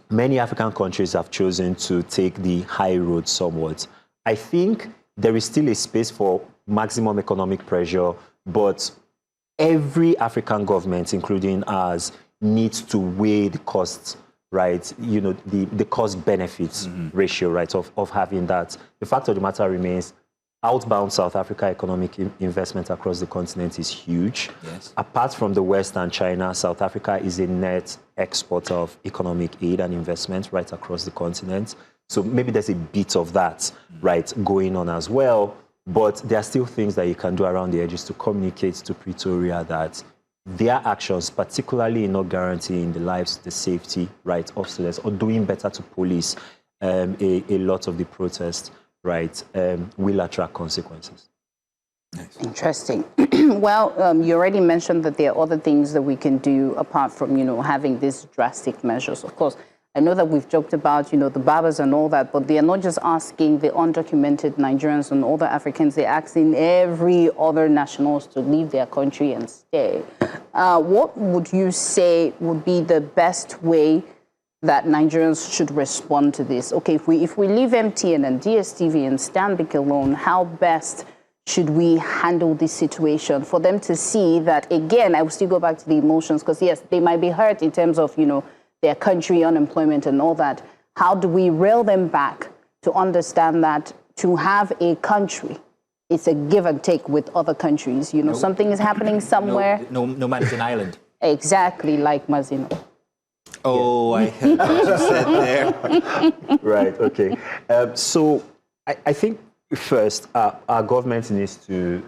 many African countries have chosen to take the high road somewhat. I think there is still a space for maximum economic pressure, but every African government, including ours, needs to weigh the costs, right? The cost-benefits ratio, right, of having that. The fact of the matter remains, outbound South Africa economic investment across the continent is huge. Apart from the West and China, South Africa is a net exporter of economic aid and investment right across the continent. So maybe there's a bit of that, right, going on as well. But there are still things that you can do around the edges to communicate to Pretoria that their actions, particularly in not guaranteeing the lives, the safety, right, of students, or doing better to police a lot of the protests, right, will attract consequences. Interesting. Well, you already mentioned that there are other things that we can do apart from, having these drastic measures. Of course, I know that we've joked about, the barbers and all that, but they are not just asking the undocumented Nigerians and other Africans, they're asking every other nationals to leave their country and stay. What would you say would be the best way that Nigerians should respond to this? Okay, if we leave MTN and DSTV and Stanbic alone, how best should we handle this situation for them to see that, again, I will still go back to the emotions, because yes, they might be hurt in terms of, their country, unemployment and all that. How do we reel them back to understand that to have a country, it's a give and take with other countries? Something is happening somewhere. No man is an island. Exactly, like Mazino. Oh, I heard what you said there. Right, okay. So I think first, our government needs to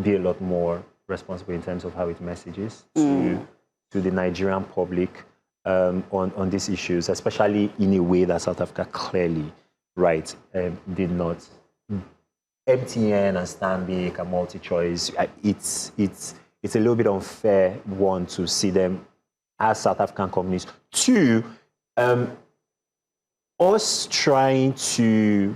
be a lot more responsible in terms of how it messages to the Nigerian public on these issues, especially in a way that South Africa clearly, did not. MTN and Stanbic and MultiChoice, it's a little bit unfair, one, to see them as South African companies. Two, us trying to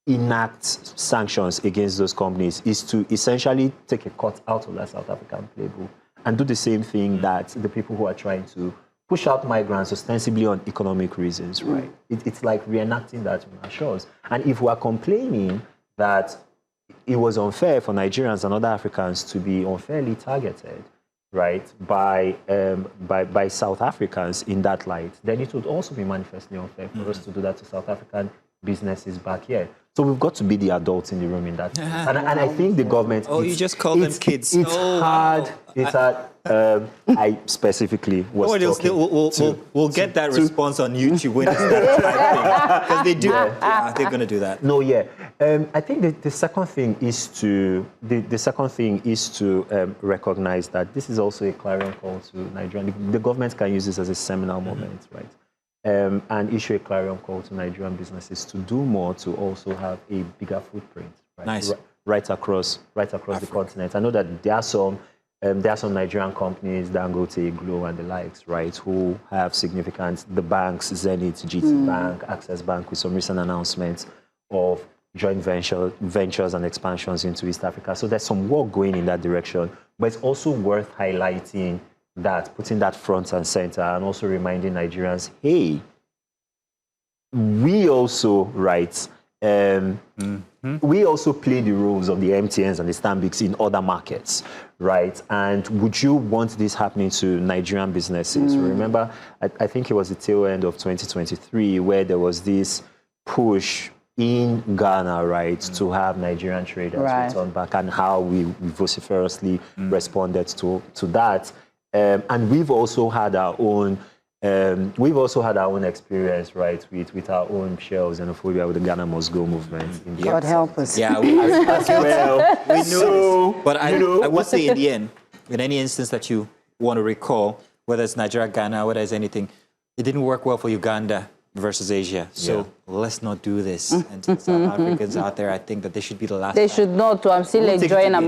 enact sanctions against those companies is to essentially take a cut out of that South African playbook and do the same thing that the people who are trying to push out migrants ostensibly on economic reasons, right? It's like reenacting that on our shores. And if we are complaining that it was unfair for Nigerians and other Africans to be unfairly targeted, right, by South Africans in that light, then it would also be manifestly unfair for us to do that to South African businesses back here. So we've got to be the adults in the room in that. And I think the government... Oh, you just call them kids. It's hard. It's hard. I specifically was we'll get that response on YouTube when it's that type thing. Because they do. Yeah, they're going to do that. No, yeah. I think the second thing is to recognize that this is also a clarion call to Nigeria. The government can use this as a seminal moment, right? And issue a clarion call to Nigerian businesses to do more, to also have a bigger footprint, right? Nice. Right across the continent. I know that there are some Nigerian companies, Dangote, Glo, and the likes, right, who have significant, the banks, Zenith, GT Bank, Access Bank, with some recent announcements of joint ventures and expansions into East Africa. So there's some work going in that direction, but it's also worth highlighting that, putting that front and center, and also reminding Nigerians, hey, we also, we also play the roles of the MTNs and the Stanbics in other markets, right? And would you want this happening to Nigerian businesses? Remember, I think it was the tail end of 2023 where there was this push in Ghana, right, to have Nigerian traders return back, and how we vociferously responded to that. And we've also had our own experience, right, with our own share of xenophobia with the Ghana Must Go movement. God help us. Yeah, we knew. But I would say in the end, in any instance that you want to recall, whether it's Nigeria, Ghana, whether it's anything, it didn't work well for Uganda versus Asia. So let's not do this. And to the South Africans out there, I think that they should be the last. They should not. I'm still enjoying a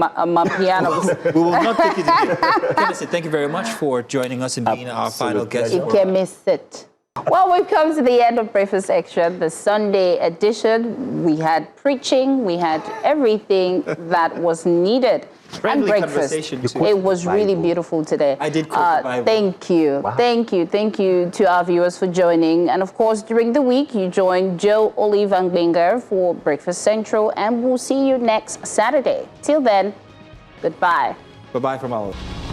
piano. We will not take it again. Kenneth, thank you very much for joining us and being our final guest. You can miss it. Well, we've come to the end of Breakfast Extra, the Sunday edition. We had preaching, we had everything that was needed. Friendly and breakfast. It was really beautiful today. I did quote the Bible. Thank you. Wow. Thank you to our viewers for joining. And of course, during the week, you joined Joe Olive and Blinger for Breakfast Central, and we'll see you next Saturday. Till then, goodbye. Bye-bye from all of us.